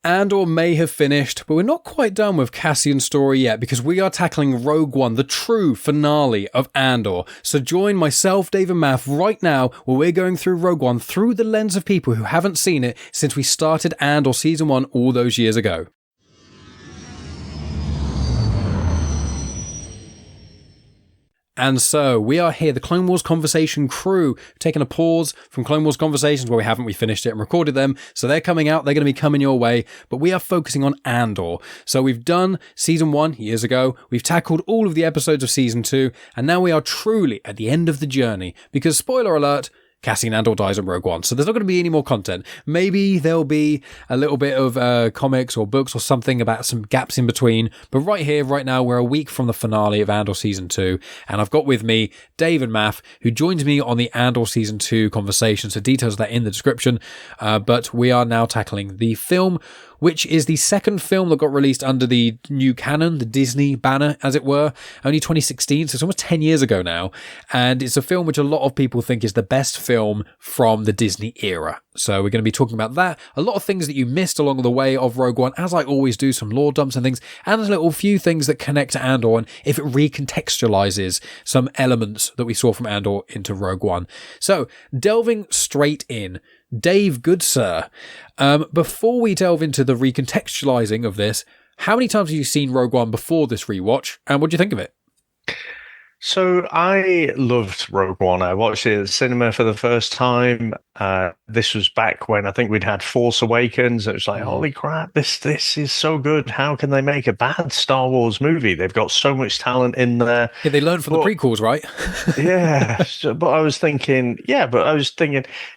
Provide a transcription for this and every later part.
Andor may have finished, but we're not quite done with Cassian's story yet because we are tackling Rogue One, the true finale of Andor. So join myself, Dave and Maff right now where we're going through Rogue One through the lens of people who haven't seen it since we started Andor Season 1 all those years ago. And so we are here, the Clone Wars Conversation crew, taking a pause from Clone Wars Conversations where we finished it and recorded them. So they're coming out, they're going to be coming your way, but we are focusing on Andor. So we've done Season 1 years ago, we've tackled all of the episodes of Season 2, and now we are truly at the end of the journey, because spoiler alert, Cassian Andor dies in Rogue One, so there's not going to be any more content. Maybe there'll be a little bit of comics or books or something about some gaps in between, but right here, right now, we're a week from the finale of Andor Season 2, and I've got with me Dave and Maff, who joins me on the Andor Season 2 conversation, so details of that in the description, but we are now tackling the film, which is the second film that got released under the new canon, the Disney banner, as it were, only 2016, so it's almost 10 years ago now, and it's a film which a lot of people think is the best film from the Disney era. So we're going to be talking about that, a lot of things that you missed along the way of Rogue One, as I always do, some lore dumps and things, and a little few things that connect to Andor, and if it recontextualizes some elements that we saw from Andor into Rogue One. So, delving straight in, Dave, good sir, before we delve into the recontextualizing of this, how many times have you seen Rogue One before this rewatch, and what do you think of it? So I loved Rogue One. I watched it at the cinema for the first time. This was back when I think we'd had Force Awakens. It was like, holy crap, this is so good. How can they make a bad Star Wars movie? They've got so much talent in there. Yeah, they learned from the prequels, right? Yeah, but I was thinking,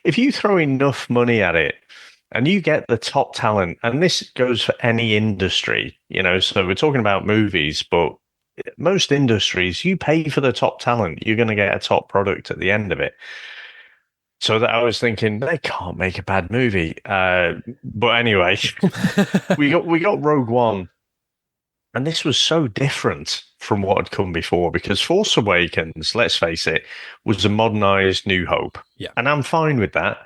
if you throw enough money at it, and you get the top talent, and this goes for any industry, so we're talking about movies, but most industries, you pay for the top talent, you're going to get a top product at the end of it. So that I was thinking, they can't make a bad movie. But anyway, we got Rogue One, and this was so different from what had come before, because Force Awakens, let's face it, was a modernized New Hope. Yeah. And I'm fine with that.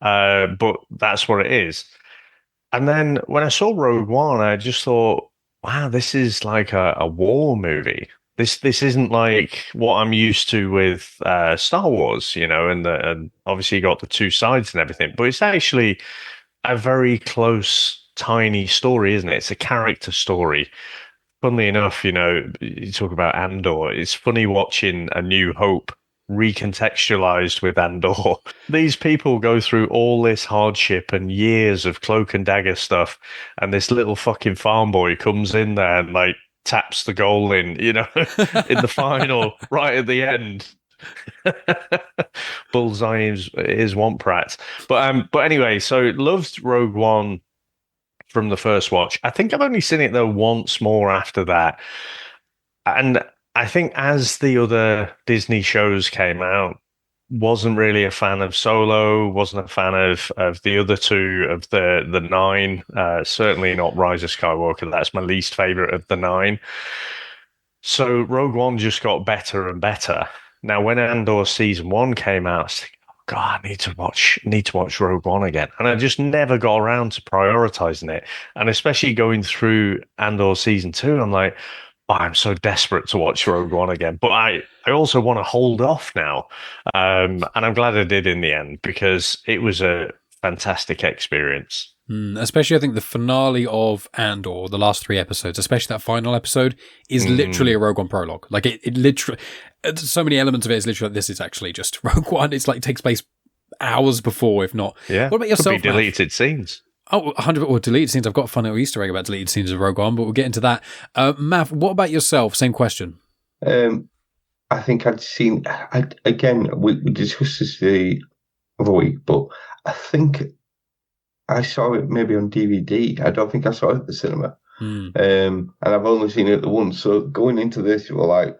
But that's what it is. And then when I saw Rogue One, I just thought, wow, this is like a war movie. This isn't like what I'm used to with Star Wars, and obviously you got the two sides and everything. But it's actually a very close, tiny story, isn't it? It's a character story. Funnily enough, you talk about Andor. It's funny watching A New Hope recontextualized with Andor. These people go through all this hardship and years of cloak and dagger stuff, and this little fucking farm boy comes in there and like taps the goal in, in the final, right at the end. Bullseye is one prat. But anyway, so loved Rogue One from the first watch. I think I've only seen it though once more after that, and I think as the other Disney shows came out, wasn't really a fan of Solo, wasn't a fan of the other two of the nine, certainly not Rise of Skywalker. That's my least favorite of the nine. So Rogue One just got better and better. Now, when Andor Season 1 came out, I was like, oh God, I need to watch Rogue One again. And I just never got around to prioritizing it. And especially going through Andor Season 2, I'm like, oh, I'm so desperate to watch Rogue One again. But I also want to hold off now. And I'm glad I did in the end, because it was a fantastic experience. Especially, I think the finale of Andor, the last 3 episodes, especially that final episode, is literally a Rogue One prologue. Like, it literally, so many elements of it is literally, like, this is actually just Rogue One. It's like, it takes place hours before, if not. Yeah. What about yourself, Could be deleted scenes. Oh, 100% or deleted scenes. I've got a fun little Easter egg about deleted scenes of Rogue One, but we'll get into that. Maff, what about yourself? Same question. I think I'd seen, again, we discussed this the other week, but I think I saw it maybe on DVD. I don't think I saw it at the cinema. And I've only seen it the once. So going into this, you were like,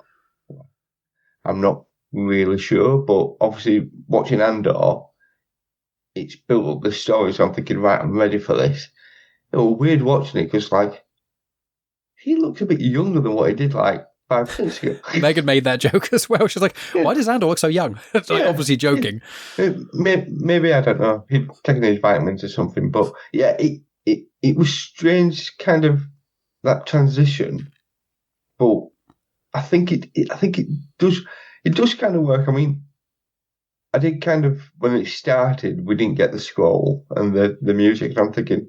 I'm not really sure, but obviously watching Andor, it's built up the story, so I'm thinking, right, I'm ready for this. It was weird watching it, because, like, he looks a bit younger than what he did, like, 5 minutes ago. Megan made that joke as well. She's like, why does Andor look so young? It's like, obviously joking. Maybe, I don't know, he's taking his vitamins or something, but, yeah, it it was strange, kind of that transition, but I think it does kind of work. I mean, I did kind of, when it started, we didn't get the scroll and the music, and I'm thinking,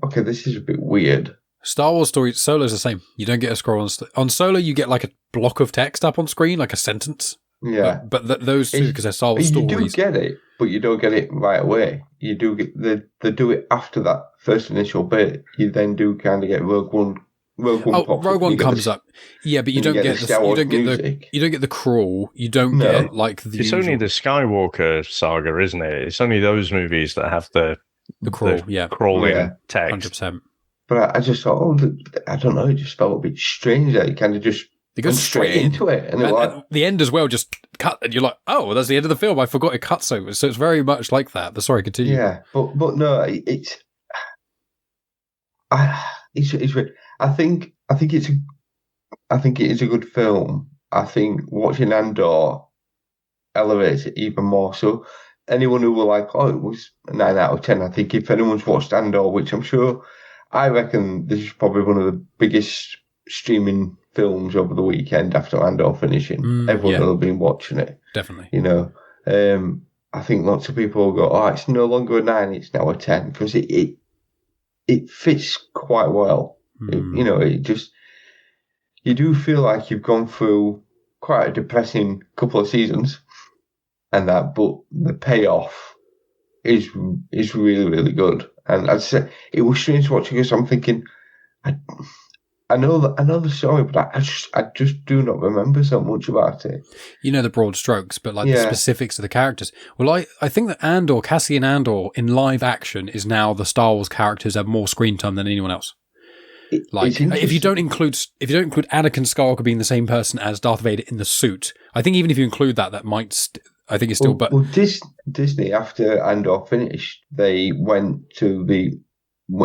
okay, this is a bit weird. Star Wars story Solo's the same. You don't get a scroll on Solo. You get like a block of text up on screen, like a sentence. Yeah, but those two, because they're Star Wars stories. You do get it, but you don't get it right away. You do get they do it after that first initial bit. You then do kind of get Rogue One. Rogue One comes up. Yeah, but you don't get the crawl. You don't get like the. It's only the Skywalker saga, isn't it? It's only those movies that have the crawl, crawling text. 100%. But I just thought, I don't know. It just felt a bit strange that it kind of just goes straight into it, and the end as well just cut, and you're like, oh, well, that's the end of the film. I forgot it cuts over, so it's very much like that. But sorry, continue. Yeah, but no, it's. I think it is a good film. I think watching Andor elevates it even more. So anyone who were like, oh, it was a 9 out of 10, I think if anyone's watched Andor, which I'm sure, I reckon this is probably one of the biggest streaming films over the weekend after Andor finishing. Everyone will have been watching it. Definitely. You know, I think lots of people will go, oh, it's no longer a 9, it's now a 10, because it fits quite well. You know, it just, you do feel like you've gone through quite a depressing couple of seasons, and that, but the payoff is really, really good. And I'd say it was strange watching because I'm thinking, I know the story, but I just do not remember so much about it. You know the broad strokes, but like the specifics of the characters. Well, I think that Cassian Andor in live action is now the Star Wars characters have more screen time than anyone else. If you don't include Anakin Skywalker being the same person as Darth Vader in the suit, I think even if you include that might I think it's still. Well, Disney after Andor finished, they went to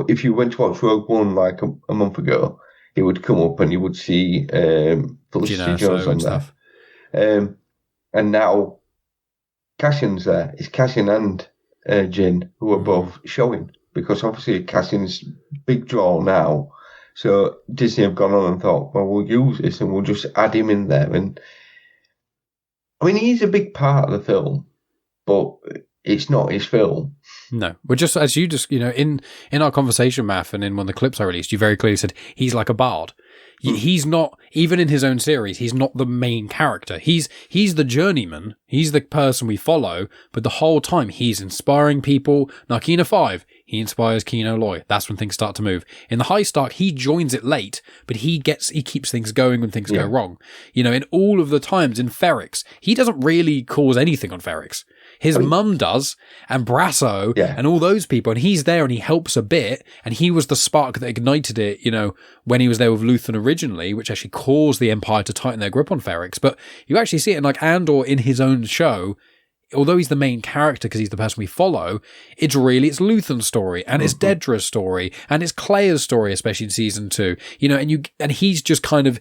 if you went to watch Rogue One like a month ago, it would come up and you would see Felicity Jones on there. And now Cassian's there. It's Cassian and Jin who are both showing, because obviously Cassian's big draw now. So Disney have gone on and thought, well, we'll use this and we'll just add him in there. And I mean, he's a big part of the film, but it's not his film. No, but just as you just, in our conversation, Maff, and in one of the clips I released, you very clearly said he's like a bard. He's not, even in his own series, he's not the main character. He's the journeyman. He's the person we follow, but the whole time he's inspiring people. Narkina 5, he inspires Kino Loy. That's when things start to move. In the High Stark, he joins it late, but he keeps things going when things go wrong. In all of the times in Ferrix, he doesn't really cause anything on Ferrix. His mum does, and Brasso, and all those people, and he's there and he helps a bit, and he was the spark that ignited it, when he was there with Luthen originally, which actually caused the Empire to tighten their grip on Ferrix. But you actually see it in like Andor in his own show, although he's the main character because he's the person we follow, it's Luthen's story, and it's Dedra's story, and it's Clea's story, especially in season 2, and he's just kind of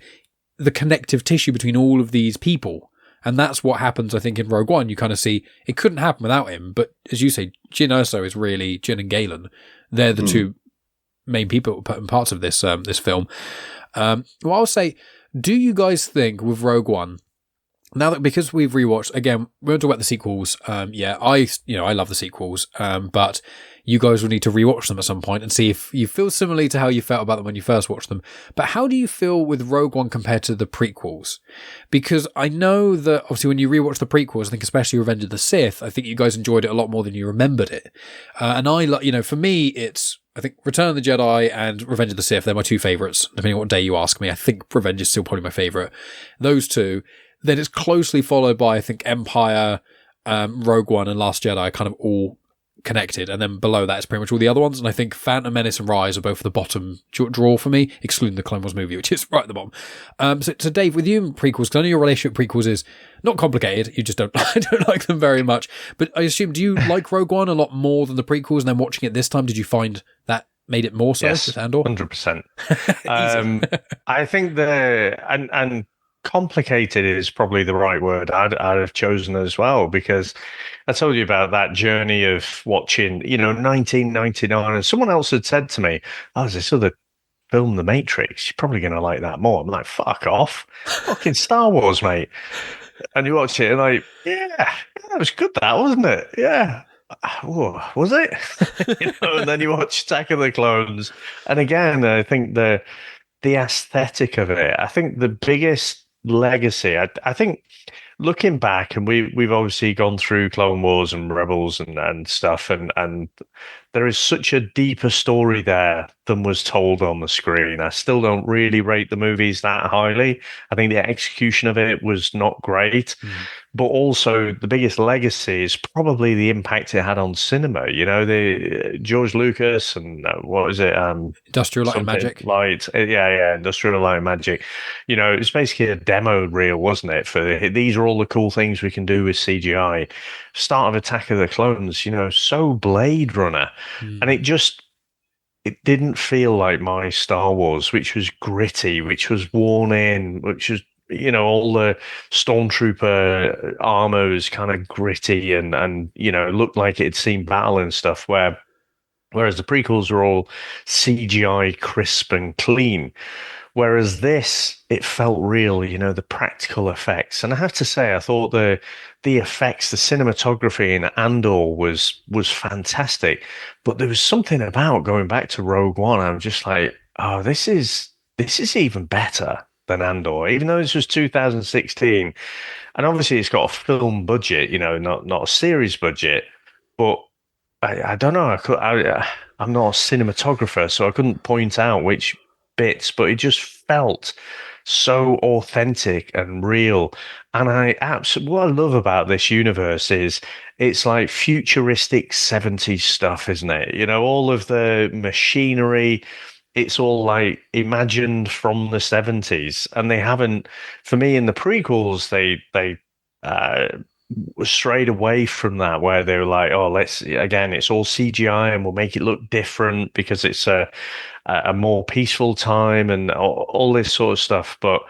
the connective tissue between all of these people. And that's what happens, I think, in Rogue One. You kind of see it couldn't happen without him. But as you say, Jyn is really Jyn and Galen. They're the two main people and parts of this film. Well, I'll say, do you guys think with Rogue One, now that because we've rewatched again, we're going to talk about the sequels. I love the sequels, but you guys will need to rewatch them at some point and see if you feel similarly to how you felt about them when you first watched them. But how do you feel with Rogue One compared to the prequels? Because I know that obviously when you rewatch the prequels, I think especially Revenge of the Sith, I think you guys enjoyed it a lot more than you remembered it. And for me, it's, I think Return of the Jedi and Revenge of the Sith, they're my two favourites, depending on what day you ask me. I think Revenge is still probably my favourite. Those two. Then it's closely followed by, I think, Empire, Rogue One, and Last Jedi, kind of all connected. And then below that is pretty much all the other ones. And I think Phantom Menace and Rise are both the bottom draw for me, excluding the Clone Wars movie, which is right at the bottom. So Dave, with you in prequels, because I know your relationship with prequels is not complicated. You just don't like them very much. But I assume, do you like Rogue One a lot more than the prequels? And then watching it this time, did you find that made it more so with Andor? 100%. I think and complicated is probably the right word I'd have chosen as well, because I told you about that journey of watching, 1999, and someone else had said to me, "Oh, there's this other film, The Matrix. You're probably going to like that more." I'm like, "Fuck off, fucking Star Wars, mate." And you watch it, and like, yeah, that was good, that wasn't it? Yeah. Whoa, was it? And then you watch Attack of the Clones, and again, I think the aesthetic of it. I think the biggest legacy. I think looking back, and we've obviously gone through Clone Wars and Rebels and stuff, and there is such a deeper story there than was told on the screen. I still don't really rate the movies that highly. I think the execution of it was not great. But also the biggest legacy is probably the impact it had on cinema. The George Lucas and what was it? Industrial Light and Magic. Industrial Light and Magic. It's basically a demo reel, wasn't it? For these are all the cool things we can do with CGI. Start of Attack of the Clones. So Blade Runner, and it didn't feel like my Star Wars, which was gritty, which was worn in, which was all the stormtrooper armor was kind of gritty and looked like it'd seen battle and stuff. Whereas the prequels are all CGI, crisp and clean. Whereas this, it felt real, the practical effects. And I have to say, I thought the effects, the cinematography in Andor was fantastic. But there was something about going back to Rogue One. I'm just like, oh, this is even better than Andor, even though this was 2016. And obviously it's got a film budget, not a series budget. But I don't know. I'm not a cinematographer, so I couldn't point out which bits, but it just felt so authentic and real. And what I love about this universe is it's like futuristic 70s stuff, isn't it? All of the machinery, it's all like imagined from the 70s. And they haven't, for me, in the prequels, they strayed away from that, where they were like, oh, it's all CGI and we'll make it look different because it's a more peaceful time and all this sort of stuff. But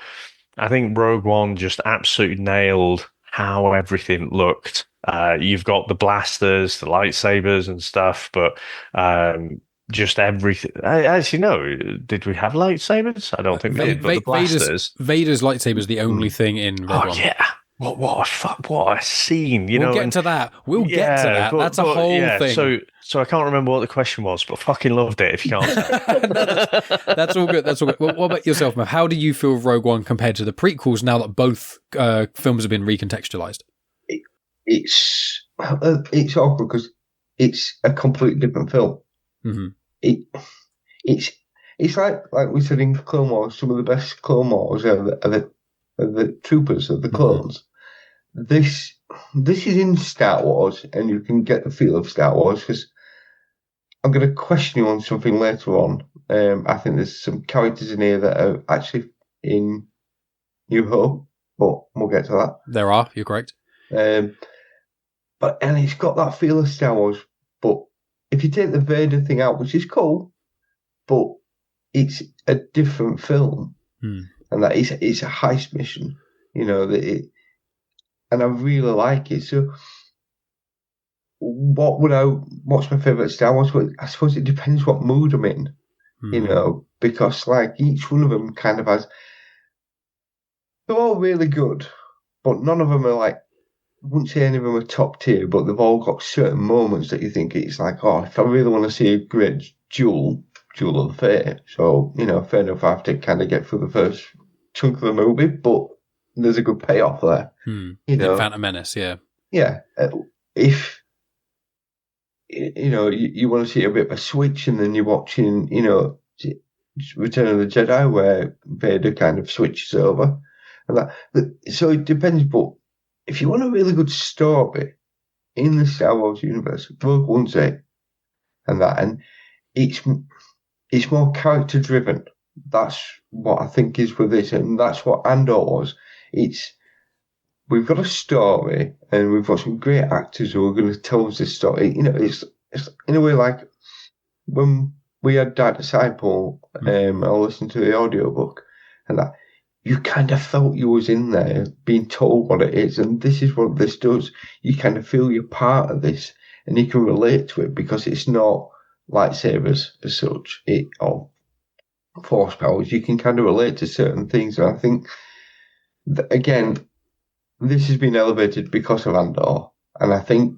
I think Rogue One just absolutely nailed how everything looked. You've got the blasters, the lightsabers and stuff, but just everything. As you know, did we have lightsabers? I don't think we did, but the blasters. Vader's lightsaber is the only thing in Rogue One. Yeah. What a scene, We'll get to that. That's a whole thing. So I can't remember what the question was, but fucking loved it, if you can't tell. That's all good. Well, what about yourself, Matt? How do you feel Rogue One compared to the prequels now that both films have been recontextualized? It's awkward because it's a completely different film. Mm-hmm. It's like we said in Clone Wars, some of the best Clone Wars are the troopers of the clones. Mm-hmm. This is in Star Wars, and you can get the feel of Star Wars, because I'm going to question you on something later on. I think there's some characters in here that are actually in New Hope, but we'll get to that. There are, you're correct. And it's got that feel of Star Wars, but if you take the Vader thing out, which is cool, but it's a different film, and that it's a heist mission, and I really like it. So, what's my favourite Star Wars? Well, I suppose it depends what mood I'm in, because each one of them kind of has. They're all really good, but none of them are I wouldn't say any of them are top tier, but they've all got certain moments that you think it's if I really want to see a great duel of the Fate. So, fair enough, I have to kind of get through the first chunk of the movie, but there's a good payoff there. Phantom Menace, yeah. Yeah. If, you want to see a bit of a switch, and then you're watching, Return of the Jedi, where Vader kind of switches over. And that. So it depends, but if you want a really good story in the Star Wars universe, Rogue One's it. And it's more character driven. That's what I think is with this, and that's what Andor was. We've got a story, and we've got some great actors who are going to tell us this story. It's in a way like when we had Dark Disciple, I listened to the audiobook, and that you kind of felt you was in there being told what it is, and this is what this does. You kind of feel you're part of this, and you can relate to it because it's not lightsabers as such, or force powers. You can kind of relate to certain things, and I think again, this has been elevated because of Andor, and I think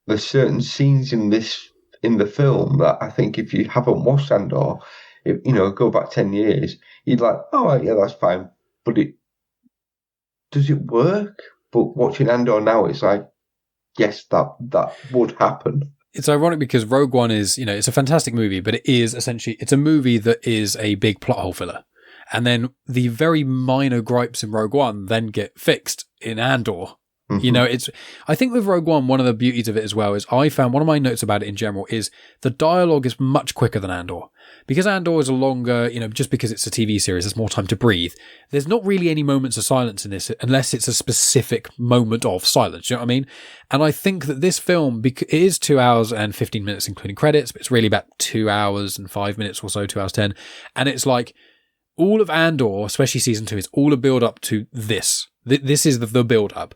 there's certain scenes in the film that I think if you haven't watched Andor, go back 10 years, you'd like, oh right, yeah, that's fine. But does it work? But watching Andor now, it's like, yes, that would happen. It's ironic because Rogue One is, it's a fantastic movie, but it's a movie that is a big plot hole filler. And then the very minor gripes in Rogue One then get fixed in Andor. Mm-hmm. I think with Rogue One, one of the beauties of it as well is I found one of my notes about it in general is the dialogue is much quicker than Andor. Because Andor is a longer, just because it's a TV series, there's more time to breathe. There's not really any moments of silence in this unless it's a specific moment of silence. You know what I mean? And I think that this film, it is 2 hours and 15 minutes, including credits, but it's really about 2 hours and 5 minutes or so, 2 hours 10. And it's like all of Andor, especially season 2, is all a build up to this. This is the build-up.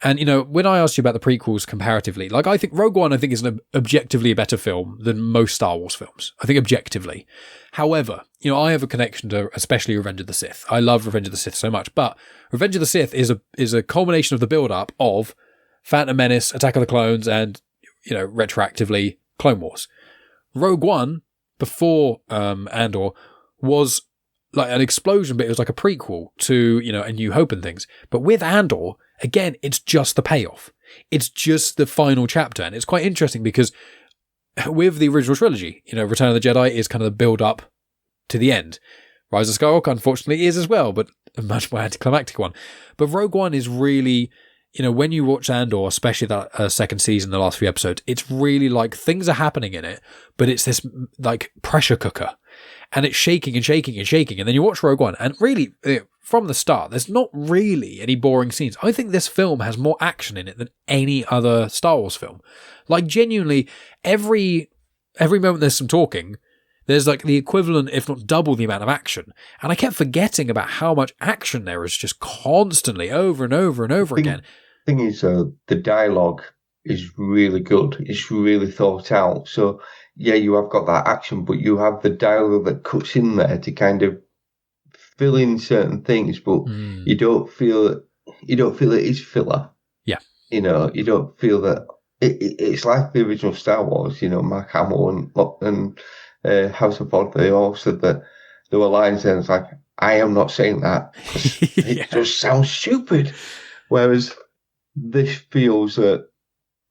And, when I asked you about the prequels comparatively, I think Rogue One, is an objectively a better film than most Star Wars films. I think objectively. However, I have a connection to especially Revenge of the Sith. I love Revenge of the Sith so much. But Revenge of the Sith is a culmination of the build-up of Phantom Menace, Attack of the Clones, and, retroactively, Clone Wars. Rogue One, before Andor, was like an explosion, but it was like a prequel to, A New Hope and things. But with Andor, again, it's just the payoff. It's just the final chapter. And it's quite interesting because with the original trilogy, Return of the Jedi is kind of the build up to the end. Rise of Skywalker, unfortunately, is as well, but a much more anticlimactic one. But Rogue One is really, when you watch Andor, especially that second season, the last few episodes, it's really like things are happening in it, but it's this like pressure cooker. And it's shaking and shaking and shaking. And then you watch Rogue One, and really, from the start, there's not really any boring scenes. I think this film has more action in it than any other Star Wars film. Like, genuinely, every moment there's some talking, there's like the equivalent, if not double, the amount of action. And I kept forgetting about how much action there is just constantly over and over and over again. The thing is, the dialogue is really good. It's really thought out. So, yeah, you have got that action, but you have the dialogue that cuts in there to kind of fill in certain things, but you don't feel it is filler. Yeah. You don't feel that it's like the original Star Wars, Mark Hamill and House of Pod, they all said that there were lines there, and it's like, I am not saying that. It just sounds stupid. Whereas this feels that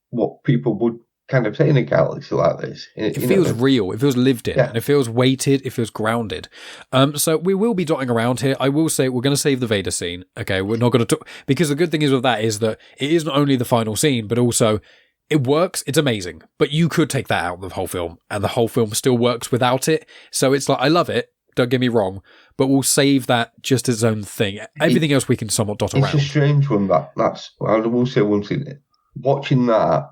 what people would kind of say in a galaxy like this. It feels real. It feels lived in. Yeah. And it feels weighted. It feels grounded. So we will be dotting around here. I will say we're going to save the Vader scene. Okay, we're not going to talk, because the good thing is with that is that it is not only the final scene, but also it works. It's amazing. But you could take that out of the whole film, and the whole film still works without it. So it's like, I love it. Don't get me wrong, but we'll save that just as its own thing. Everything else we can somewhat dot around. It's a strange one. I will say one thing. Watching that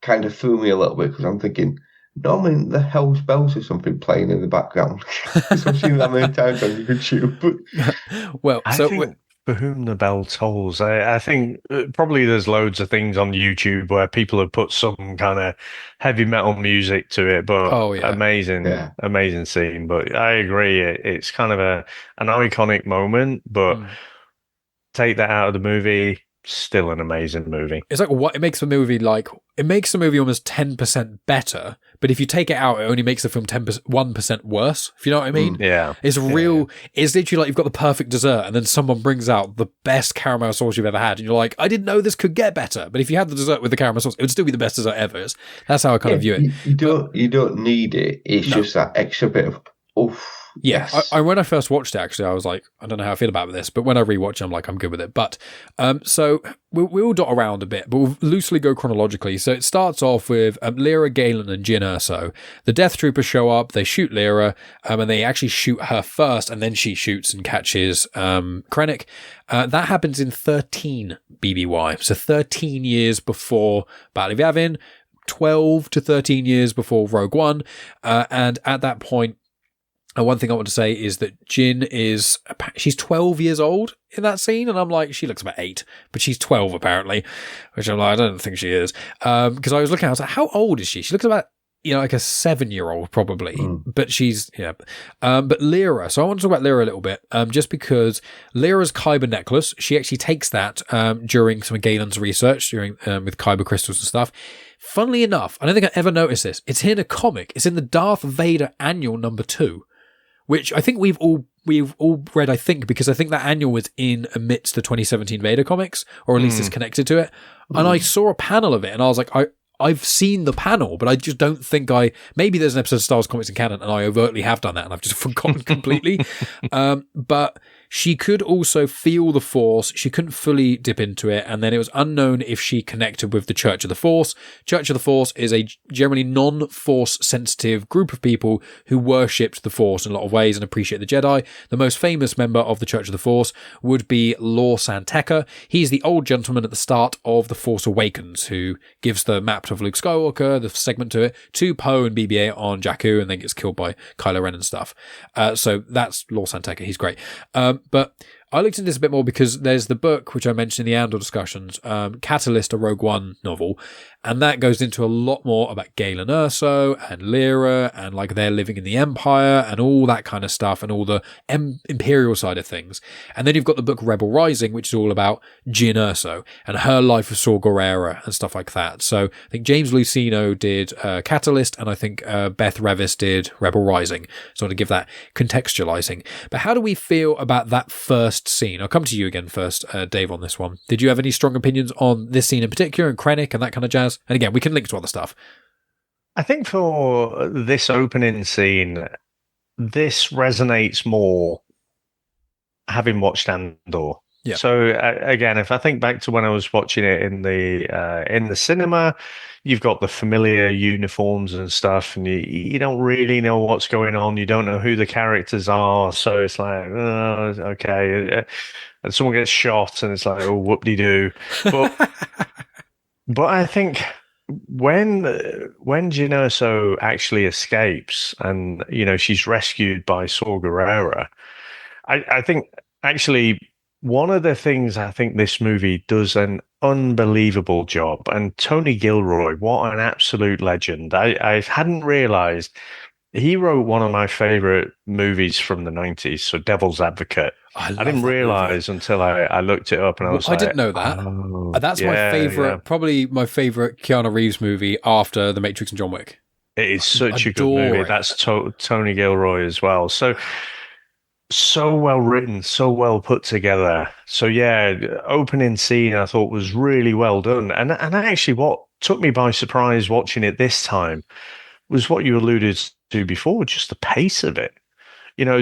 kind of threw me a little bit because I'm thinking, normally the Hell's Bells or something playing in the background. I've seen that many times on YouTube. Well, I think for whom the bell tolls, I think probably there's loads of things on YouTube where people have put some kind of heavy metal music to it, but amazing scene. But I agree, it's kind of an iconic moment, but take that out of the movie, still an amazing movie. It's like what it makes the movie almost 10% better, but if you take it out, it only makes the film 1% worse, if you know what I mean. Yeah. It's it's literally like you've got the perfect dessert and then someone brings out the best caramel sauce you've ever had and you're like, I didn't know this could get better. But if you had the dessert with the caramel sauce, it would still be the best dessert ever. That's how I kind of view it. You don't need it. It's just that extra bit of oof. Yeah, yes. I when I first watched it, actually, I was like, I don't know how I feel about this, but when I rewatch it, I'm like, I'm good with it. But so we'll dot around a bit, but we'll loosely go chronologically. So it starts off with Lyra, Galen, and Jyn. The Death Troopers show up, they shoot Lyra, and they actually shoot her first, and then she shoots and catches Krennic. That happens in 13 BBY, so 13 years before Battle of Yavin, 12 to 13 years before Rogue One, and at that point, And one thing I want to say is that Jyn she's 12 years old in that scene. And I'm like, she looks about 8, but she's 12 apparently, which I'm like, I don't think she is. Because I was looking, I was like, how old is she? She looks about, like a 7-year-old probably, but she's, but Lyra. So I want to talk about Lyra a little bit, just because Lyra's Kyber necklace, she actually takes that during some of Galen's research, with Kyber crystals and stuff. Funnily enough, I don't think I ever noticed this. It's in a comic. It's in the Darth Vader annual #2. Which I think we've all read, I think, because I think that annual was in amidst the 2017 Vader comics, or at least it's connected to it. And I saw a panel of it, and I was like, I've seen the panel, but I just don't think maybe there's an episode of Star Wars Comics in canon, and I overtly have done that, and I've just forgotten completely. But she could also feel the Force. She couldn't fully dip into it, and then it was unknown if she connected with the Church of the Force. Church of the Force is a generally non-Force sensitive group of people who worshipped the Force in a lot of ways and appreciate the Jedi. The most famous member of the Church of the Force would be Lor San Tekka. He's the old gentleman at the start of The Force Awakens who gives the map of Luke Skywalker, the segment to it, to Poe and BB-8 on Jakku, and then gets killed by Kylo Ren and stuff. So that's Lor San Tekka. He's great. But I looked into this a bit more because there's the book, which I mentioned in the Andor discussions, Catalyst, a Rogue One novel, and that goes into a lot more about Galen Erso and Lyra and like they're living in the Empire and all that kind of stuff and all the Imperial side of things. And then you've got the book Rebel Rising, which is all about Jyn Erso and her life with Saw Gerrera and stuff like that. So I think James Luceno did Catalyst, and I think Beth Revis did Rebel Rising. So I want to give that contextualizing. But how do we feel about that first scene? I'll come to you again first, Dave, on this one. Did you have any strong opinions on this scene in particular and Krennic and that kind of jazz? And again, we can link to other stuff. I think for this opening scene, this resonates more having watched Andor. Yeah. So again, if I think back to when I was watching it in the cinema, you've got the familiar uniforms and stuff, and you don't really know what's going on. You don't know who the characters are, so it's like, oh, okay, and someone gets shot, and it's like, oh, whoop-de-doo. But I think when Jyn Erso actually escapes, and she's rescued by Saw Gerrera, I think actually. One of the things I think this movie does an unbelievable job, and Tony Gilroy, what an absolute legend. I hadn't realized he wrote one of my favorite movies from the 90s, so Devil's Advocate. I didn't realize until I looked it up, and I was like, I didn't know that. Oh, that's my favorite, probably my favorite Keanu Reeves movie after The Matrix and John Wick. It is such a good movie. That's Tony Gilroy as well. So well written, so well put together. So yeah, opening scene I thought was really well done. And actually what took me by surprise watching it this time was what you alluded to before, just the pace of it.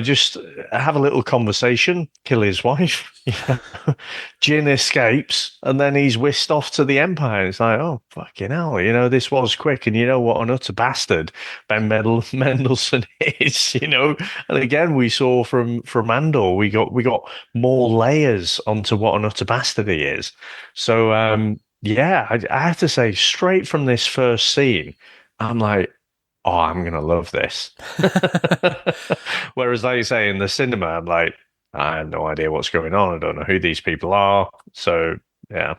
Just have a little conversation, kill his wife. Jyn escapes, and then he's whisked off to the Empire. It's like, oh, fucking hell, this was quick. And what an utter bastard Ben Mendelsohn is, And again, we saw from Andor, we got more layers onto what an utter bastard he is. So, yeah, I have to say, straight from this first scene, I'm like, oh, I'm going to love this. Whereas, like you say, in the cinema, I'm like, I have no idea what's going on. I don't know who these people are. So, yeah.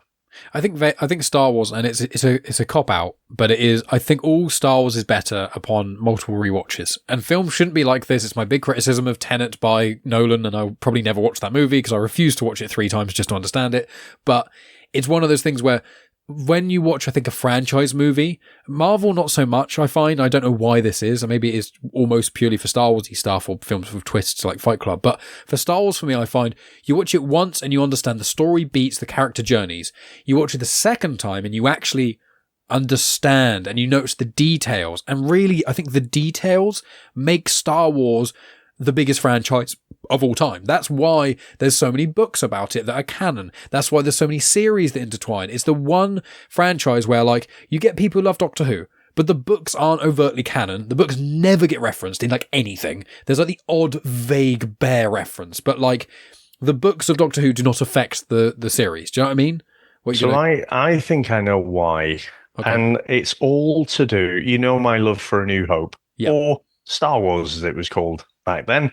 I think Star Wars, and it's a cop out, but it is. I think all Star Wars is better upon multiple rewatches, and films shouldn't be like this. It's my big criticism of Tenet by Nolan, and I'll probably never watch that movie because I refuse to watch it 3 times just to understand it. But it's one of those things where, when you watch, I think, a franchise movie, Marvel not so much, I find. I don't know why this is. Maybe it is almost purely for Star Warsy stuff or films with twists like Fight Club. But for Star Wars, for me, I find you watch it once and you understand the story beats, the character journeys. You watch it the second time and you actually understand and you notice the details. And really, I think the details make Star Wars the biggest franchise of all time. That's why there's so many books about it that are canon. That's why there's so many series that intertwine. It's the one franchise where, like, you get people who love Doctor Who, but the books aren't overtly canon. The books never get referenced in, like, anything. There's, like, the odd, vague, bare reference, but, like, the books of Doctor Who do not affect the series. Do you know what I mean? I think I know why. Okay. And it's all to do, my love for A New Hope. Yep. Or Star Wars, as it was called back then.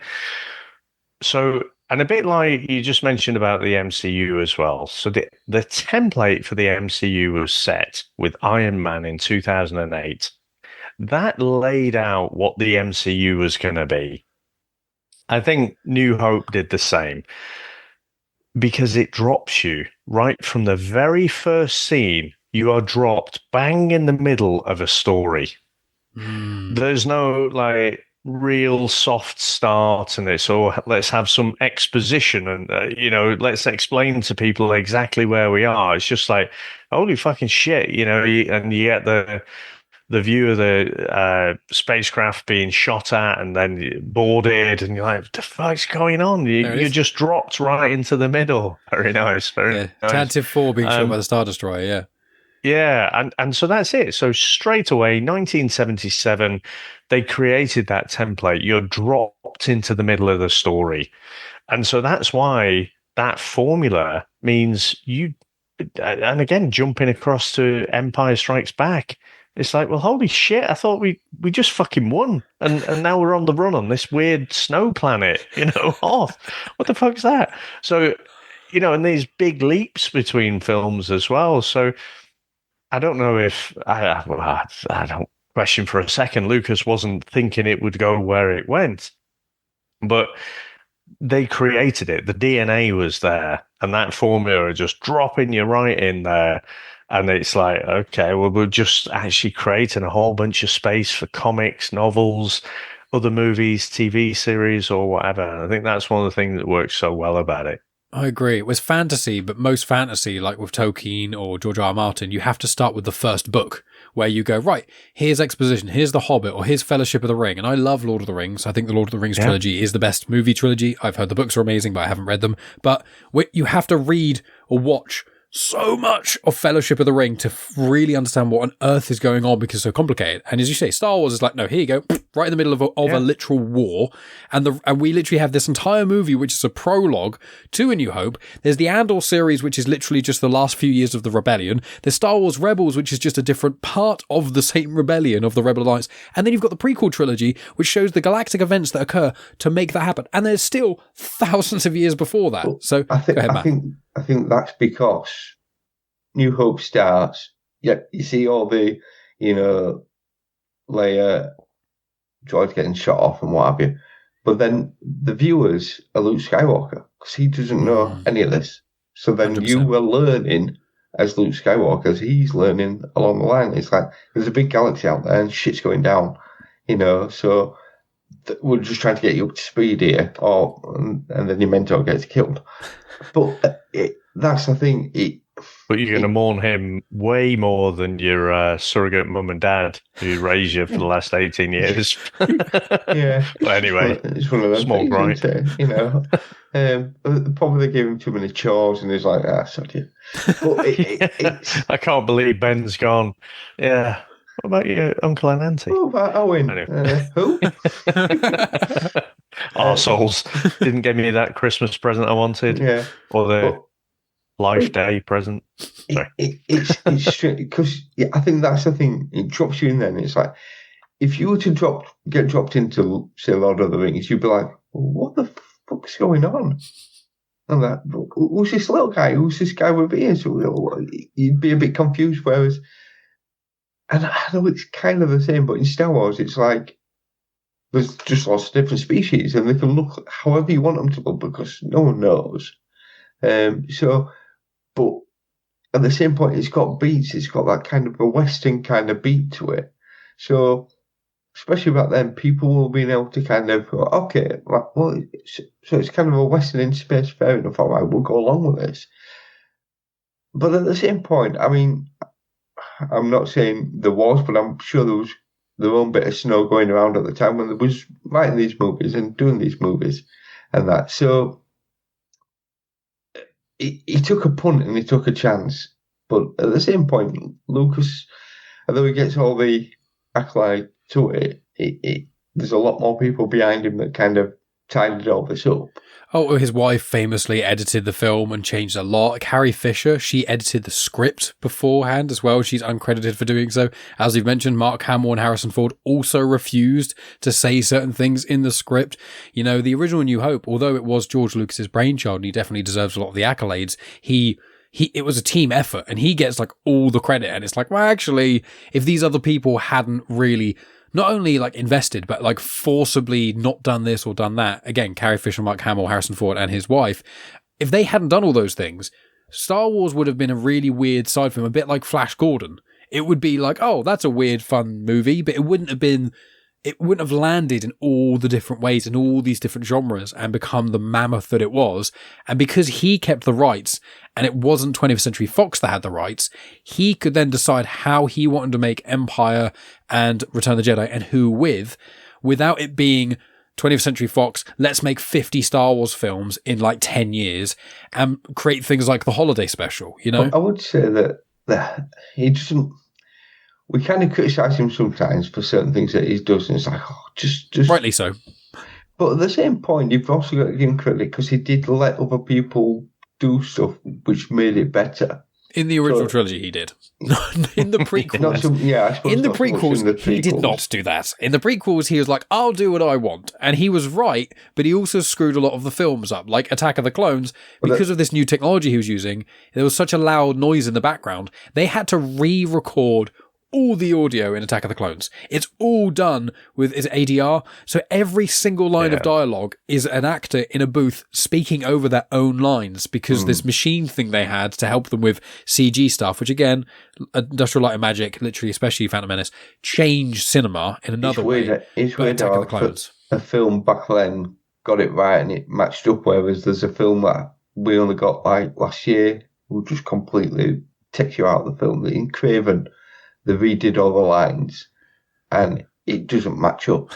So, and a bit like you just mentioned about the MCU as well. So the template for the MCU was set with Iron Man in 2008. That laid out what the MCU was going to be. I think New Hope did the same because it drops you right from the very first scene. You are dropped bang in the middle of a story. There's no like real soft start in this, or let's have some exposition and let's explain to people exactly where we are. It's just like, holy fucking shit, and you get the view of the spacecraft being shot at and then boarded, and you're like, what the fuck's going on? You're just dropped right into the middle. Very nice, very nice. Tantive 4 being shot by the Star Destroyer, yeah. Yeah, and so that's it. So straight away, 1977, they created that template. You're dropped into the middle of the story. And so that's why that formula means you, and again, jumping across to Empire Strikes Back, it's like, well, holy shit, I thought we just fucking won. And now we're on the run on this weird snow planet, off. What the fuck's that? So, and these big leaps between films as well. So I don't know if I don't question for a second. Lucas wasn't thinking it would go where it went, but they created it. The DNA was there, and that formula just dropping you right in there. And it's like, okay, well, we're just actually creating a whole bunch of space for comics, novels, other movies, TV series, or whatever. And I think that's one of the things that works so well about it. I agree. It was fantasy, but most fantasy, like with Tolkien or George R. R. Martin, you have to start with the first book, where you go, right, here's exposition, here's The Hobbit, or here's Fellowship of the Ring. And I love Lord of the Rings. I think the Lord of the Rings trilogy is the best movie trilogy. I've heard the books are amazing, but I haven't read them. But you have to read or watch so much of Fellowship of the Ring to really understand what on earth is going on, because it's so complicated. And as you say, Star Wars is like, no, here you go, right in the middle of a literal war. And we literally have this entire movie, which is a prologue to A New Hope. There's the Andor series, which is literally just the last few years of the rebellion. There's Star Wars Rebels, which is just a different part of the same rebellion of the Rebel Alliance. And then you've got the prequel trilogy, which shows the galactic events that occur to make that happen. And there's still thousands of years before that. So I think, go ahead, Matt. I think that's because New Hope starts. Yeah, you see all the, Leia, George getting shot off and what have you. But then the viewers are Luke Skywalker, because he doesn't know any of this. So then 100%. you were learning as Luke Skywalker, as he's learning along the line. It's like, there's a big galaxy out there and shit's going down, so we're just trying to get you up to speed here, and then your mentor gets killed. But that's the thing. But you're going to mourn him way more than your surrogate mum and dad who raised you for the last 18 years. Yeah. But anyway, it's one of those small things, gripe. Probably they gave him too many chores and he's like, sod you. But it's... I can't believe Ben's gone. Yeah. What about your uncle and auntie? What about Owen? Anyway. Who? Arseholes. Didn't give me that Christmas present I wanted. Yeah. Or the Life Day present. Sorry. It's strange, because I think that's the thing. It drops you in there, and it's like, if you were to get dropped into, say, Lord of the Rings, you'd be like, what the fuck's going on? And that, who's this little guy? Who's this guy with ears? You'd be a bit confused, whereas, and I know it's kind of the same, but in Star Wars, it's like, there's just lots of different species, and they can look however you want them to look, because no one knows. But at the same point, it's got beats. It's got that kind of a Western kind of beat to it. So, especially back then, people will be able to kind of go, okay, well, so it's kind of a Western in space, fair enough, all right, we'll go along with this. But at the same point, I mean, I'm not saying there was, but I'm sure there was their own bit of snow going around at the time when they was writing these movies and doing these movies and that. So, he took a punt and he took a chance. But at the same point, Lucas, although he gets all the accolade to it, there's a lot more people behind him that kind of tidied all this up. Oh, his wife famously edited the film and changed a lot. Like Carrie Fisher, she edited the script beforehand as well. She's uncredited for doing so. As you've mentioned, Mark Hamill and Harrison Ford also refused to say certain things in the script. You know, the original New Hope, although it was George Lucas's brainchild and he definitely deserves a lot of the accolades, it was a team effort and he gets like all the credit. And it's like, well, actually, if these other people hadn't really not only like invested, but like forcibly not done this or done that. Again, Carrie Fisher, Mark Hamill, Harrison Ford, and his wife. If they hadn't done all those things, Star Wars would have been a really weird side film, a bit like Flash Gordon. It would be like, oh, that's a weird, fun movie, but it wouldn't have landed in all the different ways in all these different genres and become the mammoth that it was. And because he kept the rights and it wasn't 20th Century Fox that had the rights, he could then decide how he wanted to make Empire and Return of the Jedi and who without it being 20th Century Fox, let's make 50 Star Wars films in like 10 years and create things like the holiday special, you know? I would say that he doesn't. We kind of criticise him sometimes for certain things that he does, and it's like, oh, just rightly so. But at the same point, you've also got to give him credit because he did let other people do stuff which made it better. In the original trilogy, he did. In the prequels. In the prequels, he did not do that. In the prequels, he was like, I'll do what I want. And he was right, but he also screwed a lot of the films up. Like Attack of the Clones, because of this new technology he was using, there was such a loud noise in the background, they had to re-record all the audio in Attack of the Clones. It's all done with ADR. So every single line of dialogue is an actor in a booth speaking over their own lines because this machine thing they had to help them with CG stuff, which again, Industrial Light and Magic, literally, especially Phantom Menace, changed cinema in another way. It's weird Attack of the Clones. A film back then got it right and it matched up, whereas there's a film that we only got like last year who just completely takes you out of the film. In Craven, they redid all the lines, and it doesn't match up.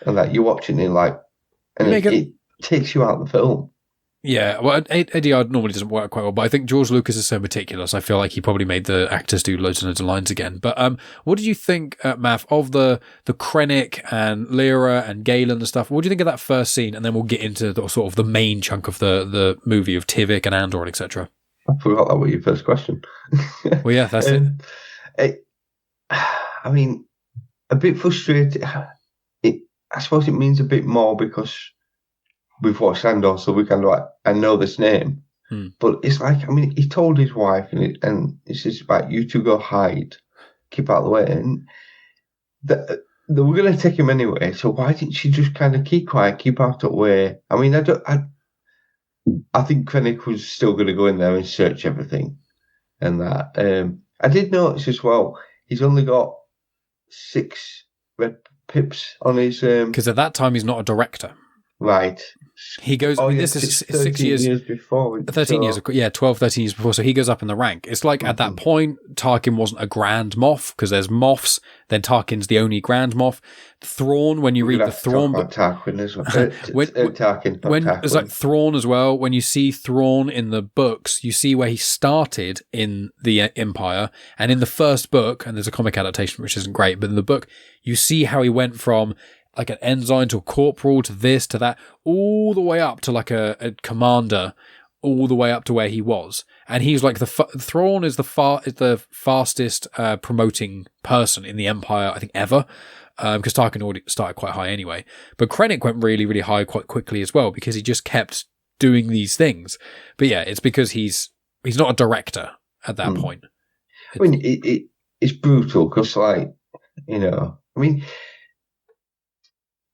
And that you're watching it like, and it takes you out of the film. Yeah, well, ADR normally doesn't work quite well, but I think George Lucas is so meticulous. I feel like he probably made the actors do loads and loads of lines again. But what did you think, Maff, of the Krennic and Leia and Galen and stuff? What do you think of that first scene? And then we'll get into the sort of the main chunk of the movie of Tivik and Andor, etc. I forgot that was your first question. Well, yeah, that's it. I mean, a bit frustrated. I suppose it means a bit more because we've watched Andor, so we kind of like, I know this name. But it's like, I mean, he told his wife, and it's just about you two go hide, keep out of the way. And they were going to take him anyway, so why didn't she just kind of keep quiet, keep out of the way? I mean, I think Krennic was still going to go in there and search everything and that. I did notice as well, he's only got 6 red pips on his... Because at that time, he's not a director. Right. He goes... this is 6 years before. 13 years. Yeah, 12, 13 years before. So he goes up in the rank. It's like at that point, Tarkin wasn't a Grand Moff because there's Moffs. Then Tarkin's the only Grand Moff. Thrawn, when you read the Thrawn... Tarkin as well. Tarkin. It's like Thrawn as well. When you see Thrawn in the books, you see where he started in the Empire. And in the first book, and there's a comic adaptation which isn't great, but in the book, you see how he went from like an ensign to a corporal to this to that, all the way up to like a commander, all the way up to where he was. And he's like Thrawn is the fastest promoting person in the Empire, I think, ever. Because Tarkin already started quite high anyway. But Krennic went really, really high quite quickly as well because he just kept doing these things. But yeah, it's because he's not a director at that point. I mean, it's brutal because, like, you know, I mean,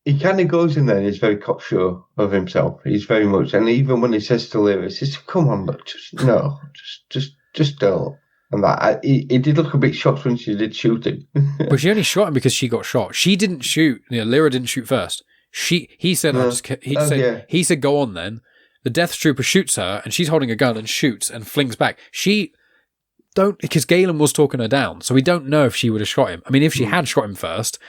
he kind of goes in there and he's very cocksure of himself. He's very much, and even when he says to Leia, he says, "Come on, look, just don't." And that he did look a bit shocked when she did shoot him. But she only shot him because she got shot. She didn't shoot. You know, Leia didn't shoot first. He said, he said, "Go on then." The Death Trooper shoots her, and she's holding a gun and shoots and flings back. Because Galen was talking her down, so we don't know if she would have shot him. I mean, if she had shot him first,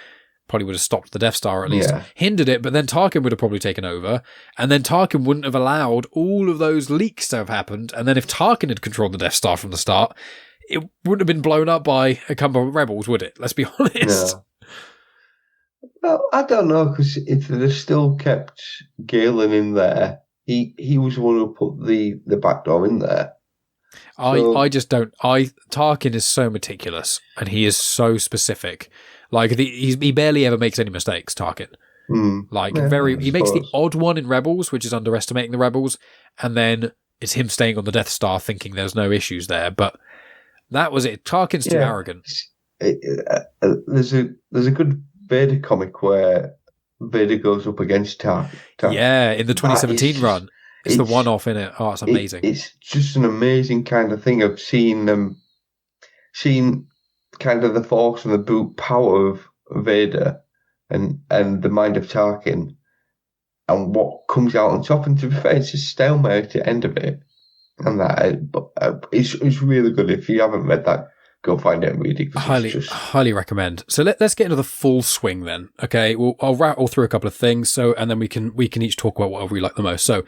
probably would have stopped the Death Star, or at least hindered it, but then Tarkin would have probably taken over, and then Tarkin wouldn't have allowed all of those leaks to have happened, and then if Tarkin had controlled the Death Star from the start, it wouldn't have been blown up by a couple of rebels, would it? Let's be honest. Well, I don't know, because if they'd have still kept Galen in there, he was the one who put the back door in there. I So just don't. Tarkin is so meticulous and he is so specific. Like he barely ever makes any mistakes. Tarkin, like yeah, I he makes the suppose. odd one in Rebels, which is underestimating the Rebels, and then it's him staying on the Death Star thinking there's no issues there. But that was it. Tarkin's too Yeah, arrogant. there's a good Vader comic where Vader goes up against Tarkin. Yeah, in the That is 2017 just run, it's the it's one-off in it. Oh, it's amazing. it's just an amazing kind of thing of seeing kind of the force and the brute power of Vader and the mind of Tarkin and what comes out on top. And to be fair, it's a stalemate at the end of it, and but it's really good. If you haven't read that, go find it and read it, because it's just Highly recommend. So let's get into the full swing then. Okay, I'll rattle through a couple of things. So and then we can each talk about whatever we like the most. So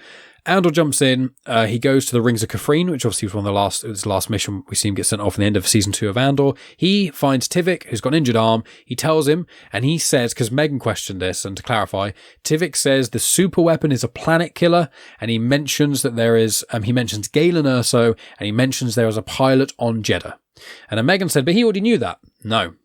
Andor jumps in. He goes to the Rings of Kafrene, which obviously was one of the last mission we see him get sent off in the end of season 2 of Andor. He finds Tivik, who's got an injured arm. He tells him, and he says, because Megan questioned this, and to clarify, Tivik says the super weapon is a planet killer, and he mentions that there is. He mentions Galen Erso, and he mentions there is a pilot on Jedha. And then Megan said, but he already knew that. No.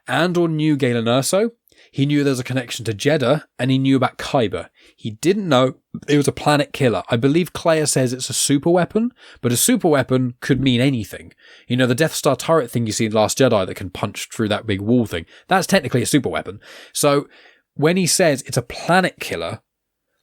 Andor knew Galen Erso. He knew there was a connection to Jedha, and he knew about Kyber. He didn't know it was a planet killer. I believe Clea says it's a super weapon, but a super weapon could mean anything. You know, the Death Star turret thing you see in Last Jedi that can punch through that big wall thing, that's technically a super weapon. So when he says it's a planet killer,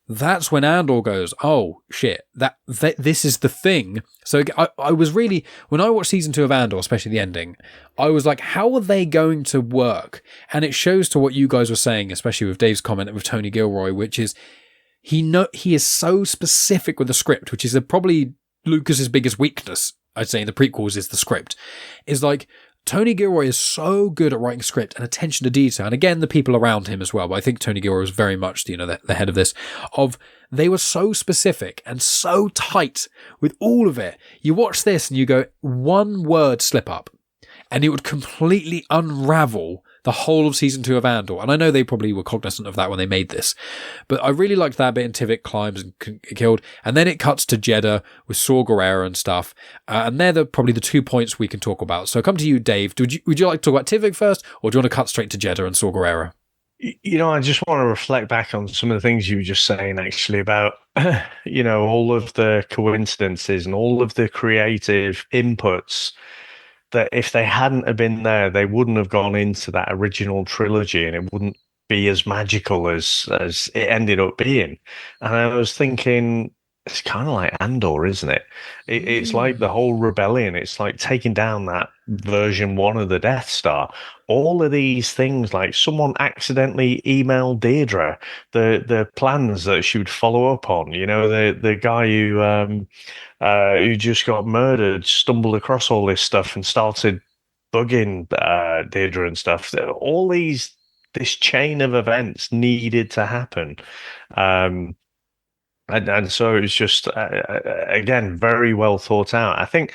that's when Andor goes, oh shit, this is the thing. So I was really, when I watched season 2 of Andor, especially the ending, I was like, how are they going to work? And it shows to what you guys were saying, especially with Dave's comment with Tony Gilroy, which is he is so specific with the script, which is probably Lucas's biggest weakness. I'd say in the prequels is the script. Is like Tony Gilroy is so good at writing script and attention to detail, and again the people around him as well. But I think Tony Gilroy was very much the head of this. They were so specific and so tight with all of it. You watch this and you go, one word slip up, and it would completely unravel the whole of season 2 of Andor. And I know they probably were cognizant of that when they made this, but I really liked that bit in Tivik climbs and killed. And then it cuts to Jedha with Saw Gerrera and stuff. And they're probably the 2 points we can talk about. So come to you, Dave. Would you like to talk about Tivik first, or do you want to cut straight to Jedha and Saw Gerrera? You know, I just want to reflect back on some of the things you were just saying, actually, about, all of the coincidences and all of the creative inputs that if they hadn't have been there, they wouldn't have gone into that original trilogy, and it wouldn't be as magical as it ended up being. And I was thinking, it's kind of like Andor, isn't it? It's like the whole rebellion. It's like taking down that version 1 of the Death Star. All of these things, like someone accidentally emailed Deirdre the plans that she would follow up on. The guy who just got murdered stumbled across all this stuff and started bugging Deirdre and stuff. All this chain of events needed to happen. And so it's just, again, very well thought out. I think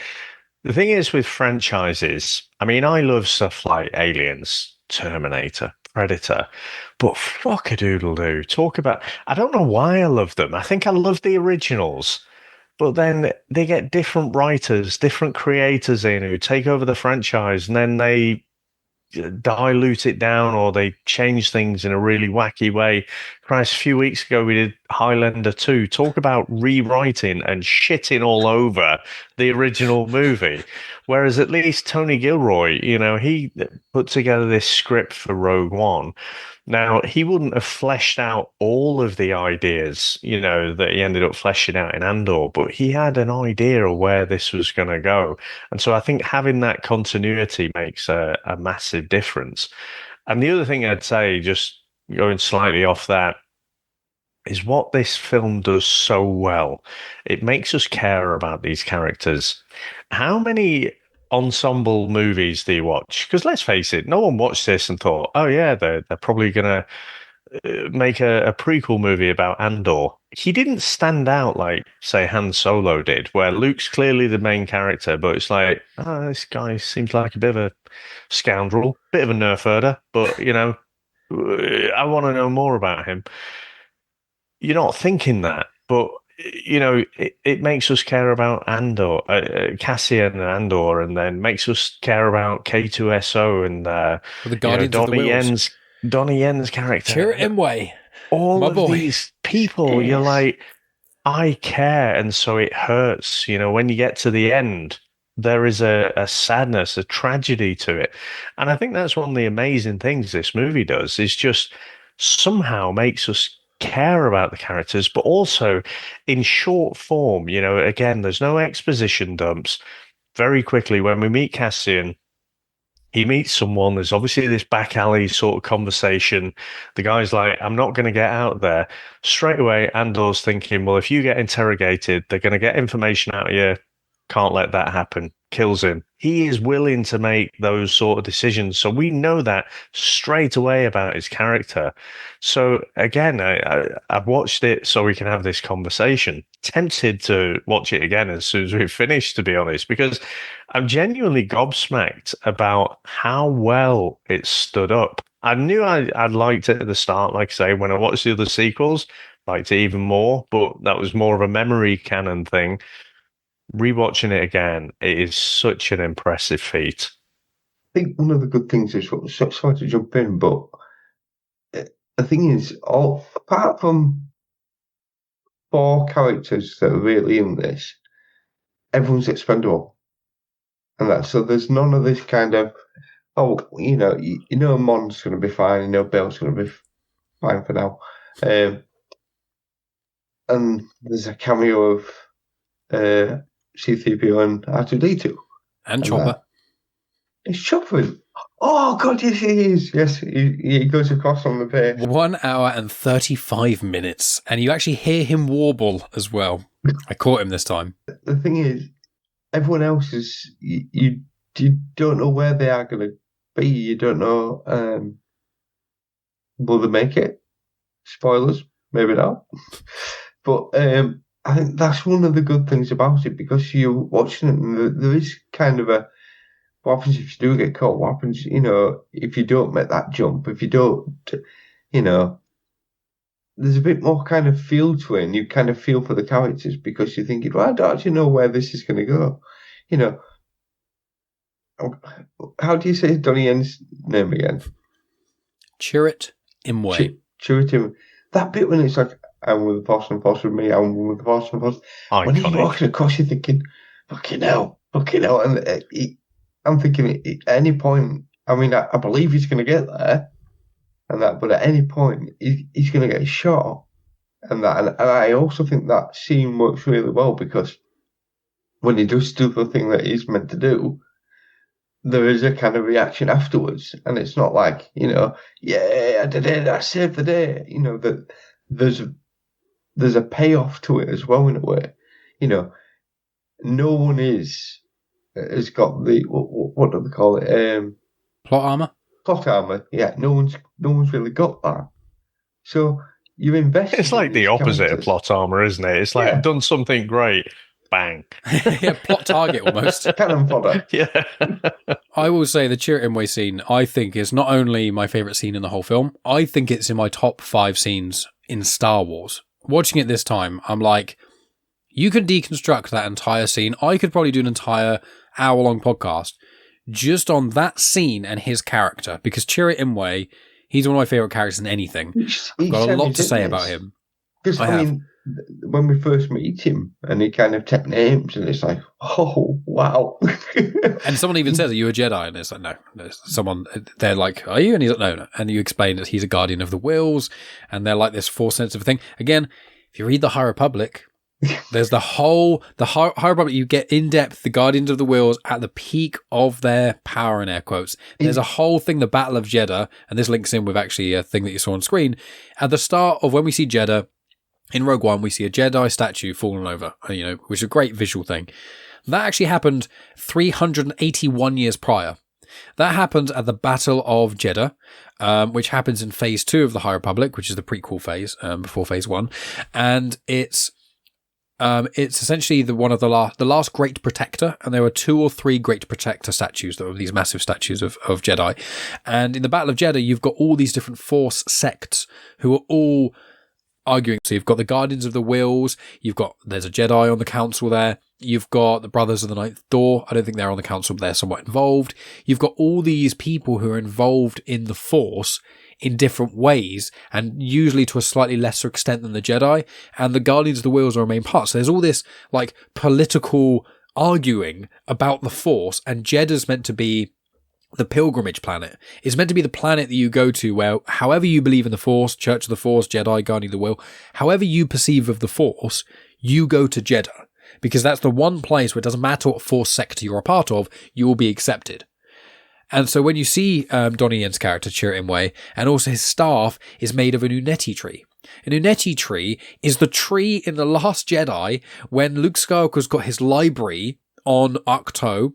the thing is with franchises, I mean, I love stuff like Aliens, Terminator, Predator, but fuck a doodle do. Talk about, I don't know why I love them. I think I love the originals, but then they get different writers, different creators in who take over the franchise, and then they dilute it down, or they change things in a really wacky way. Christ, a few weeks ago we did Highlander 2. Talk about rewriting and shitting all over the original movie. Whereas at least Tony Gilroy, he put together this script for Rogue One. Now, he wouldn't have fleshed out all of the ideas, that he ended up fleshing out in Andor, but he had an idea of where this was going to go. And so I think having that continuity makes a massive difference. And the other thing I'd say, just going slightly off that, is what this film does so well. It makes us care about these characters. How many ensemble movies do you watch? Because let's face it, no one watched this and thought, oh yeah, they're probably going to make a prequel movie about Andor. He didn't stand out like, say, Han Solo did, where Luke's clearly the main character, but it's like, oh, this guy seems like a bit of a scoundrel, bit of a nerf herder, but I want to know more about him. You're not thinking that, but it makes us care about Andor, Cassian Andor, and then makes us care about K-2SO and the Guardians of the Wills. Donnie Yen's character. Chirrut Imwe, all my of boy. these people, you're like, I care, and so it hurts. When you get to the end, there is a sadness, a tragedy to it. And I think that's one of the amazing things this movie does, is just somehow makes us care about the characters, but also in short form. Again, there's no exposition dumps. Very quickly, when we meet Cassian, he meets someone. There's obviously this back alley sort of conversation. The guy's like, I'm not going to get out there. Straight away, Andor's thinking, well, if you get interrogated, they're going to get information out of you. Can't let that happen. Kills him. He is willing to make those sort of decisions. So we know that straight away about his character. So again, I've watched it so we can have this conversation. Tempted to watch it again as soon as we've finished, to be honest, because I'm genuinely gobsmacked about how well it stood up. I knew I'd liked it at the start, like I say, when I watched the other sequels, liked it even more, but that was more of a memory canon thing. Rewatching it again, it is such an impressive feat. I think one of the good things is, sorry to jump in, but the thing is, apart from 4 characters that are really in this, everyone's expendable. And so there's none of this kind of, Mon's going to be fine, Bill's going to be fine for now. And there's a cameo of C-3PO and R2-D2. And Chopper. It's Chopper. Oh, God, yes, he is. Yes, he goes across on the page. 1 hour and 35 minutes. And you actually hear him warble as well. I caught him this time. The thing is, everyone else is, you don't know where they are going to be. You don't know, will they make it? Spoilers, maybe not. But I think that's one of the good things about it, because you're watching it and there is kind of what happens if you do get caught? What happens, if you don't make that jump? If you don't, there's a bit more kind of feel to it, and you kind of feel for the characters, because you're thinking, well, I don't actually know where this is going to go. How do you say Donnie Yen's name again? Chirrut Imwe. Chirrut Imwe. That bit when it's like, I'm with the Force and Force with me, I'm with the Force and Force. When he's walking across, you're thinking, fucking hell. And I'm thinking, at any point, I mean, I believe he's going to get there, but at any point, he's going to get shot. And I also think that scene works really well, because when he does do the thing that he's meant to do, there is a kind of reaction afterwards. And it's not like, yeah, I did it, I saved the day. That there's a payoff to it as well, in a way. No one has got the, what do they call it? Plot armor? Plot armor, yeah. No one's really got that. So you're invested. It's like the opposite of plot armor, isn't it? It's like, I've done something great. Bang. Yeah, plot target almost. Cannon fodder. Yeah. I will say the Chirrut Imwe scene, I think, is not only my favourite scene in the whole film, I think it's in my top 5 scenes in Star Wars. Watching it this time, I'm like, you can deconstruct that entire scene. I could probably do an entire hour-long podcast just on that scene and his character, because Chirrut Imwe, he's one of my favourite characters in anything. I've got a lot to say about him. Because, I mean, when we first meet him and he kind of take names, and it's like, oh, wow. And someone even says, are you a Jedi? And it's like, no. Someone, they're like, are you? And he's like, no. And you explain that he's a Guardian of the Wills, and they're like this Force-sensitive thing. Again, if you read the High Republic, there's the High Republic, you get in depth, the Guardians of the Wills at the peak of their power, in air quotes. There's a whole thing, the Battle of Jedha, and this links in with actually a thing that you saw on screen. At the start of when we see Jedha, in Rogue One, we see a Jedi statue falling over, which is a great visual thing. That actually happened 381 years prior. That happened at the Battle of Jedha, which happens in Phase 2 of the High Republic, which is the prequel phase, before Phase 1. And it's It's essentially the last Great Protector, and there were 2 or 3 Great Protector statues that were these massive statues of Jedi. And in the Battle of Jedha, you've got all these different Force sects who are all arguing. So you've got the Guardians of the Whills, there's a Jedi on the council there, you've got the Brothers of the Ninth Door. I don't think they're on the council, but they're somewhat involved. You've got all these people who are involved in the Force in different ways, and usually to a slightly lesser extent than the Jedi, and the Guardians of the Whills are a main part. So there's all this like political arguing about the Force, and Jedha's meant to be the pilgrimage planet. It's meant to be the planet that you go to where, however you believe in the Force, Church of the Force, Jedi, Guardian of the Will, however you perceive of the Force, you go to Jedha, because that's the one place where it doesn't matter what Force sector you're a part of, you will be accepted. And so when you see Donnie Yen's character, Chirrut and also his staff is made of an Uneti tree. An Uneti tree is the tree in The Last Jedi when Luke Skywalker's got his library on Ahch-To.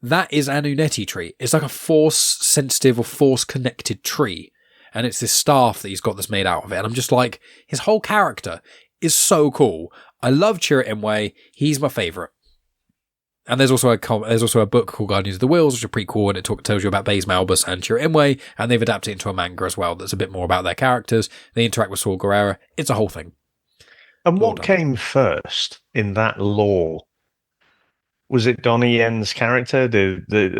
That is an Uneti tree. It's like a Force-sensitive or Force-connected tree. And it's this staff that he's got that's made out of it. And I'm just like, his whole character is so cool. I love Chirrut. He's my favourite. And there's also a book called Guardians of the Whills, which is a prequel, and it tells you about Baze Malbus and Chirrut, and they've adapted it into a manga as well that's a bit more about their characters. They interact with Saw Gerrera. It's a whole thing. And what came first in that lore? Was it Donnie Yen's character?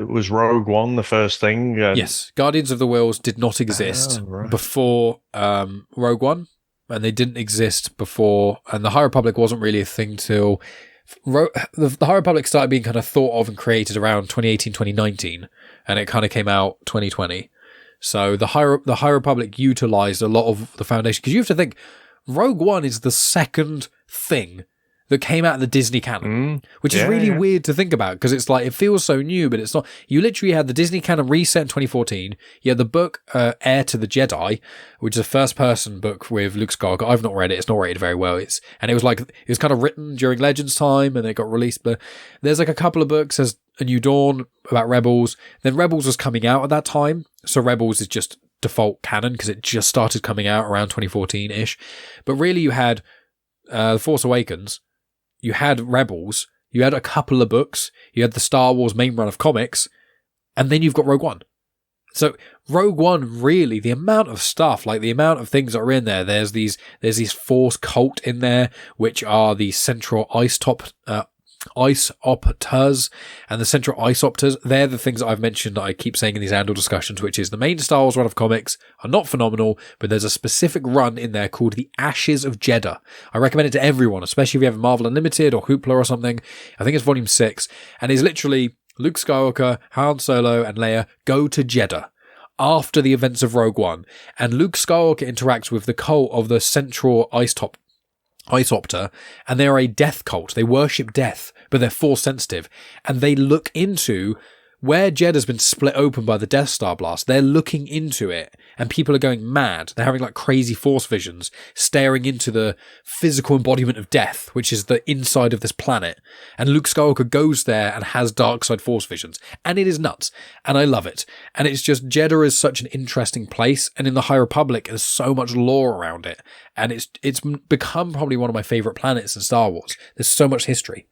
Was Rogue One the first thing? Yes. Guardians of the Whills did not exist before Rogue One, and they didn't exist before, and the High Republic wasn't really a thing till... The High Republic started being kind of thought of and created around 2018, 2019, and it kind of came out 2020. So the High Republic utilized a lot of the foundation, because you have to think Rogue One is the second thing that came out of the Disney canon, which is really weird to think about, because it's like, it feels so new, but it's not. You literally had the Disney canon reset in 2014. You had the book Heir to the Jedi, which is a first-person book with Luke Skywalker. I've not read it. It's not rated very well. It was kind of written during Legends time, and it got released. But there's like a couple of books. There's A New Dawn about Rebels. Then Rebels was coming out at that time, so Rebels is just default canon because it just started coming out around 2014-ish. But really, you had The Force Awakens. You had Rebels, you had a couple of books, you had the Star Wars main run of comics, and then you've got Rogue One. So Rogue One, really, the amount of stuff, like the amount of things that are in there, there's these Force cult in there, which are the Central Ice-Opters, and the Central Ice-Opters, they're the things that I've mentioned that I keep saying in these Andor discussions, which is the main Star Wars run of comics are not phenomenal, but there's a specific run in there called the Ashes of Jedha. I recommend it to everyone, especially if you have Marvel Unlimited or Hoopla or something. I think it's volume 6, and it's literally Luke Skywalker, Han Solo, and Leia go to Jedha after the events of Rogue One, and Luke Skywalker interacts with the cult of the Central Ice-Opter, and they're a death cult. They worship death, but they're Force sensitive, and they look into where Jedha's been split open by the Death Star blast. They're looking into it, and people are going mad. They're having like crazy Force visions, staring into the physical embodiment of death, which is the inside of this planet. And Luke Skywalker goes there and has dark side Force visions, and it is nuts, and I love it. And it's just, Jedha is such an interesting place, and in the High Republic, there's so much lore around it, and it's become probably one of my favorite planets in Star Wars. There's so much history.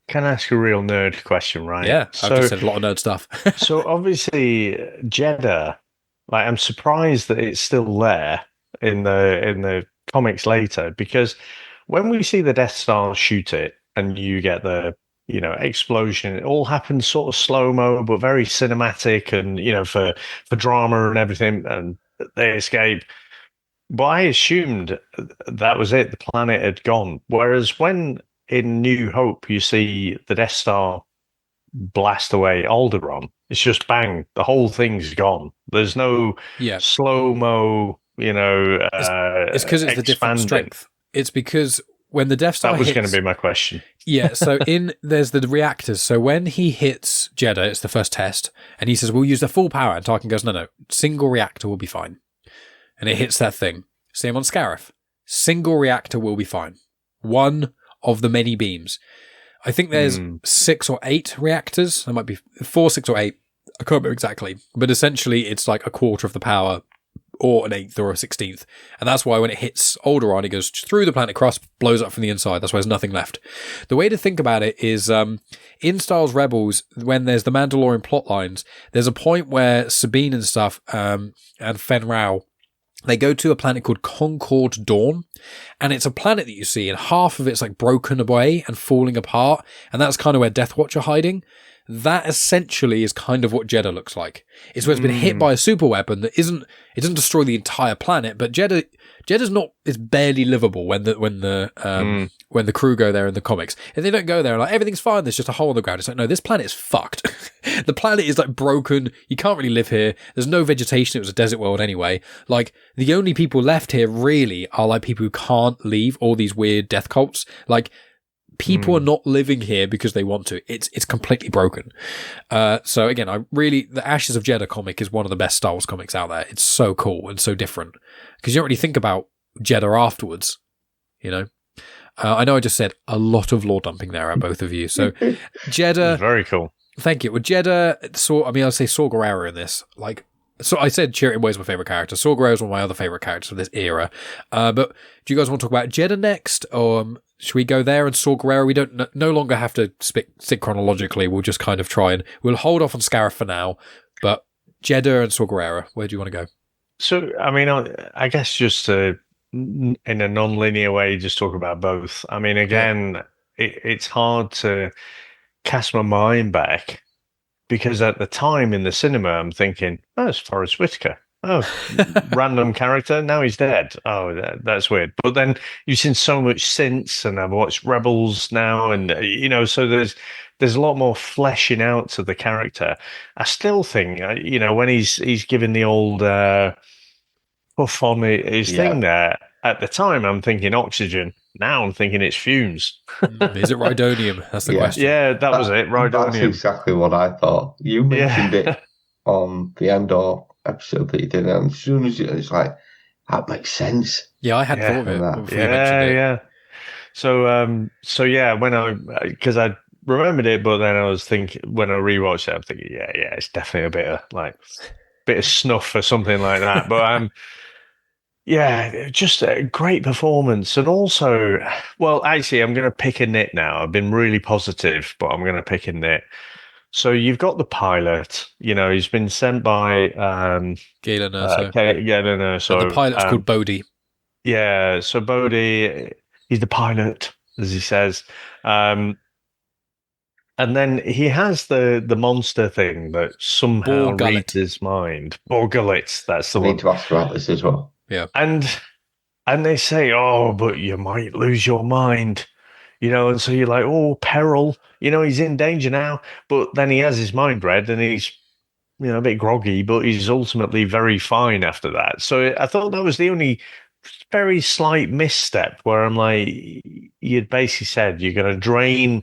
Can I ask a real nerd question, right? Yeah, I've just said a lot of nerd stuff. So obviously, Jedha, like, I'm surprised that it's still there in the comics later, because when we see the Death Star shoot it and you get the explosion, it all happens sort of slow-mo but very cinematic, and for drama and everything, and they escape. But I assumed that was it, the planet had gone. Whereas when in New Hope, you see the Death Star blast away Alderaan. It's just bang, the whole thing's gone. There's no slow-mo, It's because it's the different strength. It's because when the Death Star That was hits, going to be my question. Yeah, so there's the reactors. So when he hits Jedha, it's the first test, and he says, we'll use the full power. And Tarkin goes, no, single reactor will be fine. And it hits that thing. Same on Scarif. Single reactor will be fine. One of the many beams. I think there's 6 or 8 reactors. There might be 4, 6, or 8. I can't remember exactly. But essentially, it's like a quarter of the power or an 8th or a 16th. And that's why when it hits Alderaan, it goes through the planet crust, blows up from the inside. That's why there's nothing left. The way to think about it is in Star Wars Rebels, when there's the Mandalorian plot lines, there's a point where Sabine and stuff and Fen Rao, they go to a planet called Concord Dawn, and it's a planet that you see, and half of it's like broken away and falling apart, and that's kind of where Death Watch are hiding. That essentially is kind of what Jedha looks like. It's where it's been hit by a super weapon that it doesn't destroy the entire planet, but Jedha's not, it's barely livable when the crew go there in the comics. If they don't go there, like, everything's fine, there's just a hole in the ground. It's like, no, this planet is fucked. The planet is like broken. You can't really live here. There's no vegetation. It was a desert world anyway. Like, the only people left here really are like people who can't leave all these weird death cults. Like, people are not living here because they want to. It's completely broken. So again, the Ashes of Jedha comic is one of the best Star Wars comics out there. It's so cool and so different because you don't really think about Jedha afterwards, you know. I know I just said a lot of lore dumping there at both of you. So Jedha, very cool. Thank you. Well, Jedha, I'd say Saw Gerrera in this. Like, so I said Chirrut Imwe is my favorite character. Saw Gerrera is one of my other favorite characters of this era. But do you guys want to talk about Jedha next, or should we go there and Saw Gerrera? We don't no longer have to stick chronologically. We'll just kind of we'll hold off on Scarif for now. But Jedha and Saw Gerrera, where do you want to go? So, I mean, I guess just to, in a non-linear way, just talk about both. I mean, again, it's hard to cast my mind back because at the time in the cinema, I'm thinking, oh, it's Forrest Whitaker. Oh, random character. Now he's dead. Oh, that's weird. But then you've seen so much since, and I've watched Rebels now, and you know, so there's a lot more fleshing out to the character. I still think, you know, when he's given the old puff on his thing there. At the time, I'm thinking oxygen. Now I'm thinking it's fumes. Is it rhydonium? That's the question. Yeah, that was it. Rhydonium. That's exactly what I thought. You mentioned it on the Andor episode that you did, and as soon as it's like, that makes sense. Yeah, I hadn't thought of it. Yeah. So yeah, because I remembered it, but then I was thinking, when I rewatched it, I'm thinking, yeah, it's definitely a bit of snuff or something like that. But yeah, just a great performance. And also, well, actually, I'm going to pick a nit now. I've been really positive, but I'm going to pick a nit. So you've got the pilot, you know, he's been sent by Galen Erso. Galen Erso. The pilot's called Bodhi. Yeah, so Bodhi, he's the pilot, as he says. And then he has the monster thing that somehow reads his mind. Borgullet, that's the one. I need to ask about this as well. Yeah. And they say, oh, but you might lose your mind, you know, and so you're like, oh, peril, you know, he's in danger now. But then he has his mind read and he's, you know, a bit groggy, but he's ultimately very fine after that. So I thought that was the only very slight misstep where I'm like, you'd basically said you're going to drain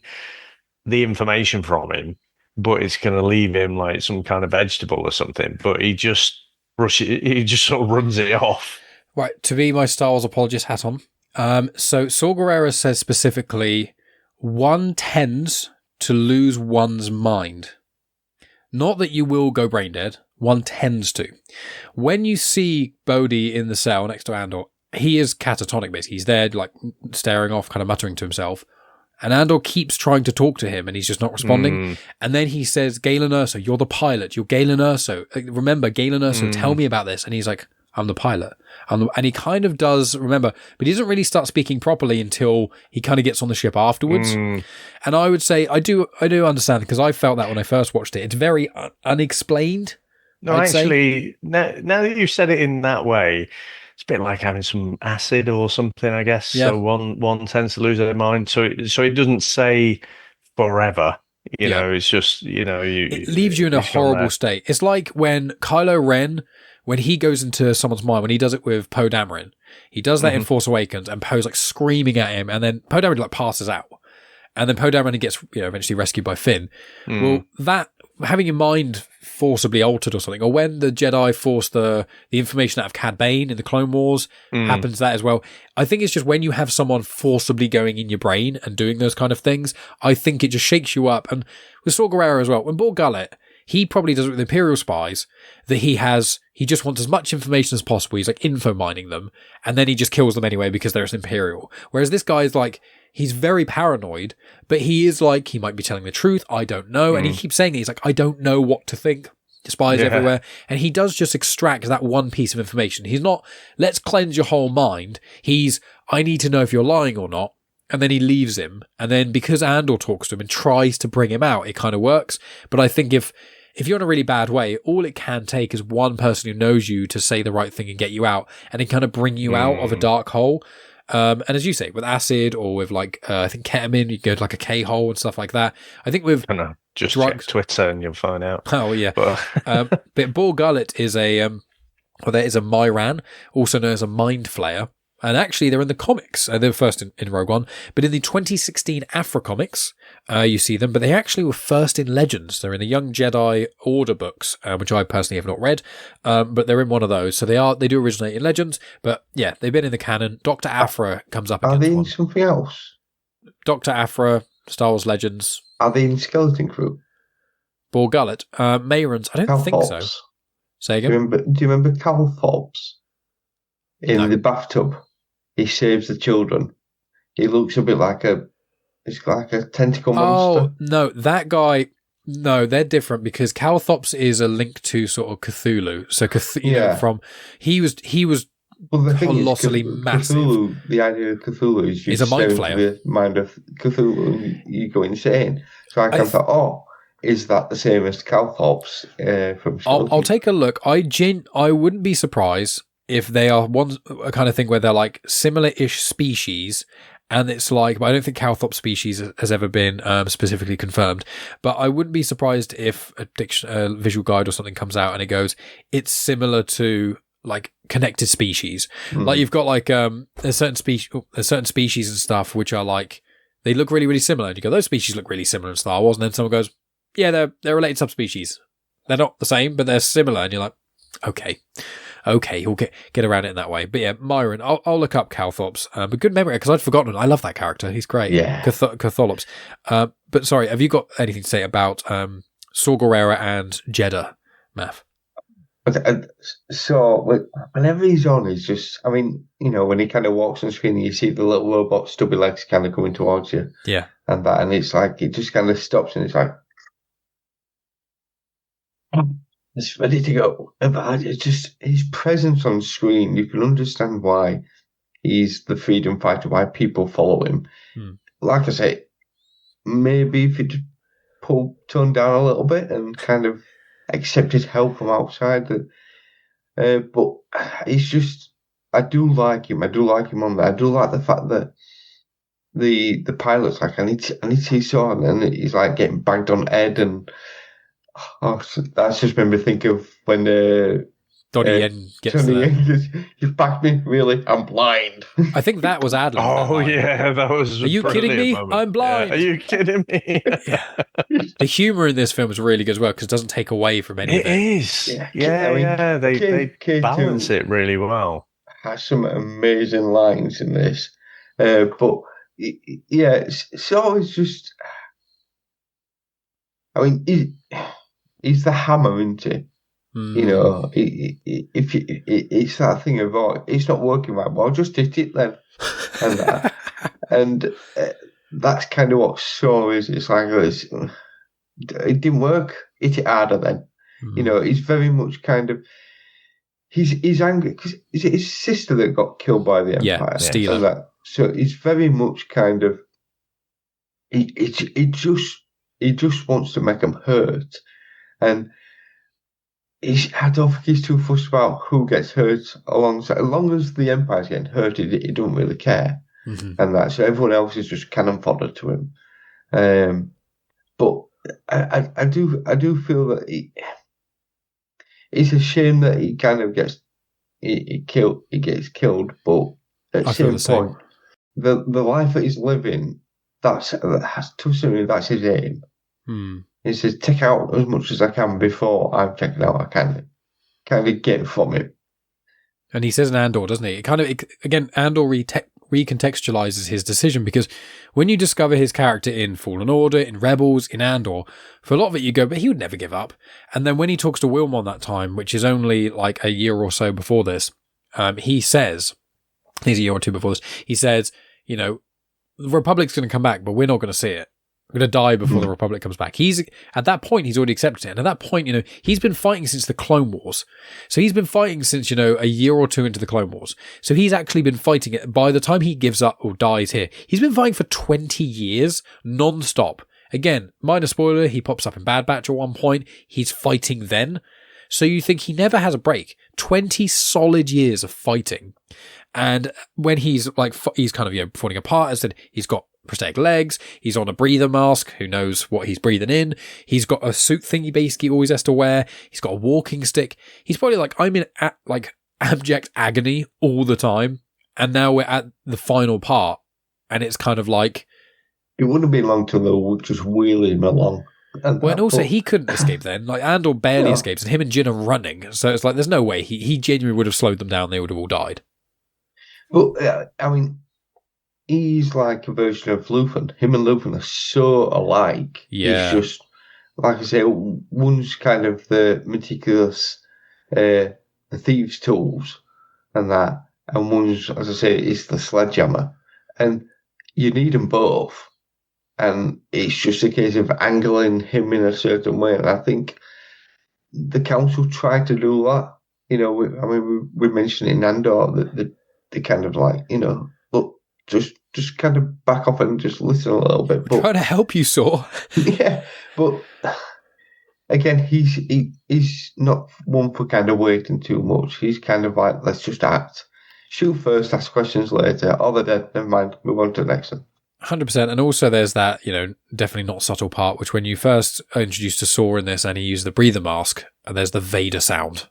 the information from him, but it's going to leave him like some kind of vegetable or something. But he just sort of runs it off. Right, to be my Star Wars apologist hat on. So Saw Gerrera says specifically, one tends to lose one's mind. Not that you will go brain dead, one tends to. When you see Bodhi in the cell next to Andor, he is catatonic basically. He's there like staring off, kind of muttering to himself. And Andor keeps trying to talk to him and he's just not responding. And then he says, Galen Erso, you're the pilot. You're Galen Erso. Remember, Galen Erso, tell me about this. And he's like, I'm the pilot. And he kind of does remember, but he doesn't really start speaking properly until he kind of gets on the ship afterwards. And I would say, I do understand because I felt that when I first watched it. It's very unexplained. No, actually, now that you said it in that way, it's a bit like having some acid or something, I guess. Yeah. So one tends to lose their mind. So it doesn't say forever. You know, it's just, you know, it leaves you in a horrible state. It's like when Kylo Ren, when he goes into someone's mind, when he does it with Poe Dameron, he does that in Force Awakens, and Poe's like screaming at him, and then Poe Dameron like passes out, and then Poe Dameron gets, you know, eventually rescued by Finn. Well, that having your mind forcibly altered or something, or when the Jedi force the information out of Cad Bane in the Clone Wars, happens that as well. I think it's just when you have someone forcibly going in your brain and doing those kind of things, I think it just shakes you up. And with Saw Gerrera as well, when Borgullet, he probably does it with Imperial spies, that he just wants as much information as possible. He's like info mining them, and then he just kills them anyway because they're Imperial. Whereas this guy is like, he's very paranoid, but he is like, he might be telling the truth, I don't know. And he keeps saying it, he's like, I don't know what to think. Spies everywhere. And he does just extract that one piece of information. He's not, let's cleanse your whole mind. He's, I need to know if you're lying or not. And then he leaves him. And then because Andor talks to him and tries to bring him out, it kind of works. But I think if you're in a really bad way, all it can take is one person who knows you to say the right thing and get you out, and then kind of bring you out of a dark hole. And as you say, with acid or with like, I think ketamine, you go to like a K-hole and stuff like that. I think with just drugs, check Twitter and you'll find out. Oh yeah. But Bor Gullet is there is a Myran, also known as a Mind Flayer. And actually, they're in the comics. They were first in Rogue One. But in the 2016 Afra comics, you see them. But they actually were first in Legends. They're in the Young Jedi Order books, which I personally have not read. But they're in one of those. So they do originate in Legends. But yeah, they've been in the canon. Dr. Afra comes up against Are they in one. something else? Dr. Afra, Star Wars Legends. Are they in Skeleton Crew? Bor Gullet. Mayrans, I don't Cal think Forbes. so. Say again? Do you remember Cal Forbes? In the bathtub. He saves the children. He looks a bit like it's like a tentacle monster. Oh, no, that guy, no, they're different because Calthops is a link to sort of Cthulhu. So, he was well, the thing colossally is, massive. Cthulhu, the idea of Cthulhu is He's a mind flayer. The mind of Cthulhu and you go insane. So I thought, is that the same as Calthops from Skeleton? I'll take a look. I wouldn't be surprised if they are a kind of thing where they're like similar-ish species, and it's like, but I don't think Calthop species has ever been specifically confirmed, but I wouldn't be surprised if a visual guide or something comes out and it goes, it's similar to like connected species. Like you've got like there's certain species and stuff which are like, they look really, really similar. And you go, those species look really similar in Star Wars, and then someone goes, yeah, they're related subspecies. They're not the same, but they're similar, and you're like, okay, we'll get around it in that way. But yeah, Myron, I'll look up Calthops. But good memory, because I'd forgotten. I love that character. He's great. Yeah. Catholops. But sorry, have you got anything to say about Saw Gerrera and Jedha, Maff? So whenever he's on, he's just, I mean, you know, when he kind of walks on screen, you see the little robot stubby legs kind of coming towards you. Yeah. And it's like, it just kind of stops and it's like, it's ready to go. But it's just his presence on screen. You can understand why he's the freedom fighter, why people follow him. Like I say, maybe if you tone down a little bit and kind of accepted help from outside, but it's just, I do like him. I do like him on there. I do like the fact that the pilot's like, I need to see Saw, and he's like getting banged on Ed and. Oh, that's just made me think of when Donnie Yen gets you've backed me, really? I'm blind. I think that was ad-lib. Oh, yeah, that was. Are you kidding me? Moment. I'm blind. Yeah, are you kidding me? Yeah. The humour in this film is really good as well because it doesn't take away from any of it. It is. Yeah. They balance it really well. Has some amazing lines in this, but yeah, it's always just. I mean, he's the hammer, isn't he? You know, it's that thing of, it's not working right, well, I'll just hit it then. And that. And that's kind of what Saw is. It's like, it didn't work, hit it harder then. You know, he's very much kind of, he's angry, because is it his sister that got killed by the Empire? Yeah, Steela. So he's very much kind of, he just wants to make them hurt. And I don't think he's too fussed about who gets hurt alongside. As long as the Empire's getting hurt, he don't really care. And that, so everyone else is just cannon fodder to him. But I do feel that it's a shame that he kind of gets he gets killed. But at the same point, the life that he's living, that's his aim. He says, take out as much as I can before I'm checking out. I kind of get from it. And he says in Andor, doesn't he? Again, Andor recontextualizes his decision, because when you discover his character in Fallen Order, in Rebels, in Andor, for a lot of it you go, but he would never give up. And then when he talks to Wilmon that time, which is only like a year or so before this, he says, he's a year or two before this, he says, the Republic's going to come back, but we're not going to see it. We're going to die before the Republic comes back. At that point, he's already accepted it. And at that point, he's been fighting since the Clone Wars. So he's been fighting since, a year or two into the Clone Wars. So he's actually been fighting it. By the time he gives up or dies here, he's been fighting for 20 years non-stop. Again, minor spoiler, he pops up in Bad Batch at one point. He's fighting then. So you think he never has a break. 20 solid years of fighting. And when he's kind of, falling apart, as I said, he's got prosthetic legs, he's on a breather mask, who knows what he's breathing in, he's got a suit thing he basically always has to wear, he's got a walking stick, he's probably like, I'm in abject agony all the time, and now we're at the final part, and it's kind of like... It wouldn't be long till they would just wheel him along. And also, he couldn't escape then. Like, Andor barely escapes, and him and Jyn are running, so it's like, there's no way. He genuinely would have slowed them down, they would have all died. But, he's like a version of Luthen. Him and Luthen are so alike. Yeah. It's just, like I say, one's kind of the meticulous, the thieves' tools and that, and one's, as I say, is the sledgehammer. And you need them both. And it's just a case of angling him in a certain way. And I think the council tried to do that. We mentioned in Andor that they kind of like, look, just kind of back off and just listen a little bit. But, trying to help you, Saw. Yeah, but again, he's not one for kind of waiting too much. He's kind of like, let's just act. Shoot first, ask questions later. Oh, they're dead. Never mind. Move on to the next one. 100%. And also there's that, definitely not subtle part, which when you first are introduced to Saw in this and he used the breather mask, and there's the Vader sound.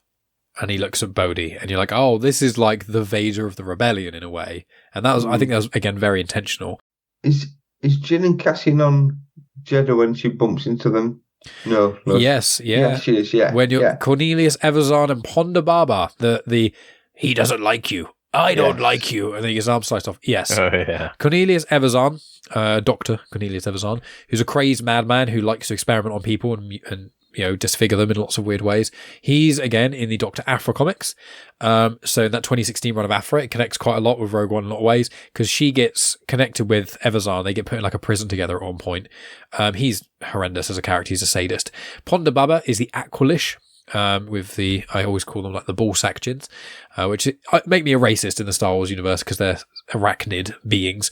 And he looks at Bodhi, and you're like, oh, this is like the Vader of the Rebellion in a way. And that was, I think that was, again, very intentional. Is Jyn and Cassian on Jedha when she bumps into them? No. Yes, yeah. Yes, she is, yeah. When you're Cornelius Evazan and Ponda Baba, the he doesn't like you, I don't like you, and then his arm sliced off. Yes. Oh, yeah. Cornelius Evazan, Dr. Cornelius Evazan, who's a crazed madman who likes to experiment on people and disfigure them in lots of weird ways. He's, again, in the Dr. Aphra comics. So in that 2016 run of Aphra, it connects quite a lot with Rogue One in a lot of ways, because she gets connected with Evazan. They get put in like a prison together at one point. He's horrendous as a character. He's a sadist. Ponda Baba is the Aqualish, with I always call them like the ballsack Jins, which make me a racist in the Star Wars universe because they're arachnid beings.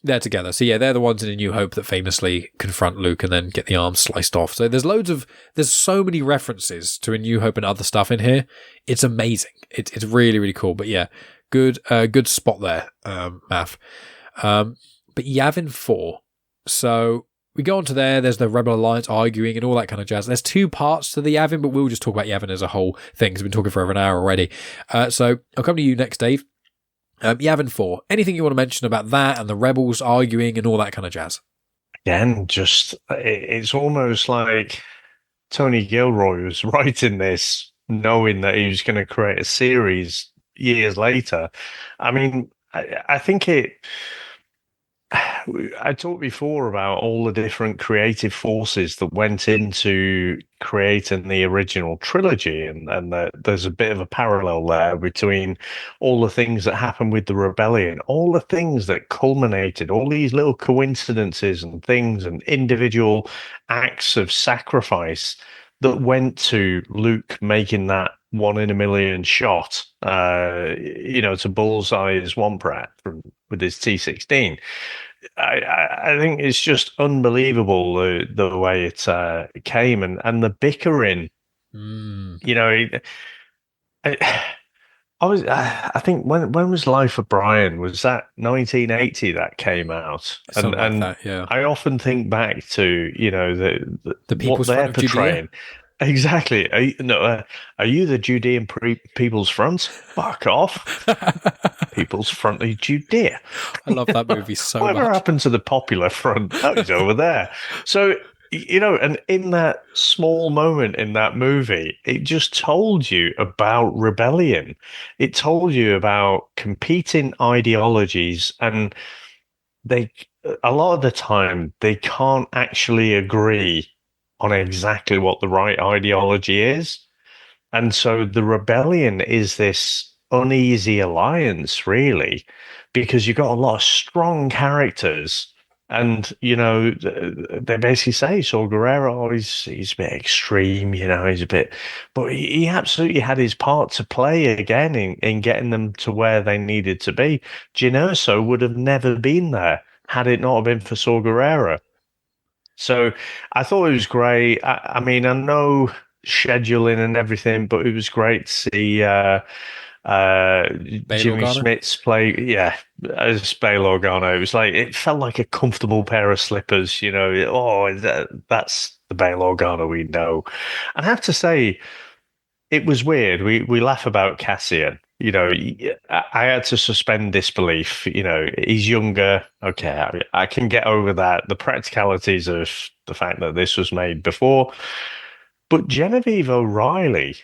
They're together. So yeah, they're the ones in A New Hope that famously confront Luke and then get the arms sliced off. So there's so many references to A New Hope and other stuff in here. It's amazing. It's really, really cool. But yeah, good spot there, Maff. But Yavin 4. So we go on to there's the Rebel Alliance arguing and all that kind of jazz. There's two parts to the Yavin, but we'll just talk about Yavin as a whole thing because we've been talking for over an hour already. So I'll come to you next, Dave. Yavin 4. Anything you want to mention about that and the rebels arguing and all that kind of jazz? Again, just it's almost like Tony Gilroy was writing this knowing that he was going to create a series years later. I mean, I think I talked before about all the different creative forces that went into creating the original trilogy, and there's a bit of a parallel there between all the things that happened with the rebellion, all the things that culminated, all these little coincidences and things and individual acts of sacrifice that went to Luke making that 1 in a million shot, to bullseye his Swamp Rat with his T-16. I think it's just unbelievable the way it came and the bickering. I think when was Life of Brian? Was that 1980 that came out? Something like that, yeah. I often think back to the People's what they're Front of portraying. Judea? Exactly. Are you the Judean People's Front? Fuck off. People's Front of Judea. I love that movie so much. Whatever happened to the Popular Front? That was over there. So And in that small moment in that movie, it just told you about rebellion. It told you about competing ideologies, and they, a lot of the time, they can't actually agree on exactly what the right ideology is. And so the rebellion is this uneasy alliance, really, because you've got a lot of strong characters. And, they basically say Saw Gerrera, oh, he's a bit extreme, he's a bit, but he absolutely had his part to play again in getting them to where they needed to be. Jyn would have never been there had it not been for Saw Gerrera. So I thought it was great. I mean, I know scheduling and everything, but it was great to see Bail Jimmy Organa. Smits play, as Bail Organa. It was like it felt like a comfortable pair of slippers. That's the Bail Organa we know. And I have to say, it was weird. We laugh about Cassian. I had to suspend disbelief. He's younger. Okay, I can get over that. The practicalities of the fact that this was made before. But Genevieve O'Reilly,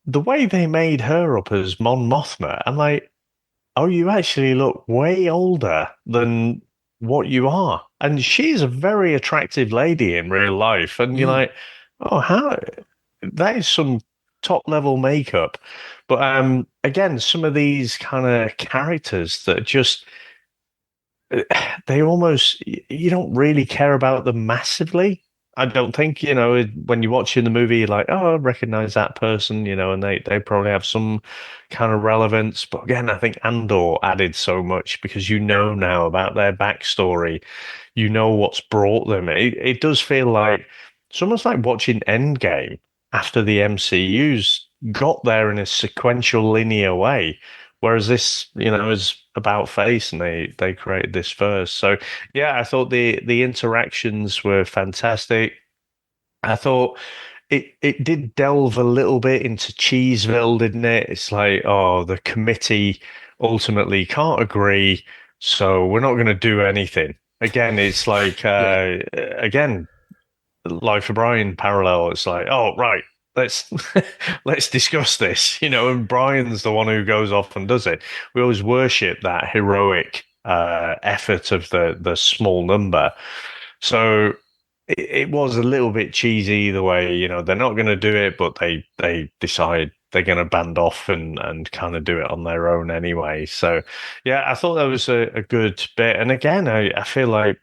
the way they made her up as Mon Mothma, I'm like, oh, you actually look way older than what you are. And she's a very attractive lady in real life. And you're like, oh, how? That is some top level makeup. But again, some of these kind of characters that just they almost you don't really care about them massively. I don't think, when you're watching the movie, you're like, oh, I recognize that person, and they probably have some kind of relevance. But again, I think Andor added so much because now about their backstory, what's brought them. It does feel like it's almost like watching Endgame after the MCU's got there in a sequential linear way. Whereas this, is about face, and they created this first. So yeah, I thought the interactions were fantastic. I thought it did delve a little bit into Cheeseville, didn't it? It's like, oh, the committee ultimately can't agree, so we're not going to do anything. Again, it's like Yeah. again, Life of Brian parallel. It's like, oh right, let's let's discuss this, and Brian's the one who goes off and does it. We always worship that heroic effort of the small number. So it was a little bit cheesy either way. They're not going to do it, but they decide they're going to band off and kind of do it on their own anyway. So yeah, I thought that was a good bit. And again, I feel like,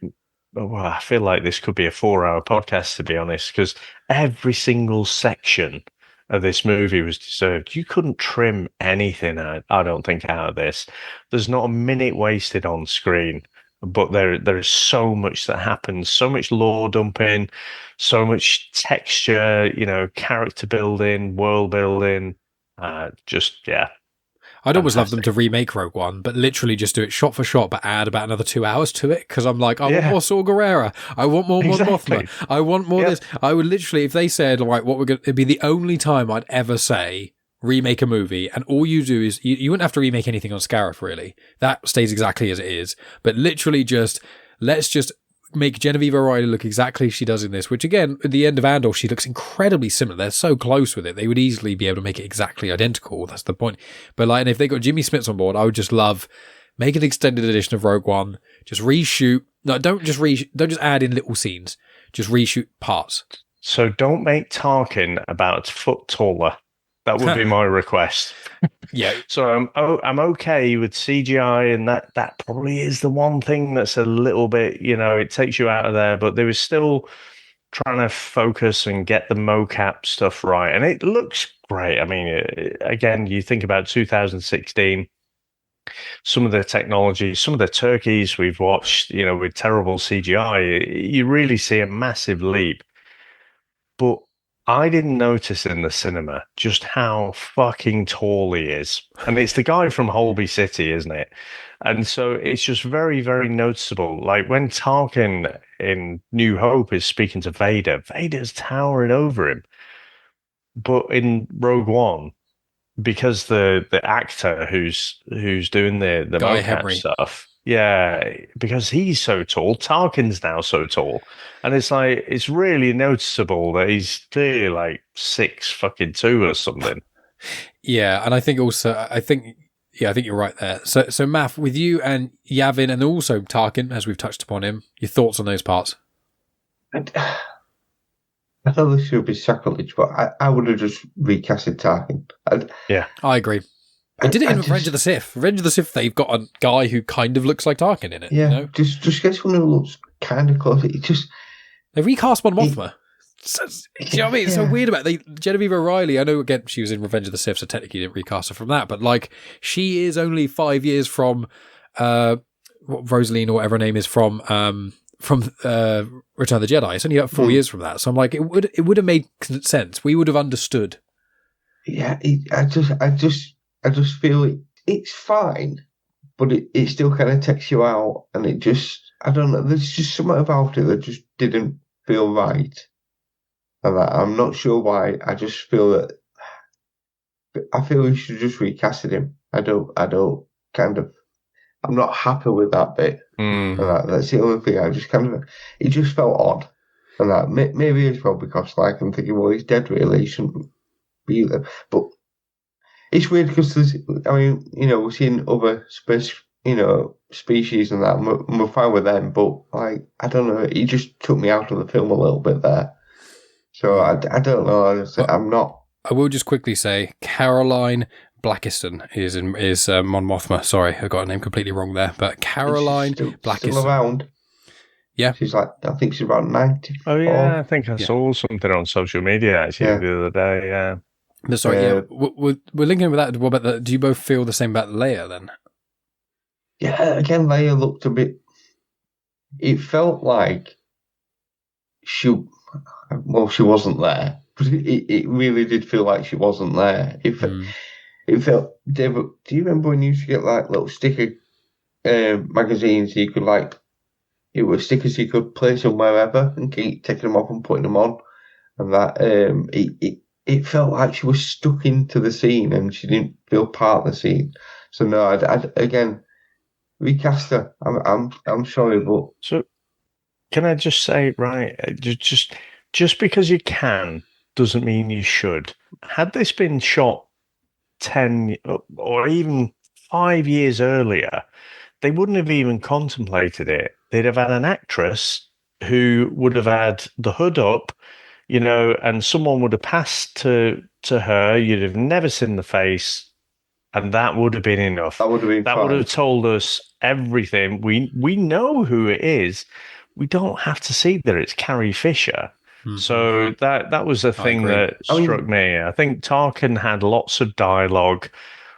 well, I feel like this could be a 4-hour podcast, to be honest, because every single section of this movie was deserved. You couldn't trim anything out, I don't think, out of this. There's not a minute wasted on screen, but there is so much that happens, so much lore dumping, so much texture, character building, world building. Just, yeah, I'd always love them fantastic. to remake Rogue One, but literally just do it shot for shot, but add about another 2 hours to it. Because I'm like, I want Yeah, more Saw Gerrera. I want more Mon exactly. Mothma. I want more Yep. this. I would literally, if they said, like, what we're going to, it'd be the only time I'd ever say, remake a movie. And all you do is, you wouldn't have to remake anything on Scarif, really. That stays exactly as it is. But literally let's just make Genevieve O'Reilly look exactly as she does in this, which again, at the end of Andor, she looks incredibly similar. They're so close with it. They would easily be able to make it exactly identical. That's the point. But like, and if they got Jimmy Smits on board, I would just love, make an extended edition of Rogue One, just reshoot. No, don't just add in little scenes. Just reshoot parts. So don't make Tarkin about a foot taller. That would be my request. Yeah. So I'm okay with CGI, and that probably is the one thing that's a little bit, it takes you out of there. But they were still trying to focus and get the mocap stuff right, and it looks great. I mean, again, you think about 2016, some of the technology, some of the turkeys we've watched, with terrible CGI, you really see a massive leap. But I didn't notice in the cinema just how fucking tall he is. And it's the guy from Holby City, isn't it? And so it's just very, very noticeable. Like when Tarkin in New Hope is speaking to Vader, Vader's towering over him. But in Rogue One, because the actor who's doing the Guy mocap Henry. stuff, Yeah, because he's so tall. Tarkin's now so tall. And it's like, it's really noticeable that he's clearly like 6'2" or something. Yeah, and I think you're right there. So Maff, with you and Yavin and also Tarkin, as we've touched upon him, your thoughts on those parts? I thought this should be sacrilege, but I would have just recasted Tarkin. I agree. They did it in Revenge of the Sith. Revenge of the Sith, they've got a guy who kind of looks like Tarkin in it. Yeah, you know? just get someone who looks kind of close. They recast Mon Mothma. Do you know what I mean? It's so weird about Genevieve O'Reilly. I know, again, she was in Revenge of the Sith, so technically you didn't recast her from that. But like, she is only 5 years from Rosaline or whatever her name is from Return of the Jedi. It's only about 4 years from that. So I'm like, it would have made sense. We would have understood. Yeah, I just feel it's fine, but it still kind of takes you out, and it just, I don't know. There's just something about it that just didn't feel right. And I'm not sure why. I just feel that I feel we should just recasted him. I don't kind of. I'm not happy with that bit. And that's the only thing. I just kind of. It just felt odd, and that maybe as well because like I'm thinking, well, he's dead. Really, he shouldn't be there. But it's weird because there's. I mean, we're seeing other species and that. And we're fine with them, but like I don't know. He just took me out of the film a little bit there. So I don't know. I'm not. I will just quickly say Caroline Blackiston is Mon Mothma. Sorry, I got her name completely wrong there. But Caroline Blackiston. Still around. Yeah. She's like, I think she's about 90. Oh, yeah. I think I saw something on social media actually the other day. Yeah. No, sorry, we're linking with that. What about do you both feel the same about Leia then? Yeah, again, Leia looked a bit. It felt like she wasn't there. But it really did feel like she wasn't there. It felt. David, do you remember when you used to get like little sticker magazines? You could like, it was stickers you could place them wherever and keep taking them off and putting them on, and that it felt like she was stuck into the scene and she didn't feel part of the scene. So no, I again recast her. I'm sorry, but so can I just say, right? Just because you can doesn't mean you should. Had this been shot 10 or even 5 years earlier, they wouldn't have even contemplated it. They'd have had an actress who would have had the hood up, and someone would have passed to her. You'd have never seen the face, and that would have been enough. That would have been. That would have told us everything. We know who it is. We don't have to see that it's Carrie Fisher. Mm-hmm. So that was the thing that struck me. I think Tarkin had lots of dialogue.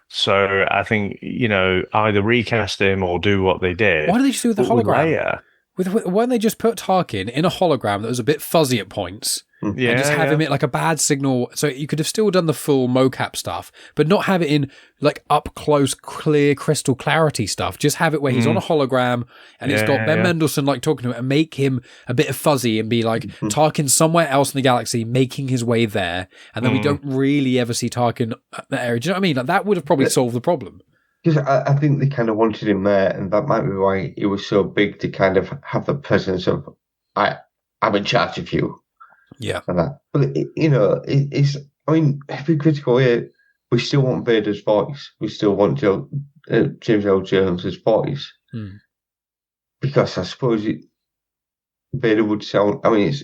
So I think, either recast him or do what they did. Why did they just do the hologram? Why don't they just put Tarkin in a hologram that was a bit fuzzy at points and just have him at like a bad signal? So you could have still done the full mocap stuff, but not have it in like up close, clear, crystal clarity stuff. Just have it where he's on a hologram and it's got Ben Mendelsohn like talking to him and make him a bit of fuzzy and be like Tarkin somewhere else in the galaxy making his way there. And then we don't really ever see Tarkin at that area. Do you know what I mean? Like that would have probably solved the problem. Because I think they kind of wanted him there, and that might be why it was so big to kind of have the presence of I'm in charge of you, and that. But it's. I mean, every critical here, we still want Vader's voice. We still want James Earl Jones's voice, because I suppose Vader would sound. I mean,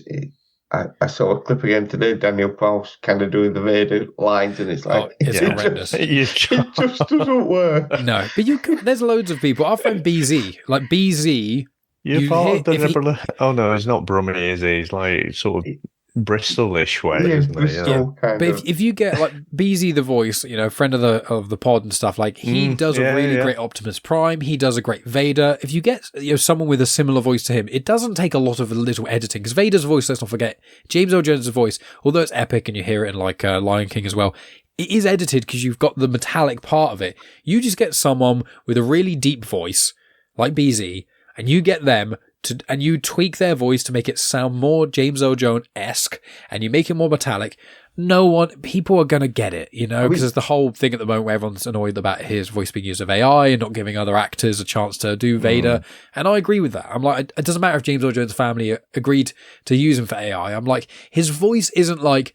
I saw a clip again today, Daniel Prowse kind of doing the Vader lines, and it's like it's horrendous. It just doesn't work. No, but there's loads of people. Our friend BZ, like BZ. Oh no, he's not Brummie, is he? He's like sort of Bristolish way, isn't Bristol, kind of. But if you get like BZ the voice, friend of the pod and stuff, like he does a really great Optimus Prime. He does a great Vader. If you get someone with a similar voice to him, it doesn't take a lot of little editing, because Vader's voice, let's not forget, James Earl Jones' voice, although it's epic and you hear it in like Lion King as well, it is edited because you've got the metallic part of it. You just get someone with a really deep voice like BZ, and you get them and you tweak their voice to make it sound more James Earl Jones-esque, and you make it more metallic. people are going to get it, because there's the whole thing at the moment where everyone's annoyed about his voice being used of AI and not giving other actors a chance to do Vader. And I agree with that. I'm like, it doesn't matter if James Earl Jones' family agreed to use him for AI. I'm like, his voice isn't like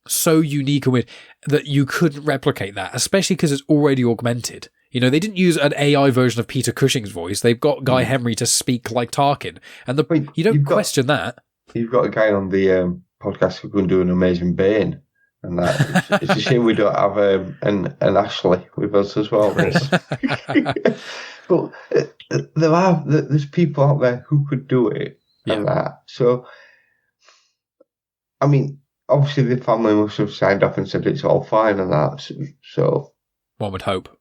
so unique and weird that you couldn't replicate that, especially because it's already augmented. They didn't use an AI version of Peter Cushing's voice. They've got Guy Henry to speak like Tarkin. And you don't question that. You've got a guy on the podcast who can do an amazing Bane. And that it's a shame we don't have an Ashley with us as well. But there's people out there who could do it and that. So, I mean, obviously the family must have signed up and said it's all fine and that. So one would hope.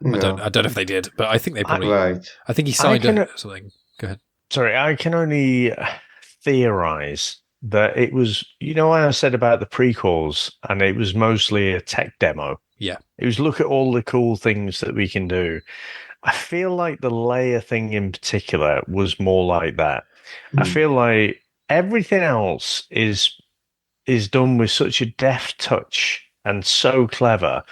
I don't know if they did, but I think they probably. Right. I think he signed something. Go ahead. Sorry, I can only theorize that it was. What I said about the prequels, and it was mostly a tech demo. Yeah, it was look at all the cool things that we can do. I feel like the Leia thing in particular was more like that. I feel like everything else is done with such a deft touch and so clever,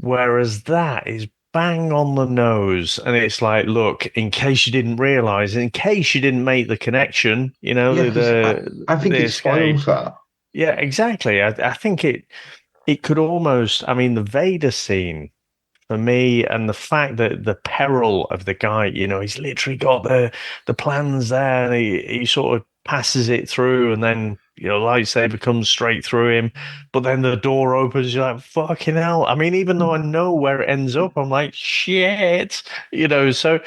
whereas that is bang on the nose. And it's like, look, in case you didn't realize, in case you didn't make the connection, I think it spoils that. Yeah, exactly. I think it could almost, the Vader scene for me, and the fact that the peril of the guy, he's literally got the plans there, and he sort of passes it through, and then lightsaber comes straight through him, but then the door opens. You're like, fucking hell! Even though I know where it ends up, I'm like, shit, So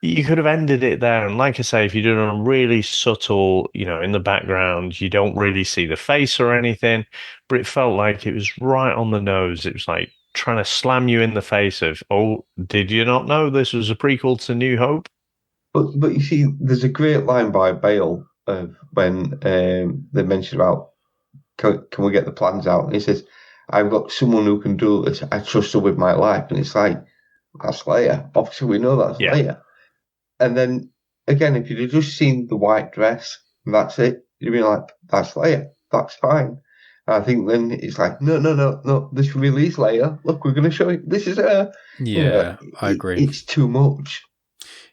you could have ended it there, and like I say, if you did it on a really subtle, in the background, you don't really see the face or anything, but it felt like it was right on the nose. It was like trying to slam you in the face of, oh, did you not know this was a prequel to New Hope? But you see, there's a great line by Bale when they mention about can we get the plans out, and he says, I've got someone who can do this, I trust her with my life. And it's like, that's Leia. Obviously we know that's Leia. And then again, if you'd have just seen the white dress and that's it, you'd be like, that's Leia, that's fine. I think then it's like, no, this really is Leia. Look, we're going to show you. This is her. Yeah, I agree. It's too much.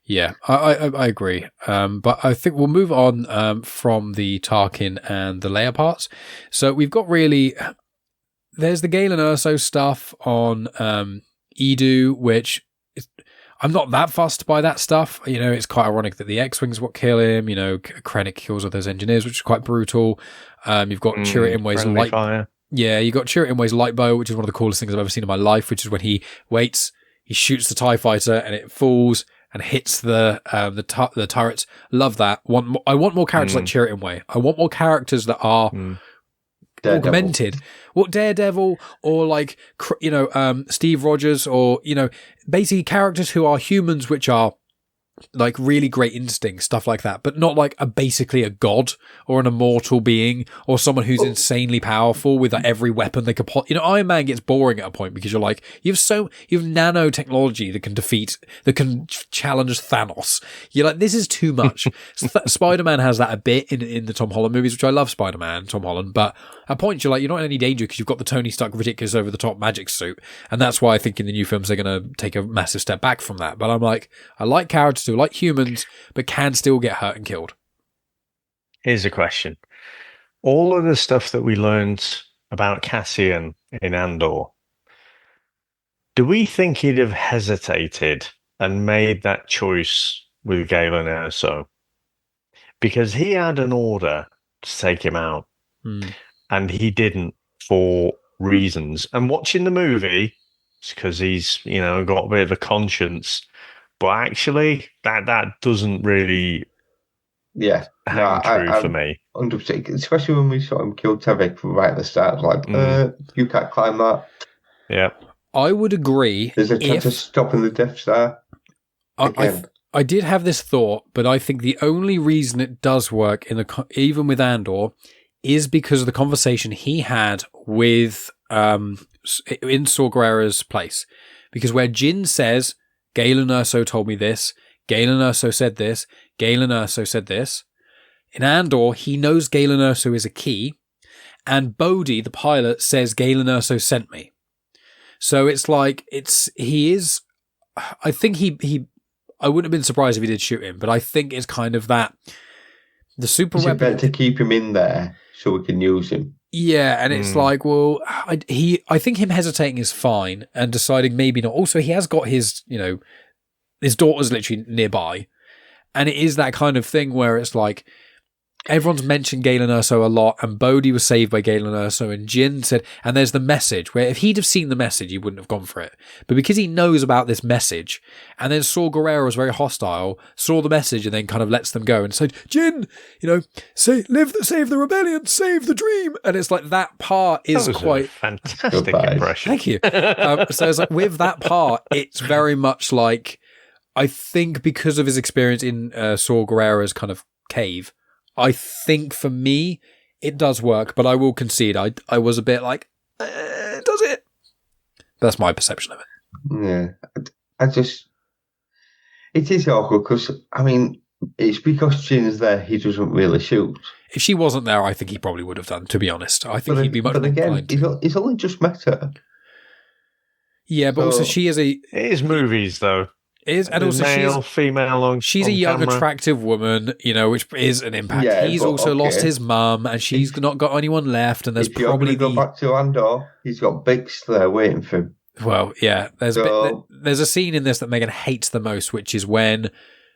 Yeah, I agree. But I think we'll move on from the Tarkin and the Leia parts. So we've got there's the Galen Erso stuff on Edu, which I'm not that fussed by that stuff. It's quite ironic that the X-Wing's what kill him. Krennic kills all those engineers, which is quite brutal. You've got Chirrut Imwe's light fire. Yeah, you got Chirrut Imwe's light bow, which is one of the coolest things I've ever seen in my life. Which is when he waits, he shoots the TIE fighter, and it falls and hits the turrets. Love that. I want more characters like Chirrut Imwe. I want more characters that are augmented. What Daredevil or like Steve Rogers or basically characters who are humans which are like really great instincts, stuff like that, but not like basically a god or an immortal being or someone who's insanely powerful with like, every weapon they could Iron Man gets boring at a point because you're like, you have nanotechnology that can challenge Thanos. You're like, this is too much. Spider-Man has that a bit in the Tom Holland movies, which I love Spider-Man, Tom Holland, but at points you're like, you're not in any danger because you've got the Tony Stark ridiculous over the top magic suit. And that's why I think in the new films they're going to take a massive step back from that. But I'm like, I like characters who are like humans, but can still get hurt and killed. Here's a question. All of the stuff that we learned about Cassian in Andor, do we think he'd have hesitated and made that choice with Galen Erso? Because he had an order to take him out, and he didn't for reasons. And watching the movie, it's because he's, got a bit of a conscience. But actually, that doesn't really hang true for me. 100%, especially when we saw him kill Tevek right at the start. Like, you can't climb that. Yeah. I would agree. There's a chance of stopping the Death Star. I did have this thought, but I think the only reason it does work even with Andor is because of the conversation he had with in Saw Gerrera's place. Because where Jin says, Galen Erso told me this, Galen Erso said this, Galen Erso said this. In Andor, he knows Galen Erso is a key, And Bodhi, the pilot, says Galen Erso sent me. So it's like, I think I wouldn't have been surprised if he did shoot him, but I think it's kind of that, the super Is it weapon. better to keep him in there so we can use him? Yeah, and it's like, well, I think him hesitating is fine and deciding maybe not. Also, he has got his, his daughter's literally nearby. And it is that kind of thing where it's like, everyone's mentioned Galen Erso a lot, and Bodhi was saved by Galen Erso, and Jin said, and there's the message, where if he'd have seen the message, he wouldn't have gone for it. But because he knows about this message, and then saw Gerrera was very hostile, saw the message, and then kind of lets them go, and said, Jin, save the rebellion, save the dream. And it's like, that part is quite... a fantastic impression. Thank you. So it's like, with that part, it's very much like, I think because of his experience in Saw Gerrera's kind of cave, I think for me, it does work, but I will concede. I was a bit like, does it? That's my perception of it. Yeah. It is awkward because, it's because Jin's there, he doesn't really shoot. If she wasn't there, I think he probably would have done, to be honest. I think he'd be much more inclined to. He's only just met her. Yeah, but also she is It is movies, though. And also male, female. She's a young, attractive woman, which is an impact. Yeah, he's also lost his mum, and she's not got anyone left. And there's probably go back to Andor. He's got Biggs there waiting for him. Well, yeah. There's a scene in this that Megan hates the most, which is when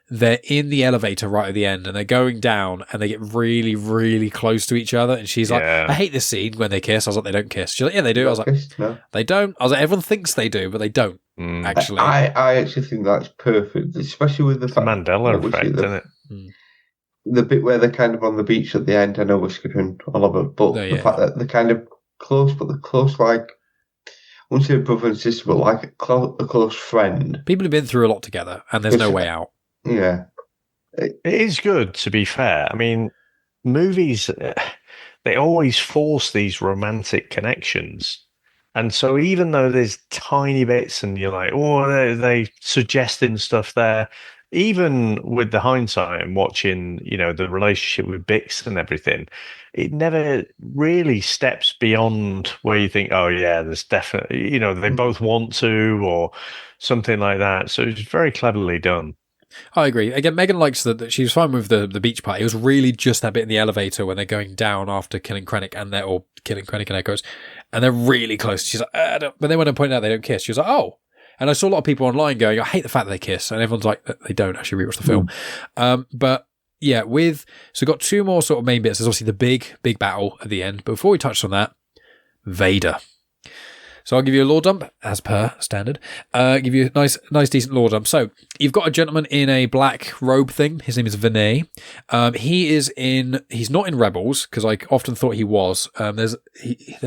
they're in the elevator right at the end, and they're going down, and they get really, really close to each other. And she's like, "I hate this scene when they kiss." I was like, "They don't kiss." She's like, "Yeah, they do." I was like, "No, they don't." I was like, "Everyone thinks they do, but they don't." Actually, I actually think that's perfect, especially with the fact Mandela effect, isn't it? The bit where they're kind of on the beach at the end. I know we're skipping all of it, but the fact that they're kind of close, but they're close like, I wouldn't say brother and sister, but like a close friend. People have been through a lot together, and there's no way out. Yeah, it is good, to be fair. Movies, they always force these romantic connections. And so even though there's tiny bits and you're like, oh, they suggesting stuff there, even with the hindsight and watching, the relationship with Bix and everything, it never really steps beyond where you think, oh, yeah, there's definitely, they both want to or something like that. So it's very cleverly done. I agree. Again, Megan likes that she was fine with the beach part. It was really just that bit in the elevator when they're going down after killing Krennic or killing Krennic and Echoes, and they're really close. She's like, but then when I point out they don't kiss, she was like, oh. And I saw a lot of people online going, I hate the fact that they kiss, and everyone's like, they don't actually rewatch the film. But yeah, so we've got two more sort of main bits. There's obviously the big battle at the end. But before we touch on that, Vader. So I'll give you a lore dump, as per standard. Give you a nice, decent lore dump. So you've got a gentleman in a black robe thing. His name is Vinay. He's not in Rebels, because I often thought he was. There's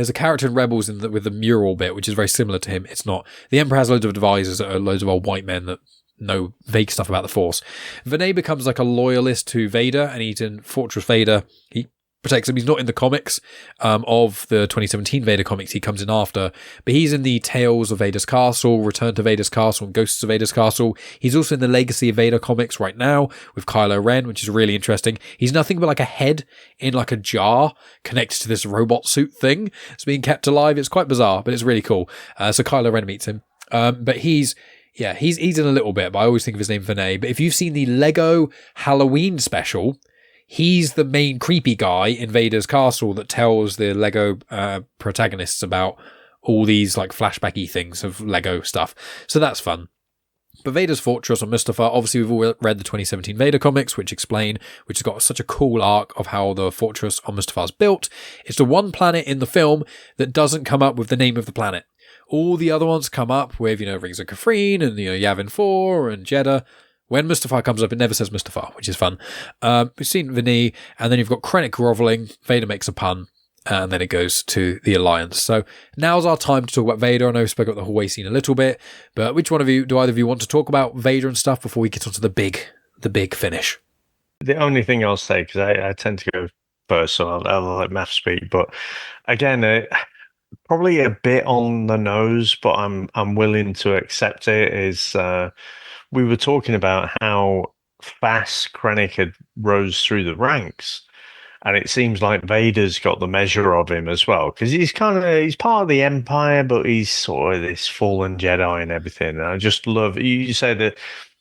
a character in Rebels with the mural bit, which is very similar to him. It's not. The Emperor has loads of advisors that are loads of old white men that know vague stuff about the Force. Vinay becomes like a loyalist to Vader, and he's in Fortress Vader. He protects him. He's not in the comics of the 2017 Vader comics. He comes in after, but he's in the Tales of Vader's Castle, Return to Vader's Castle, and Ghosts of Vader's Castle. He's also in the Legacy of Vader comics right now with Kylo Ren, which is really interesting. He's nothing but like a head in like a jar connected to this robot suit thing. It's being kept alive. It's quite bizarre, but it's really cool. So Kylo Ren meets him, but he's in a little bit, but I always think of his name Vinay. But if you've seen the Lego Halloween special, he's the main creepy guy in Vader's castle that tells the Lego protagonists about all these like flashbacky things of Lego stuff. So that's fun. But Vader's fortress on Mustafar, obviously we've all read the 2017 Vader comics, which has got such a cool arc of how the fortress on Mustafar is built. It's the one planet in the film that doesn't come up with the name of the planet. All the other ones come up with, Rings of Kafrene and, Yavin 4 and Jedha. When Mustafar comes up, it never says Mustafar, which is fun. We've seen Vinny, and then you've got Krennic groveling. Vader makes a pun, and then it goes to the Alliance. So now's our time to talk about Vader. I know we spoke about the hallway scene a little bit, but do either of you want to talk about Vader and stuff before we get onto the big finish? The only thing I'll say, because I tend to go first, so I'll let Maff speak. But again, probably a bit on the nose, but I'm willing to accept it. Is we were talking about how fast Krennic had rose through the ranks, and it seems like Vader's got the measure of him as well, because he's part of the Empire, but he's sort of this fallen Jedi and everything. And I just love you say that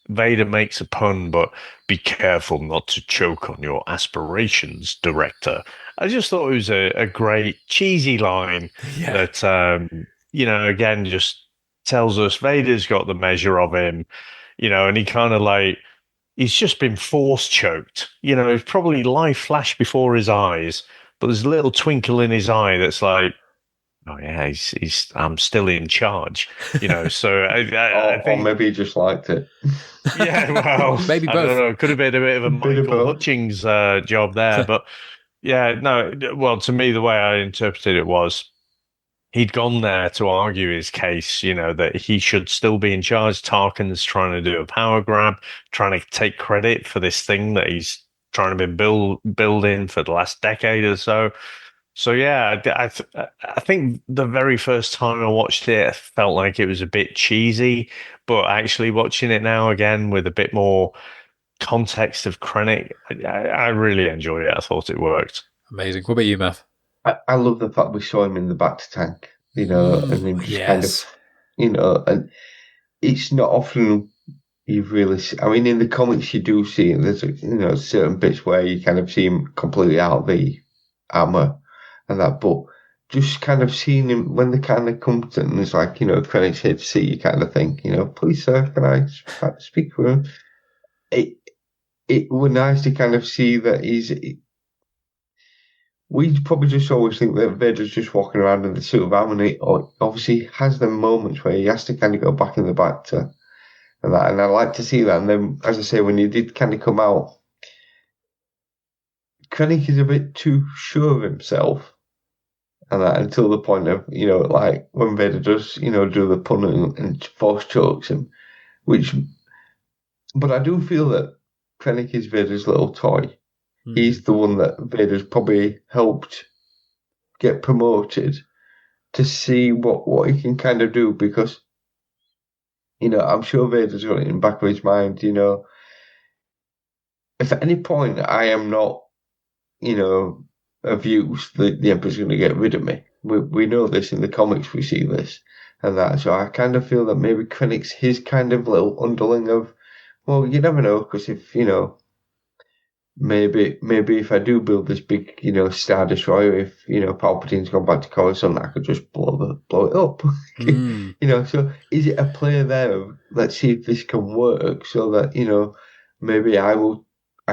Vader makes a pun, but be careful not to choke on your aspirations, director. I just thought it was a great cheesy line that again just tells us Vader's got the measure of him, and he kind of like he's just been force choked. It's probably life flashed before his eyes, but there's a little twinkle in his eye that's like, oh yeah, he's I'm still in charge. So I think, or maybe he just liked it. Yeah, well, maybe both. I don't know. It could have been a bit of a Michael Hutchings job there, but yeah, no. Well, to me, the way I interpreted it was he'd gone there to argue his case, that he should still be in charge. Tarkin's trying to do a power grab, trying to take credit for this thing that he's trying to be building for the last decade or so. So yeah, I think the very first time I watched it, I felt like it was a bit cheesy, but actually watching it now again with a bit more context of Krennic, I really enjoyed it. I thought it worked. Amazing. What about you, Maff? I love the fact we saw him in the back tank, and then just kind of, and it's not often you really see, I mean, in the comics you do see it, there's, certain bits where you kind of see him completely out of the armor and that, but just kind of seeing him when they kind of come to and it's like, Krennic's here to see you kind of thing, please sir, can I speak with him? It was nice to kind of see that we probably just always think that Vader's just walking around in the suit of armor, or obviously has them moments where he has to kind of go back in the back to and that, and I like to see that. And then, as I say, when he did kind of come out, Krennic is a bit too sure of himself, and that until the point of like when Vader does do the pun and force chokes him, but I do feel that Krennic is Vader's little toy. He's the one that Vader's probably helped get promoted to see what he can kind of do, because, I'm sure Vader's got it in the back of his mind, if at any point I am not, of use, the Emperor's going to get rid of me. We know this in the comics, we see this and that. So I kind of feel that maybe Krennic's his kind of little underling of, well, you never know, because if, maybe if I do build this big, Star Destroyer, if Palpatine's gone back to Coruscant, I could just blow it up. So is it a play there of let's see if this can work, so that maybe I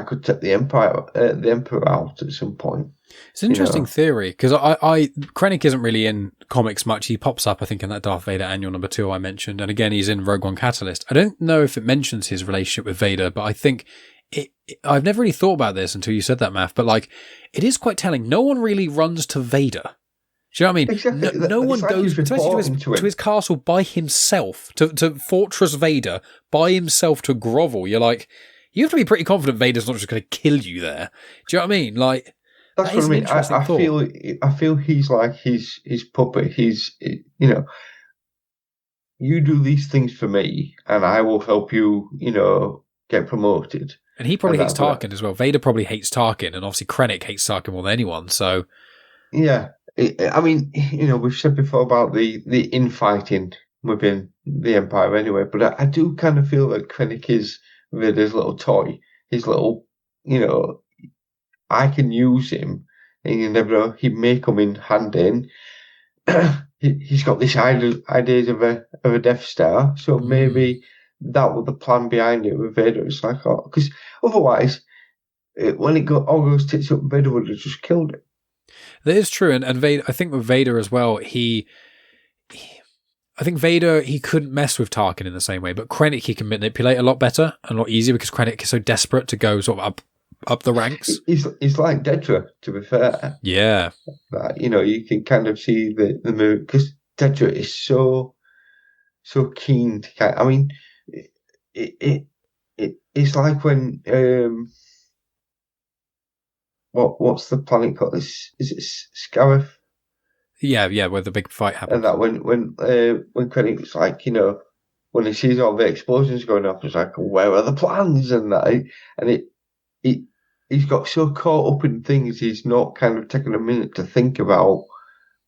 could take the Emperor out at some point. It's an interesting theory, because Krennic isn't really in comics much. He pops up, I think, in that Darth Vader annual #2 I mentioned, and again he's in Rogue One Catalyst. I don't know if it mentions his relationship with Vader, but I think I've never really thought about this until you said that, Maff, but like, it is quite telling. No one really runs to Vader. Do you know what I mean? Exactly. No one goes to his castle by himself, to Fortress Vader by himself to grovel. You're like, you have to be pretty confident Vader's not just going to kill you there. Do you know what I mean? Like, that's what I mean. I feel he's like his puppet. He's, you do these things for me, and I will help you, get promoted. And he probably hates Tarkin as well. Vader probably hates Tarkin, and obviously Krennic hates Tarkin more than anyone. So, yeah, I mean, we've said before about the infighting within the Empire, anyway. But I do kind of feel that Krennic is Vader's little toy, his little, I can use him, and you never know, he may come in handy. He's got this ideas of a Death Star, so maybe that was the plan behind it with Vader. It's like, because otherwise, when it all goes tits up, Vader would have just killed it. That is true, and Vader, I think with Vader as well, I think Vader, he couldn't mess with Tarkin in the same way, but Krennic he can manipulate a lot better and a lot easier, because Krennic is so desperate to go sort of up the ranks. He's like Jedha, to be fair. Yeah. You can kind of see the move, because Jedha is so keen to I mean, it's like when what's the planet called? Is it Scarif? Yeah, where the big fight happens. And that when Krennic's like, when he sees all the explosions going off, it's like, where are the plans? And that, and he's got so caught up in things, he's not kind of taken a minute to think about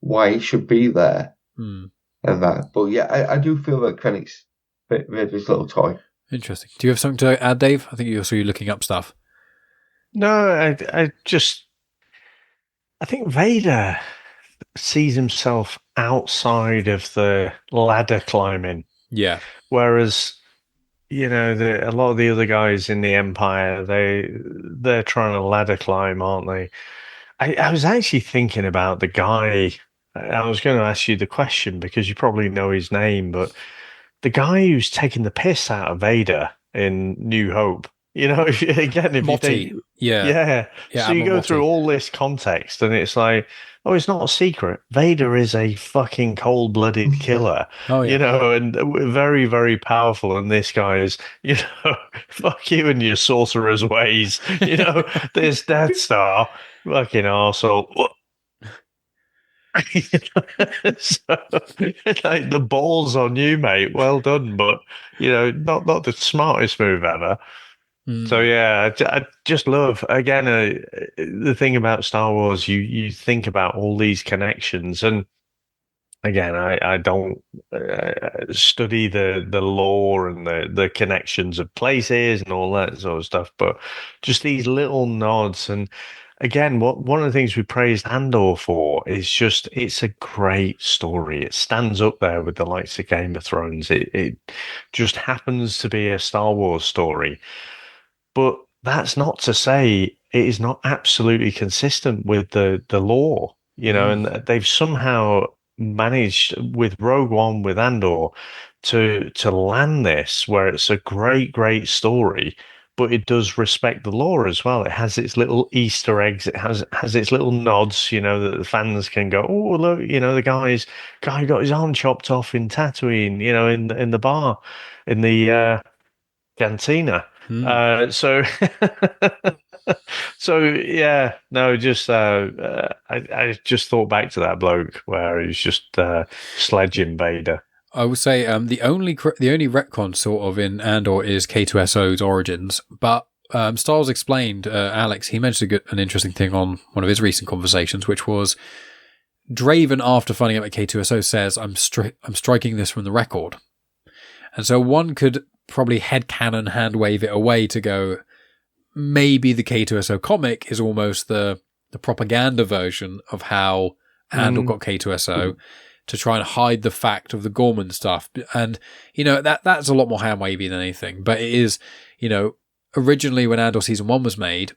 why he should be there and that. But yeah, I do feel that Krennic's Vader's little toy. Interesting. Do you have something to add, Dave? I think you saw you looking up stuff. No, I think Vader sees himself outside of the ladder climbing. Yeah. Whereas, a lot of the other guys in the Empire, they're trying to ladder climb, aren't they? I was actually thinking about the guy. I was going to ask you the question because you probably know his name, but the guy who's taking the piss out of Vader in New Hope. If you think, yeah. So you go through all this context, and it's like, oh, it's not a secret. Vader is a fucking cold-blooded killer. Oh, yeah. And very, very powerful. And this guy is, fuck you and your sorcerer's ways. This Death Star, fucking arsehole. So, like, the ball's on you, mate. Well done, but not the smartest move ever. So yeah, I just love again the thing about Star Wars. You think about all these connections, and again, I don't study the lore and the connections of places and all that sort of stuff, but just these little nods. And again, one of the things we praised Andor for is just it's a great story. It stands up there with the likes of Game of Thrones. It just happens to be a Star Wars story. But that's not to say it is not absolutely consistent with the lore, and they've somehow managed with Rogue One, with Andor, to land this where it's a great, great story, but it does respect the lore as well. It has its little Easter eggs. It has its little nods, that the fans can go, oh, look, the guy got his arm chopped off in Tatooine, in the bar, in the cantina. So yeah, no, just I just thought back to that bloke where he was just sledging Vader. I would say the only retcon sort of in Andor is K-2SO's origins, but Styles explained, Alex, he mentioned an interesting thing on one of his recent conversations, which was Draven, after finding out that K-2SO, says, I'm striking this from the record. And so one could probably headcanon hand wave it away to go, maybe the K-2SO comic is almost the propaganda version of how Andor got K-2SO to try and hide the fact of the Gorman stuff. And, that's a lot more hand wavy than anything. But it is, originally when Andor Season 1 was made,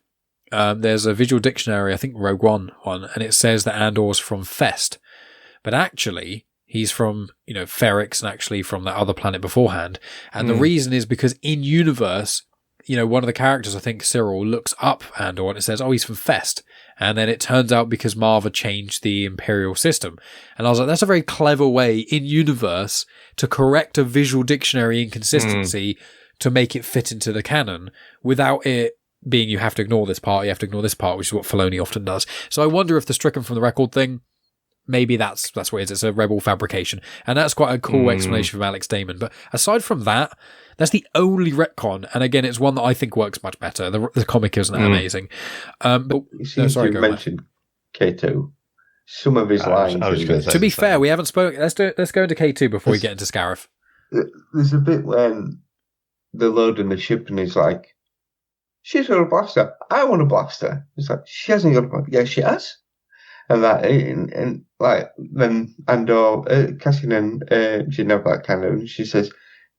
there's a visual dictionary, I think Rogue One, and it says that Andor's from Fest. But actually, he's from, Ferrix, and actually from that other planet beforehand. And the reason is because in universe, one of the characters, I think Cyril, looks up Andor and it says, oh, he's from Fest. And then it turns out because Marva changed the Imperial system. And I was like, that's a very clever way in universe to correct a visual dictionary inconsistency to make it fit into the canon without it being you have to ignore this part, which is what Filoni often does. So I wonder if the stricken from the record thing, maybe that's what it is. It's a rebel fabrication. And that's quite a cool explanation from Alex Damon. But aside from that, that's the only retcon. And again, it's one that I think works much better. The comic isn't amazing. But you mentioned K2. Some of his lines. To be fair, we haven't spoken. Let's go into K2 before we get into Scarif. There's a bit when they're loading the ship and he's like, she's got a blaster. I want a blaster. He's like, she hasn't got a blaster. Yeah, she has. And that, and like, then Andor, Cassian and Jin have that kind of, and she says,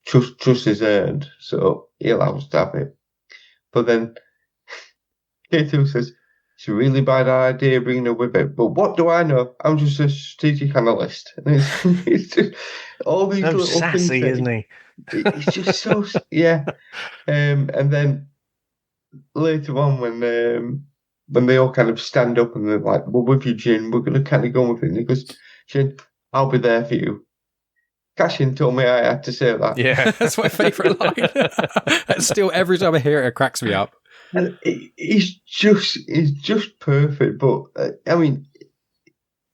trust is earned, so he allows to have it. But then K2 says, it's a really bad idea bringing her with it. But what do I know? I'm just a strategic analyst. And it's just all these little sassy, things. Isn't he? It's just so, yeah. And then later on when they all kind of stand up and they're like, we're with you, Jin, we're going to kind of go with it. And he goes, Jin, I'll be there for you. Cassian told me I had to say that. Yeah, that's my favourite line. Still, every time I hear it cracks me up. And it's just perfect. But, I mean,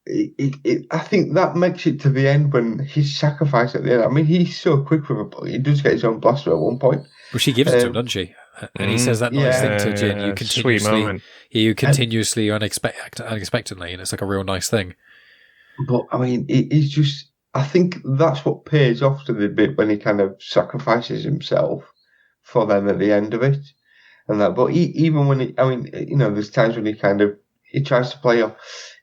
I think that makes it to the end when he's sacrificed at the end. I mean, he's so quick with it, but he does get his own blaster at one point. Well, she gives it to him, doesn't she? And he says that nice thing to Jin. Sweet moment. You continuously unexpectedly, and it's like a real nice thing. But I mean, it's just. I think that's what pays off to the bit when he kind of sacrifices himself for them at the end of it, and that. But even when there's times when he tries to play off,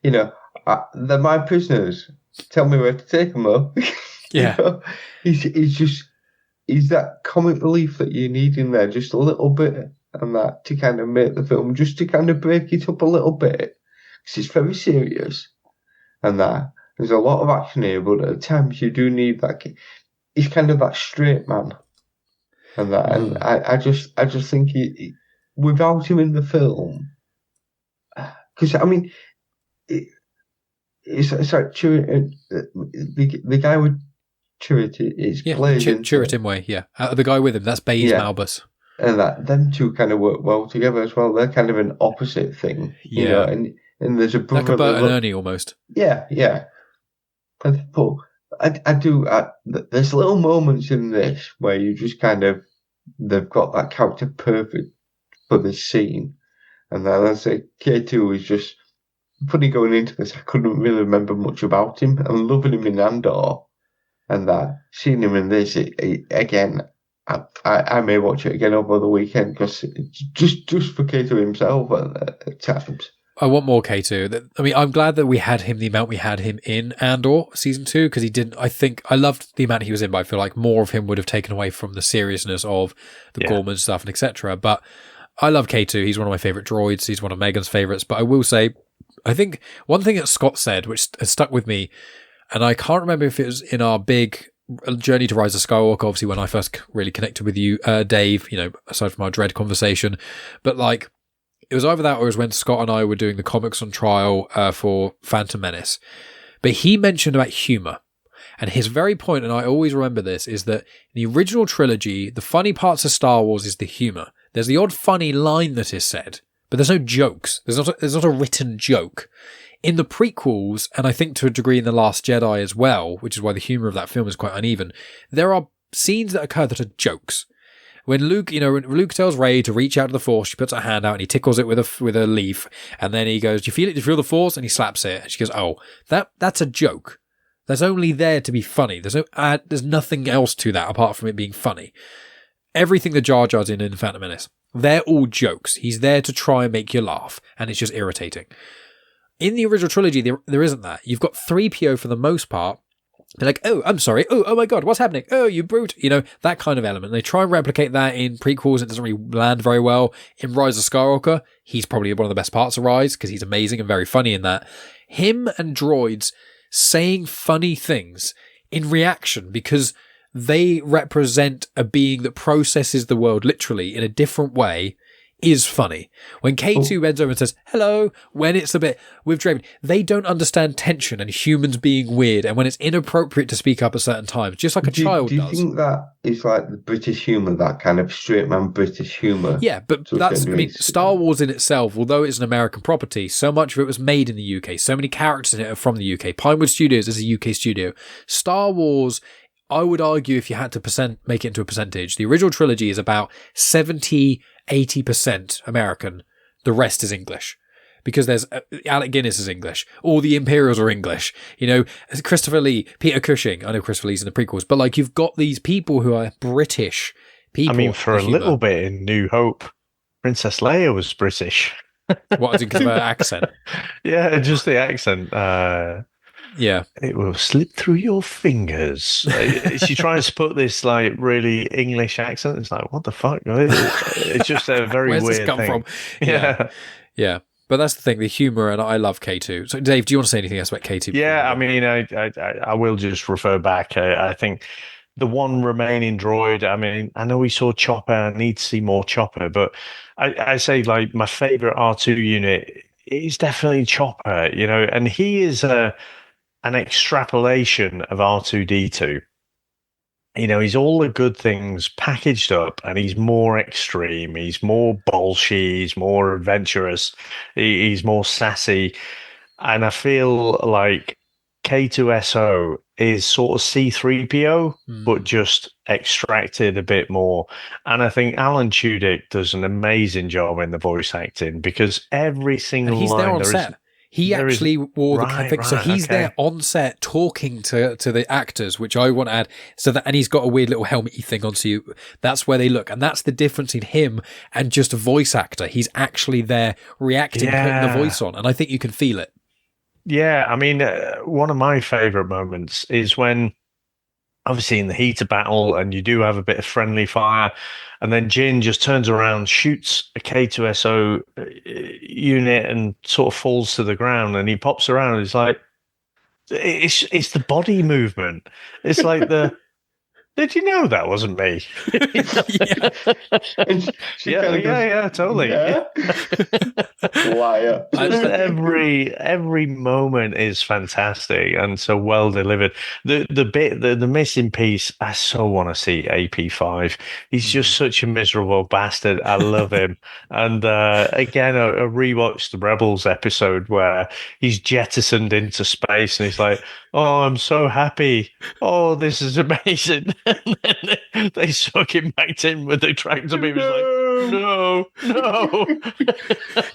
they're my prisoners. Tell me where to take them, though. Yeah, he's that comic relief that you need in there, just a little bit, and that to kind of make the film, just to kind of break it up a little bit, because it's very serious, and that there's a lot of action here, but at times you do need that. He's kind of that straight man, and that, and I just think without him in the film, because I mean, it's like the guy with. Chirrut is played Chirrut way, yeah. The guy with him, that's Baze Malbus. And that them two kind of work well together as well. They're kind of an opposite thing, and there's a brother, like a Bert and Ernie almost. Yeah. But there's little moments in this where you just kind of they've got that character perfect for this scene, and then I say K2 is just funny going into this. I couldn't really remember much about him. I'm loving him in Andor. And seeing him in this again, I may watch it again over the weekend because just for K2 himself at times. I want more K2. I mean, I'm glad that we had him the amount we had him in Andor season 2 because he didn't. I think I loved the amount he was in, but I feel like more of him would have taken away from the seriousness of the Gorman stuff and etc. But I love K2. He's one of my favorite droids. He's one of Megan's favorites. But I will say, I think one thing that Scott said, which has stuck with me. And I can't remember if it was in our big journey to Rise of Skywalker, obviously when I first really connected with you, Dave, aside from our Dread conversation. But like, it was either that or it was when Scott and I were doing the comics on trial for Phantom Menace. But he mentioned about humour. And his very point, and I always remember this, is that in the original trilogy, the funny parts of Star Wars is the humour. There's the odd funny line that is said, but there's no jokes. There's not a written joke. In the prequels, and I think to a degree in The Last Jedi as well, which is why the humour of that film is quite uneven, there are scenes that occur that are jokes. When Luke, when Luke tells Rey to reach out to the Force, she puts her hand out and he tickles it with a leaf, and then he goes, "Do you feel it? Do you feel the Force?" And he slaps it, and she goes, "Oh, that's a joke. That's only there to be funny. There's nothing else to that apart from it being funny." Everything that Jar Jar's in Phantom Menace, they're all jokes. He's there to try and make you laugh, and it's just irritating. In the original trilogy, there isn't that. You've got 3PO for the most part. They're like, "Oh, I'm sorry. Oh my God, what's happening? Oh, you brute." That kind of element. They try and replicate that in prequels. It doesn't really land very well. In Rise of Skywalker, he's probably one of the best parts of Rise because he's amazing and very funny in that. Him and droids saying funny things in reaction because they represent a being that processes the world literally in a different way is funny. When K2 bends over and says, "Hello," when it's a bit with Draven, they don't understand tension and humans being weird and when it's inappropriate to speak up at certain times, just like a child does. Do you think that is like the British humour, that kind of straight man British humour? Yeah, but Star Wars in itself, although it's an American property, so much of it was made in the UK. So many characters in it are from the UK. Pinewood Studios is a UK studio. Star Wars, I would argue, if you had to make it into a percentage, the original trilogy is about 70-80% American. The rest is English. Because there's Alec Guinness is English. All the Imperials are English. Christopher Lee, Peter Cushing. I know Christopher Lee's in the prequels. But like you've got these people who are British people. I mean, for a little bit in New Hope, Princess Leia was British. What, as in because of her accent? Yeah, just the accent. Yeah. "It will slip through your fingers." She tries to put this like really English accent. It's like, what the fuck? It's just a very Where's weird this come thing. from? Yeah. But that's the thing, the humour, and I love K2. So, Dave, do you want to say anything else about K2? Yeah, I mean, I will just refer back. I think the one remaining droid, I mean, I know we saw Chopper. I need to see more Chopper, but I say like my favourite R2 unit is definitely Chopper, and he is an extrapolation of R2-D2. He's all the good things packaged up, and he's more extreme. He's more bolshy. He's more adventurous. He's more sassy. And I feel like K-2SO is sort of C-3PO, but just extracted a bit more. And I think Alan Tudyk does an amazing job in the voice acting because every single and he's line there on set. He actually wore the thing, so he's there on set talking to the actors, which I want to add. So that, and he's got a weird little helmety thing on, so you, that's where they look, and that's the difference in him and just a voice actor. He's actually there reacting, putting the voice on, and I think you can feel it. Yeah, I mean, one of my favorite moments is when, obviously, in the heat of battle, and you do have a bit of friendly fire, and then Jin just turns around, shoots a K-2SO unit, and sort of falls to the ground, and he pops around. And it's like, it's the body movement. It's like the. Did you know that wasn't me? Yeah, totally. Yeah. Liar. Just every moment is fantastic and so well delivered. The missing piece, I so want to see AP5. He's just such a miserable bastard. I love him. And again, I rewatched the Rebels episode where he's jettisoned into space and he's like, "Oh, I'm so happy. Oh, this is amazing." And then they suck him back in with the tractor beam. He's like, no.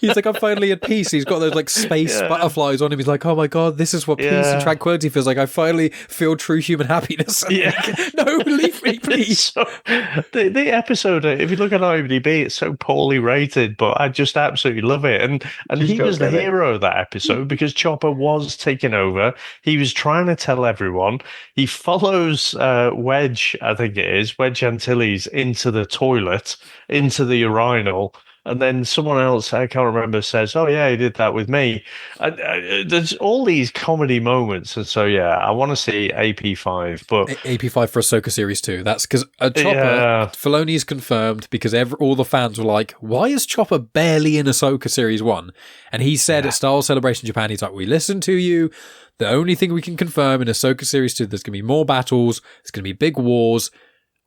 He's like, I'm finally at peace. He's got those like space butterflies on him. He's like, oh my God, this is what peace and tranquility feels like. I finally feel true human happiness. No, leave me, please. So, the episode, if you look at IMDb, it's so poorly rated, but I just absolutely love it. And he was the hero of that episode because Chopper was taking over. He was trying to tell everyone. He follows Wedge, I think it is, Wedge Antilles into the toilet, into the urinal, and then someone else, I can't remember, says, "Oh yeah, he did that with me." There's all these comedy moments, and so I want to see AP5, but AP5 for Ahsoka Series 2. That's because Chopper, Filoni's confirmed because all the fans were like, "Why is Chopper barely in Ahsoka Series 1?" And he said at Star Wars Celebration Japan, he's like, "We listened to you. The only thing we can confirm in Ahsoka Series 2, there's going to be more battles. There's going to be big wars.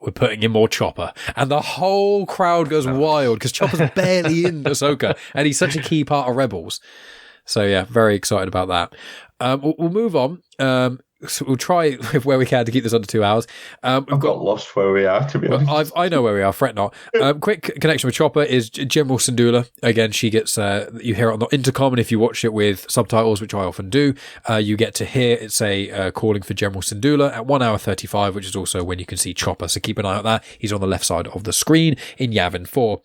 We're putting in more Chopper." And the whole crowd goes wild because Chopper's barely in Ahsoka and he's such a key part of Rebels. So very excited about that. We'll move on. So we'll try where we can to keep this under 2 hours. I've got lost where we are, to be honest. I know where we are, fret not. Quick connection with Chopper is General Syndulla. Again, she gets, you hear it on the intercom, and if you watch it with subtitles, which I often do, you get to hear it say calling for General Syndulla at 1 hour 35, which is also when you can see Chopper. So keep an eye on that. He's on the left side of the screen in Yavin 4.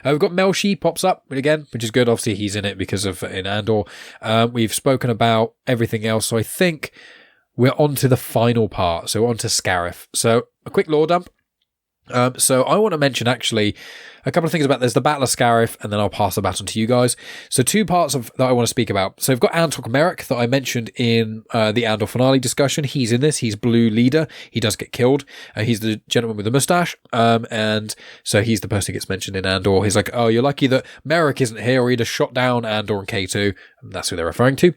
We've got Melshi pops up again, which is good. Obviously, he's in it because of in Andor. We've spoken about everything else, so I think we're on to the final part. So we're on to Scarif. So a quick lore dump. So I want to mention actually a couple of things about there's the Battle of Scarif, and then I'll pass the baton to you guys. So two parts that I want to speak about. So we've got Antok Merrick that I mentioned in the Andor finale discussion. He's in this. He's Blue Leader. He does get killed. He's the gentleman with the mustache. And so he's the person who gets mentioned in Andor. He's like, oh, you're lucky that Merrick isn't here, or he'd have shot down Andor and K2. And that's who they're referring to.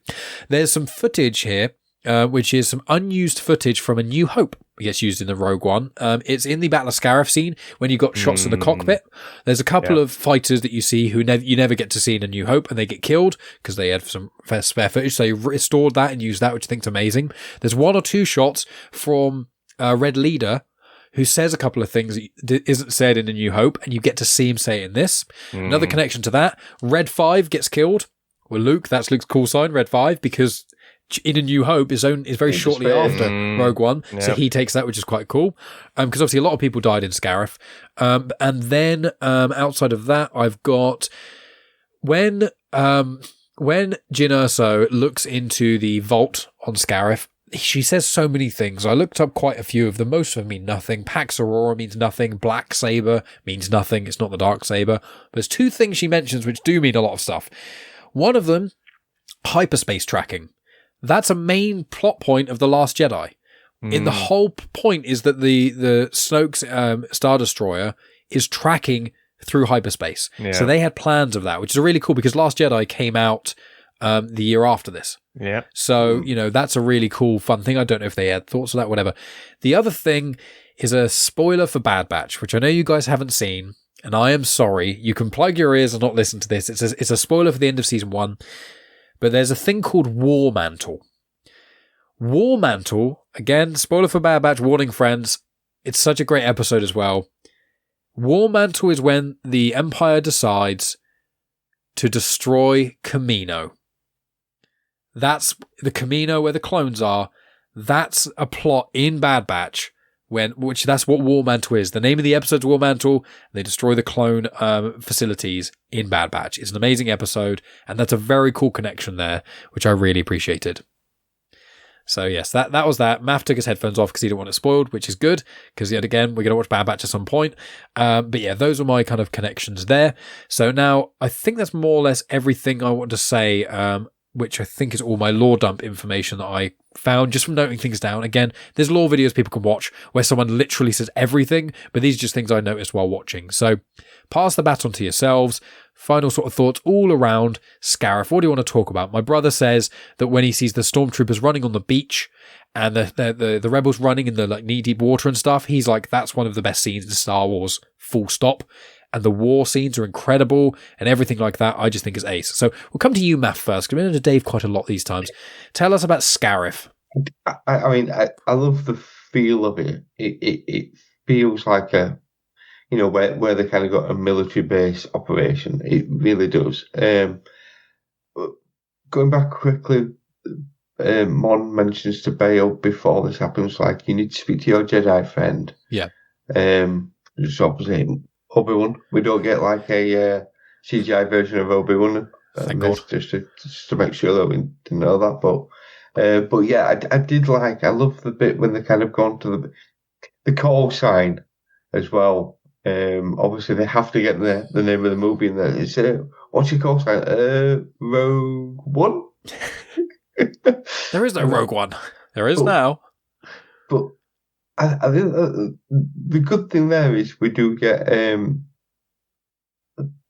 There's some footage here, which is some unused footage from A New Hope. It gets used in the Rogue One. It's in the Battle of Scarif scene when you got shots in the cockpit. There's a couple of fighters that you see who you never get to see in A New Hope, and they get killed because they had some spare footage. So they restored that and used that, which I think's amazing. There's one or two shots from Red Leader who says a couple of things that isn't said in A New Hope, and you get to see him say it in this. Another connection to that, Red 5 gets killed. Well, Luke, that's Luke's call sign, Red 5, because in A New Hope is very shortly after Rogue One, so he takes that, which is quite cool. Because obviously a lot of people died in Scarif. And then outside of that, I've got when Jyn Erso looks into the vault on Scarif, she says so many things. I looked up quite a few of them. Most of them mean nothing. Pax Aurora means nothing. Black Saber means nothing. It's not the Dark Saber. But there's two things she mentions which do mean a lot of stuff. One of them, hyperspace tracking. That's a main plot point of The Last Jedi. In the whole point is that the Snoke's Star Destroyer is tracking through hyperspace. Yeah. So they had plans of that, which is really cool because Last Jedi came out the year after this. Yeah. So, that's a really cool, fun thing. I don't know if they had thoughts of that, whatever. The other thing is a spoiler for Bad Batch, which I know you guys haven't seen, and I am sorry. You can plug your ears and not listen to this. It's a spoiler for the end of season 1. But there's a thing called War Mantle. War Mantle, again, spoiler for Bad Batch, warning friends, it's such a great episode as well. War Mantle is when the Empire decides to destroy Kamino. That's the Kamino where the clones are. That's a plot in Bad Batch, that's what War Mantle is. The name of the episode's War Mantle. They destroy the clone facilities in Bad Batch. It's an amazing episode, and that's a very cool connection there, which I really appreciated. So yes, that was that. Maff took his headphones off because he didn't want it spoiled, which is good, because yet again, we're going to watch Bad Batch at some point. But yeah, those are my kind of connections there. So now, I think that's more or less everything I want to say, which I think is all my lore dump information that I found just from noting things down. Again, there's lore videos people can watch where someone literally says everything, but these are just things I noticed while watching. So pass the baton to yourselves. Final sort of thoughts all around Scarif. What do you want to talk about? My brother says that when he sees the stormtroopers running on the beach and the rebels running in the like knee-deep water and stuff, he's like, that's one of the best scenes in Star Wars, full stop. And the war scenes are incredible and everything like that. I just think is ace. So we'll come to you, Maff, first, because we've been to Dave quite a lot these times. Tell us about Scarif. I mean, I love the feel of it. It feels like where they kind of got a military base operation. It really does. Going back quickly, Mon mentions to Bail before this happens, like, you need to speak to your Jedi friend. Yeah. Just opposite Obi-Wan. We don't get like a CGI version of Obi-Wan. Thank God. Just to make sure that we didn't know that. But yeah, I love the bit when they kind of gone to the call sign as well. Obviously they have to get the name of the movie in there. It's what's your call sign? Rogue One? There is no Rogue One. There is now. But I think the good thing there is we do get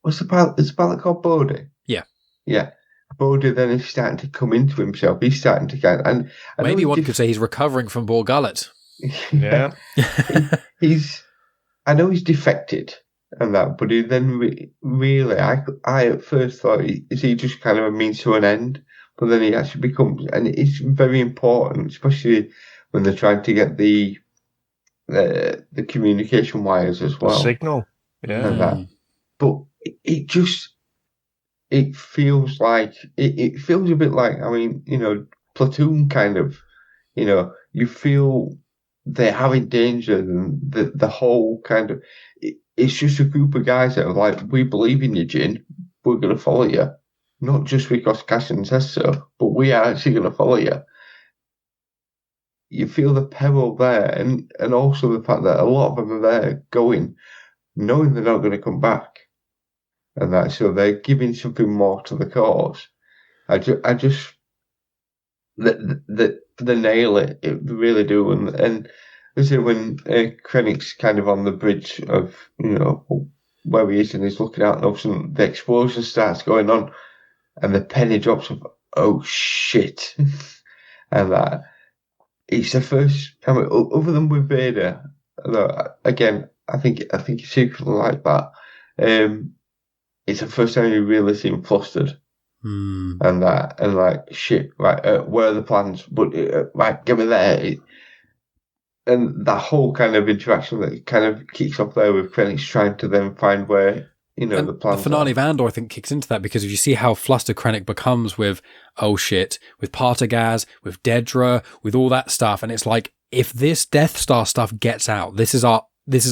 what's the pilot? Is the pilot called Bodhi? Yeah. Yeah. Bodhi then is starting to come into himself. He's starting to get, and maybe one could say he's recovering from Bor Gullet. Yeah. I know he's defected and that, but he then really, I at first thought, is he just kind of a means to an end? But then he actually becomes, and it's very important, especially when they're trying to get the communication wires as well. The signal. Yeah. And that. But it feels like, it feels a bit like, I mean, Platoon kind of, you feel they're having danger, and the whole kind of, it's just a group of guys that are like, we believe in you, Jin, we're going to follow you. Not just because Cassian says so, but we are actually going to follow you. You feel the peril there, and also the fact that a lot of them are there going, knowing they're not going to come back. And that, so they're giving something more to the cause. I just, they nail it. It really do. And is it when Krennic's kind of on the bridge of, where he is, and he's looking out, and all of a sudden the explosion starts going on, and the penny drops of, oh shit. And that, it's the first time, other than with Vader, again, I think it's secretly like that. It's the first time you really see him flustered. And like, shit, right, where are the plans? But, right, give me there. And that whole kind of interaction that kind of kicks off there with Krennic trying to then find where, the plans the finale are. of Andor, I think, kicks into that, because if you see how flustered Krennic becomes with, oh shit, with Partagaz, with Dedra, with all that stuff, and it's like, if this Death Star stuff gets out, this is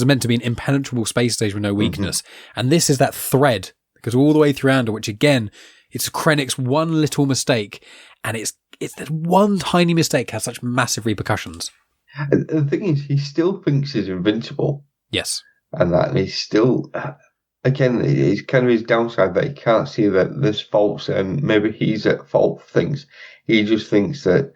meant to be an impenetrable space station with no weakness, and this is that thread that goes all the way through Andor, which again, it's Krennic's one little mistake, and it's that one tiny mistake has such massive repercussions. The thing is, he still thinks he's invincible. Yes. And that he's still, again, it's kind of his downside that he can't see that there's faults and maybe he's at fault for things. He just thinks that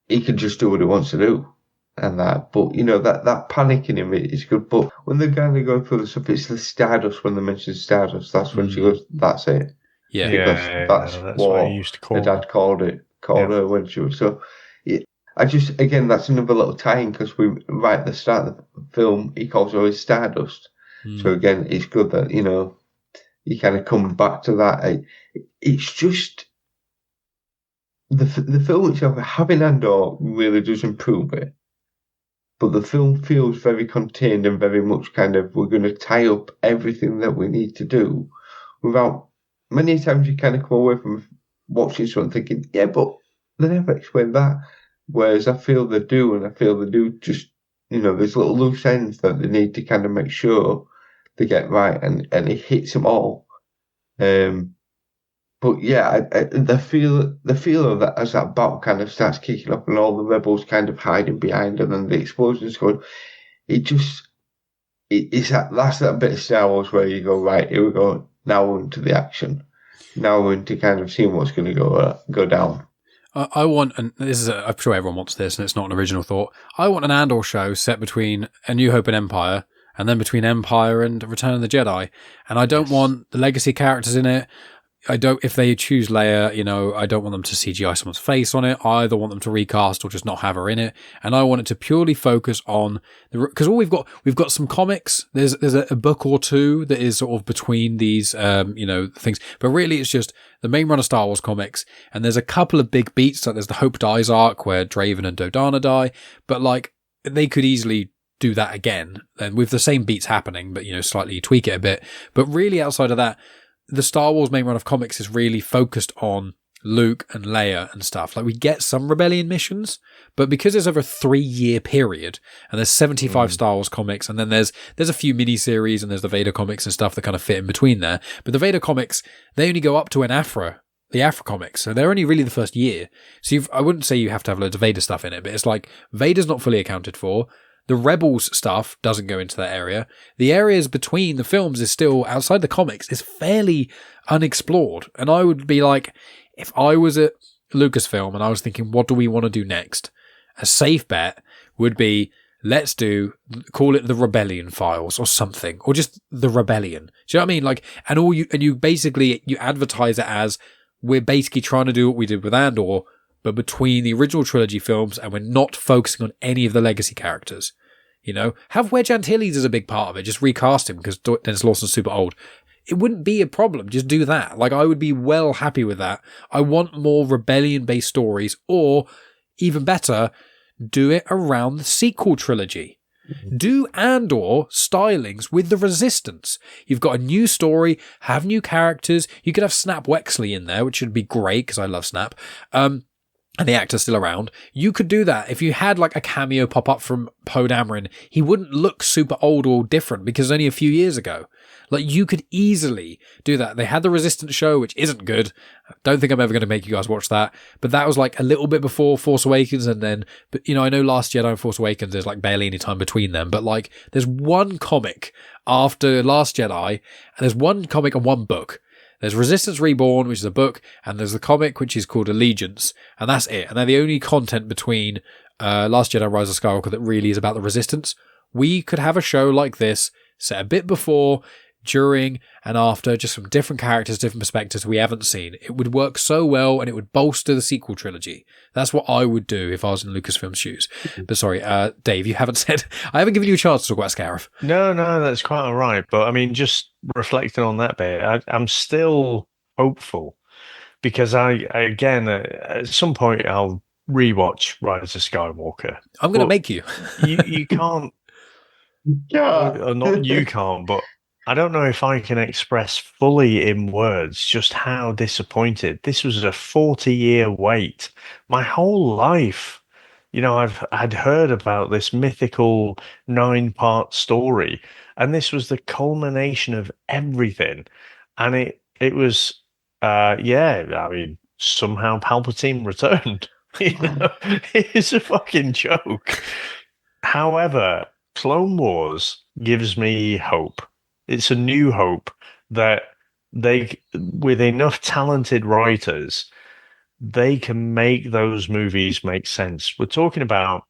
he can just do what he wants to do. And that, but that panic in him is good. But when they're kind of going through the stuff, it's the Stardust. When they mention Stardust, that's when she goes, "That's it." Yeah, that's what he used to call. Her dad called her when she was so. Again, that's another little tie-in, because right at the start of the film, he calls her his Stardust. So again, it's good that you kind of come back to that. It's just the film itself, having Andor really does improve it. But the film feels very contained and very much kind of, we're going to tie up everything that we need to do without, many times you kind of come away from watching something thinking, yeah, but they never explained that. Whereas I feel they do, and I feel they do just, there's little loose ends that they need to kind of make sure they get right, and it hits them all. But yeah, the feel of that as that battle kind of starts kicking up and all the rebels kind of hiding behind, and then the explosions going, it's that's that bit of Star Wars where you go, right, here we go, now we're into the action, now we're into kind of seeing what's going to go down. I want, and this is, I'm sure everyone wants this, and it's not an original thought. I want an Andor show set between A New Hope and Empire, and then between Empire and Return of the Jedi. And I don't want the legacy characters in it. If they choose Leia, I don't want them to CGI someone's face on it. I either want them to recast or just not have her in it. And I want it to purely focus on because all we've got some comics. There's a book or two that is sort of between these, things. But really it's just the main run of Star Wars comics. And there's a couple of big beats. Like there's the Hope Dies arc where Draven and Dodana die. But like they could easily do that again and with the same beats happening, but slightly tweak it a bit. But really outside of that, the Star Wars main run of comics is really focused on Luke and Leia and stuff. Like we get some rebellion missions, but because it's over a 3-year period and there's 75 Star Wars comics, and then there's a few miniseries and there's the Vader comics and stuff that kind of fit in between there. But the Vader comics, they only go up to the Afra comics. So they're only really the first year. So I wouldn't say you have to have loads of Vader stuff in it, but it's like Vader's not fully accounted for. The Rebels stuff doesn't go into that area. The areas between the films is still outside the comics. Is fairly unexplored. And I would be like, if I was at Lucasfilm and I was thinking, what do we want to do next? A safe bet would be, call it the Rebellion Files or something, or just the Rebellion. Do you know what I mean? Like, you basically advertise it as we're basically trying to do what we did with Andor, but between the original trilogy films, and we're not focusing on any of the legacy characters. Have Wedge Antilles as a big part of it. Just recast him because Dennis Lawson's super old. It wouldn't be a problem. Just do that. Like, I would be well happy with that. I want more rebellion-based stories, or even better, do it around the sequel trilogy. Do Andor stylings with the Resistance. You've got a new story, have new characters. You could have Snap Wexley in there, which would be great because I love Snap. And the actor's still around. You could do that. If you had like a cameo pop up from Poe Dameron, he wouldn't look super old or different because only a few years ago. Like, you could easily do that. They had the Resistance show, which isn't good. I don't think I'm ever going to make you guys watch that. But that was like a little bit before Force Awakens, and then, but I know Last Jedi and Force Awakens, there's like barely any time between them. But like, there's one comic after Last Jedi, and there's one comic and one book. There's Resistance Reborn, which is a book, and there's the comic, which is called Allegiance, and that's it. And they're the only content between Last Jedi and Rise of Skywalker that really is about the Resistance. We could have a show like this, set a bit before, during, and after, just from different characters, different perspectives we haven't seen. It would work so well, and it would bolster the sequel trilogy. That's what I would do if I was in Lucasfilm's shoes. But sorry, Dave, you haven't said... I haven't given you a chance to talk about Scarif. No, that's quite all right. But I mean, just reflecting on that bit, I'm still hopeful because again, at some point, I'll rewatch Rise of Skywalker. I'm going to make you. You can't... Yeah. Not you can't, but I don't know if I can express fully in words just how disappointed. This was a 40-year wait. My whole life, I'd heard about this mythical 9-part story, and this was the culmination of everything. And it was, I mean, somehow Palpatine returned. It's a fucking joke. However, Clone Wars gives me hope. It's a new hope that they, with enough talented writers, they can make those movies make sense. We're talking about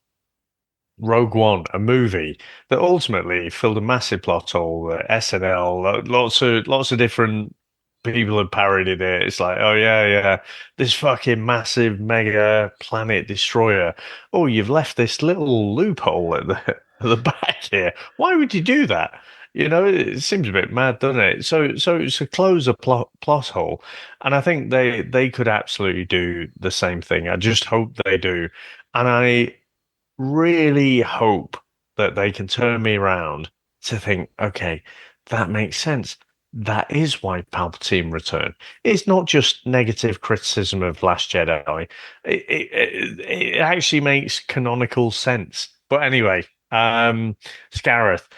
Rogue One, a movie that ultimately filled a massive plot hole. SNL, lots of different people have parodied it. It's like, oh yeah, this fucking massive mega planet destroyer. Oh, you've left this little loophole at the back here. Why would you do that? It seems a bit mad, doesn't it? So it's a close a plot hole, and I think they could absolutely do the same thing. I just hope they do, and I really hope that they can turn me around to think, okay, that makes sense. That is why Palpatine returned. It's not just negative criticism of Last Jedi. It actually makes canonical sense. But anyway, Scarif.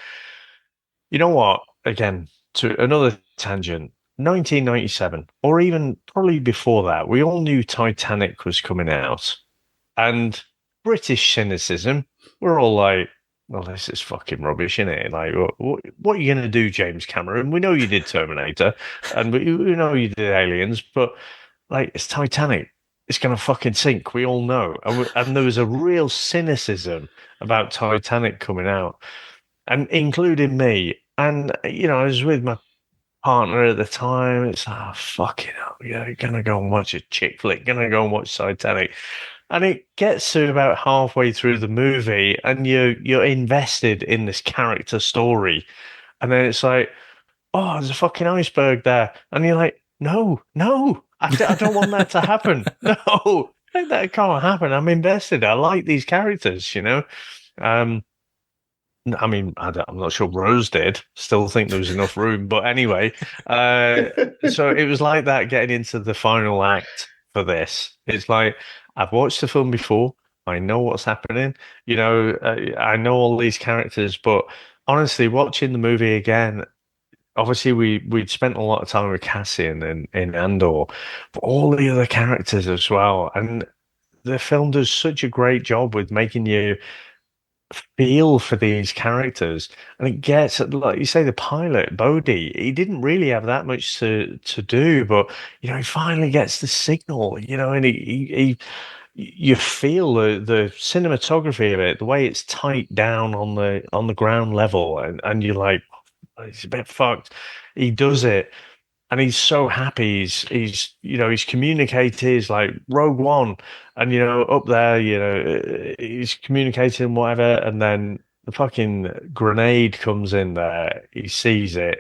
You know what? Again, to another tangent. 1997, or even probably before that, we all knew Titanic was coming out. And British cynicism, we're all like, well, this is fucking rubbish, isn't it? Like, what are you going to do, James Cameron? We know you did Terminator, and we know you did Aliens, but like, it's Titanic. It's going to fucking sink. We all know. And there was a real cynicism about Titanic coming out, and including me. And, I was with my partner at the time. It's like, oh, fucking hell, you're going to go and watch a chick flick, going to go and watch Titanic. And it gets to about halfway through the movie, and you're invested in this character story, and then it's like, oh, there's a fucking iceberg there, and you're like, no, I don't want that to happen. No, that can't happen. I'm invested. I like these characters, Um, I mean, I'm not sure Rose did. Still think there was enough room, but anyway, so it was like that getting into the final act for this. It's like, I've watched the film before. I know what's happening. I know all these characters, but honestly, watching the movie again, obviously we'd spent a lot of time with Cassian and in Andor, but all the other characters as well, and the film does such a great job with making you feel for these characters, and it gets, like you say, the pilot Bodhi, he didn't really have that much to do, but he finally gets the signal, and he you feel the cinematography of it, the way it's tight down on the ground level, and you're like, "Oh, it's a bit fucked." He does it, and he's so happy. He's communicated. He's like Rogue One, and up there, he's communicating whatever, and then the fucking grenade comes in there. He sees it,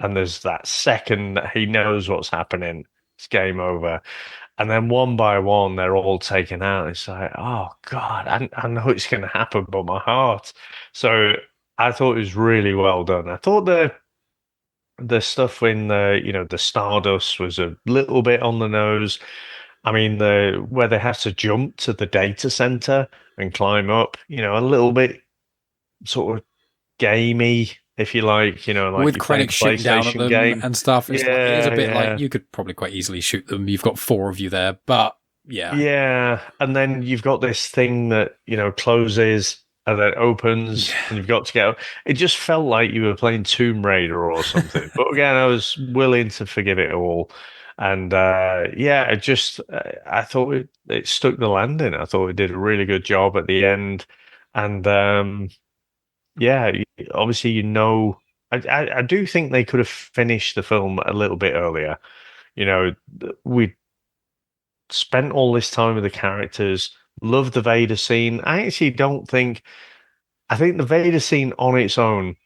and there's that second that he knows what's happening. It's game over. And then one by one, they're all taken out. It's like, oh God, I know it's going to happen, but my heart. So I thought it was really well done. I thought the stuff in the Stardust was a little bit on the nose. I mean, where they have to jump to the data center and climb up, a little bit sort of gamey, if you like, like with you're playing Krennic shooting down at PlayStation them game. and stuff. It is a bit Yeah. like you could probably quite easily shoot them. You've got 4 of you there, but yeah. Yeah, and then you've got this thing that, closes and then opens, and you've got to go. It just felt like you were playing Tomb Raider or something. But again, I was willing to forgive it all. And I thought it stuck the landing. I thought it did a really good job at the end. And yeah, obviously, I do think they could have finished the film a little bit earlier. We spent all this time with the characters, loved the Vader scene. I actually don't think, I think the Vader scene on its own,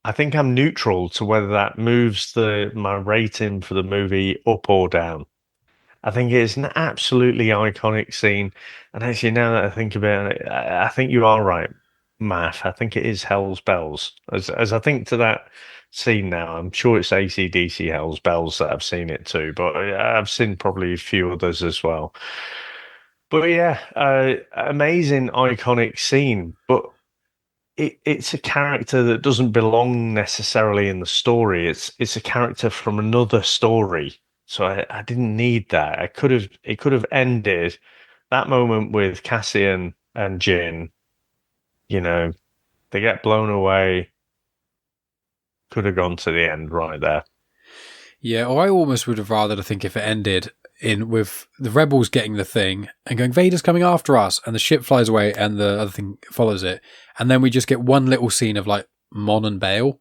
I think I'm neutral to whether that moves my rating for the movie up or down. I think it's an absolutely iconic scene. And actually, now that I think about it, I think you are right, Maff. I think it is Hell's Bells. As I think to that scene now, I'm sure it's AC/DC Hell's Bells that I've seen it too, but I've seen probably a few others as well. But yeah, amazing, iconic scene. But it's a character that doesn't belong necessarily in the story. It's a character from another story. So I didn't need that. It could have ended that moment with Cassian and Jin. They get blown away. Could have gone to the end right there. Yeah, or I almost would have rather to think if it ended in with the rebels getting the thing and going, Vader's coming after us, and the ship flies away and the other thing follows it, and then we just get one little scene of like Mon and Bale.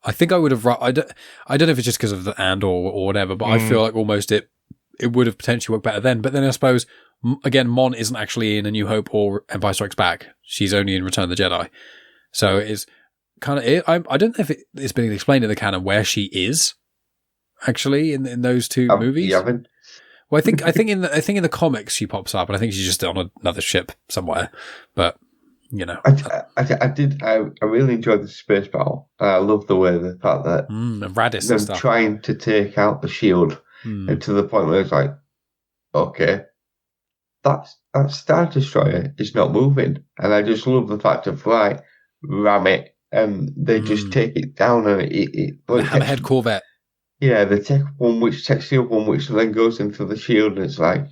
I think I would have. I don't know if it's just because of the Andor or whatever, but I feel like almost it would have potentially worked better then. But then I suppose again, Mon isn't actually in A New Hope or Empire Strikes Back. She's only in Return of the Jedi, so it's kind of, I don't know if it's been explained in the canon where she is actually in those two movies. You haven't? Well, I think in the comics she pops up, and I think she's just on another ship somewhere. But you know, I really enjoyed the space battle. I love the way the fact that and Radis them and stuff. trying to take out the shield, and to the point where it's like, okay, that Star Destroyer is not moving, and I just love the fact of right, ram it, and they just take it down, and the Hammerhead Corvette. Yeah, they take one which takes the other one, which then goes into the shield, and it's like,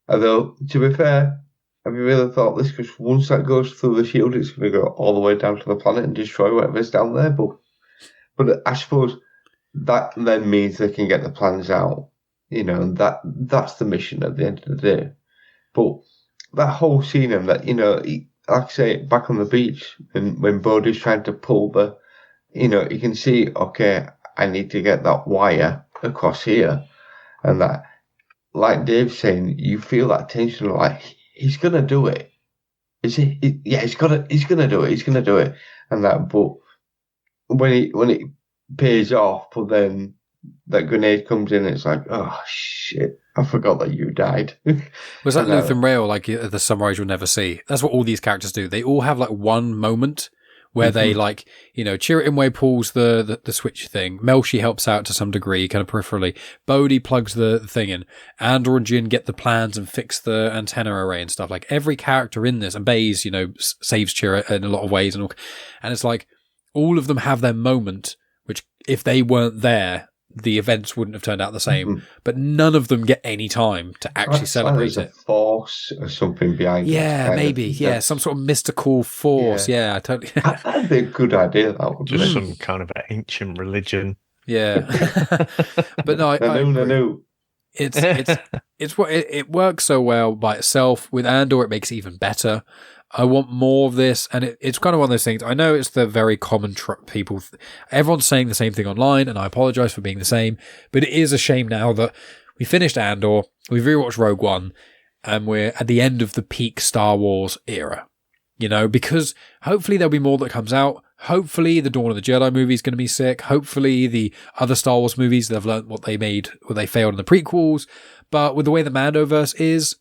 although to be fair, have you really thought this? Because once that goes through the shield, it's going to go all the way down to the planet and destroy whatever's down there. But I suppose that then means they can get the plans out. You know, that's the mission at the end of the day. But that whole scene of that, you know, like I say, back on the beach, and when Bodhi's trying to pull the, you know, you can see, okay, I need to get that wire across here, and that, like Dave's saying, you feel that tension, like he's gonna do it. Is he? Yeah, he's gonna do it. He's gonna do it, and that. But when it pays off, but then that grenade comes in, it's like, oh shit, I forgot that you died. Was that Luthen Rail, like the Sunrise You'll Never See? That's what all these characters do. They all have like one moment where they like, you know, Chirrut Imwe pulls the switch thing. Melshi helps out to some degree, kind of peripherally. Bodhi plugs the thing in. Andor and Jin get the plans and fix the antenna array and stuff. Like every character in this, and Baze, you know, saves Chirrut in a lot of ways. And it's like all of them have their moment, which if they weren't there, the events wouldn't have turned out the same, but none of them get any time to actually celebrate it. A force or something behind it. Yeah, maybe. Yeah, some sort of mystical force. Yeah, totally. That'd be a good idea. That would just some kind of ancient religion. Yeah, but no, I know. It's what it works so well by itself. With Andor, it makes it even better. I want more of this, and it's kind of one of those things. I know it's the very common people. Everyone's saying the same thing online, and I apologize for being the same, but it is a shame now that we finished Andor, we've rewatched Rogue One, and we're at the end of the peak Star Wars era. You know, because hopefully there'll be more that comes out. Hopefully the Dawn of the Jedi movie is going to be sick. Hopefully the other Star Wars movies, they've learned what they failed in the prequels. But with the way the Mandoverse is,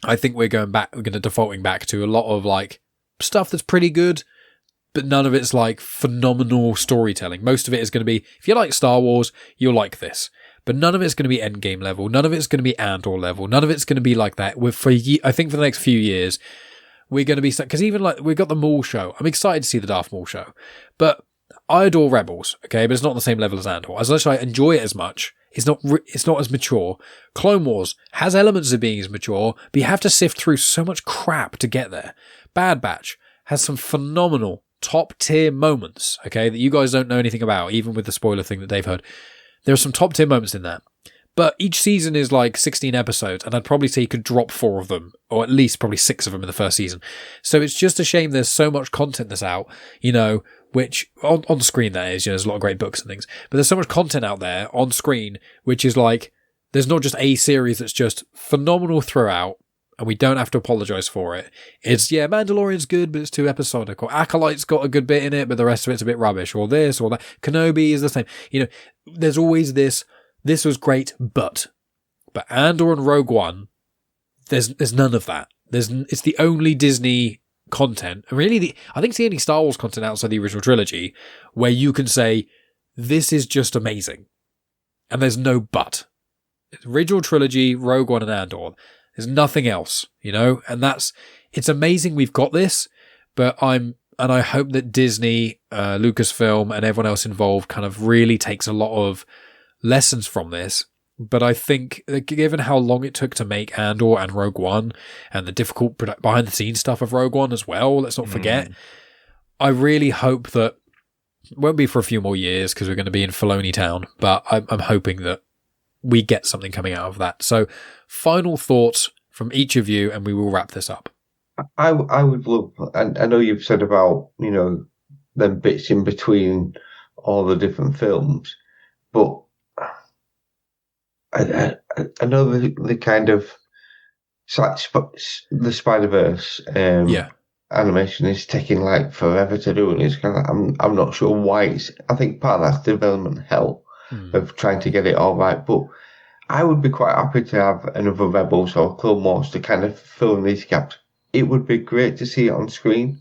I think we're going to defaulting back to a lot of like stuff that's pretty good, but none of it's like phenomenal storytelling. Most of it is going to be, if you like Star Wars, you'll like this, but none of it's going to be Endgame level. None of it's going to be Andor level. None of it's going to be like that. I think for the next few years, we're going to be, because even like we've got the Maul show. I'm excited to see the Darth Maul show, but I adore Rebels. Okay. But it's not on the same level as Andor. As much as I enjoy it as much, it's not as mature. Clone Wars has elements of being as mature, but you have to sift through so much crap to get there. Bad Batch has some phenomenal top tier moments, okay, that you guys don't know anything about, even with the spoiler thing that Dave heard. There are some top tier moments in that. But each season is like 16 episodes, and I'd probably say you could drop 4 of them, or at least probably 6 of them in the first season. So it's just a shame there's so much content that's out, you know, which on screen that is, you know, there's a lot of great books and things, but there's so much content out there on screen, which is like, there's not just a series that's just phenomenal throughout, and we don't have to apologize for it. It's, yeah, Mandalorian's good, but it's too episodic, or Acolyte's got a good bit in it, but the rest of it's a bit rubbish, or this, or that. Kenobi is the same. You know, there's always this was great, but Andor and Rogue One, there's none of that. It's the only Disney content, and really I think it's the only Star Wars content outside the original trilogy where you can say this is just amazing, and there's no but. It's original trilogy, Rogue One, and Andor. There's nothing else, you know, and it's amazing we've got this, but I hope that Disney, Lucasfilm, and everyone else involved kind of really takes a lot of lessons from this. But I think, given how long it took to make Andor and Rogue One, and the difficult behind the scenes stuff of Rogue One as well, let's not forget, I really hope that it won't be for a few more years because we're going to be in Filoni town, but I'm hoping that we get something coming out of that. So final thoughts from each of you, and we will wrap this up. I would love, and I know you've said about, you know, them bits in between all the different films, but I know the kind of, it's like the Spider-Verse. Yeah. animation is taking like forever to do, and it's kind of I'm not sure why. I think part of that's development hell of trying to get it all right, but I would be quite happy to have another Rebels or Clone Wars to kind of fill in these gaps. It would be great to see it on screen,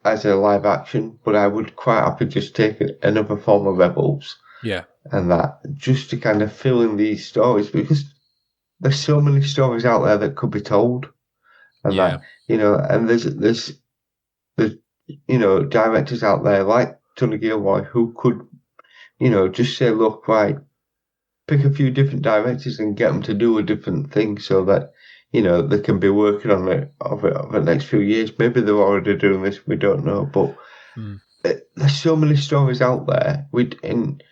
as a live action, but I would quite happy just take another form of Rebels Yeah. and that just to kind of fill in these stories, because there's so many stories out there that could be told, and Yeah. and there's directors out there like Tony Gilroy who could just say, look, right, pick a few different directors and get them to do a different thing so that they can be working on it over the next few years. Maybe they're already doing this, we don't know, but there's so many stories out there. And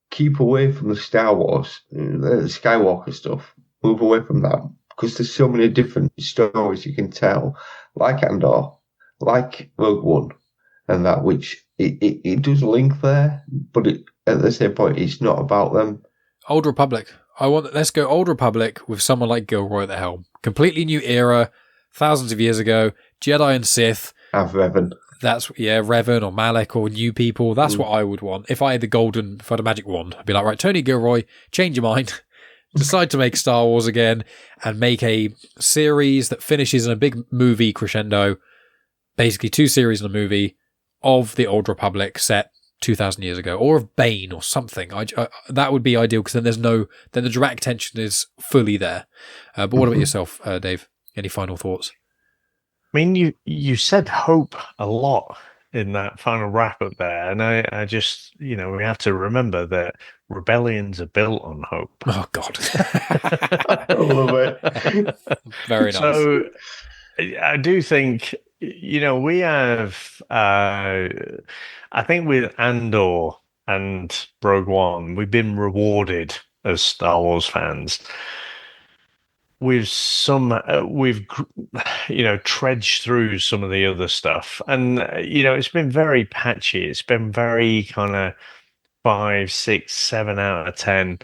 keep away from the Star Wars, the Skywalker stuff. Move away from that because there's so many different stories you can tell, like Andor, like Rogue One, and that which it does link there, but at the same point, it's not about them. Old Republic. Let's go Old Republic with someone like Gilroy at the helm. Completely new era, thousands of years ago. Jedi and Sith. Have Revan. Revan or Malak or new people. That's what I would want. If I had a magic wand, I'd be like, right, Tony Gilroy, change your mind. Decide to make Star Wars again and make a series that finishes in a big movie crescendo. Basically 2 series and a movie of the Old Republic set 2,000 years ago, or of Bane or something. That would be ideal because then the dramatic tension is fully there. But what about yourself, Dave? Any final thoughts? I mean, you said hope a lot in that final wrap up there, and I just, we have to remember that rebellions are built on hope. Oh God, I love it. Very nice. So I do think, we have, I think with Andor and Rogue One, we've been rewarded as Star Wars fans. We've trudged through some of the other stuff, and it's been very patchy. It's been very kind of 5, 6, 7 out of 10.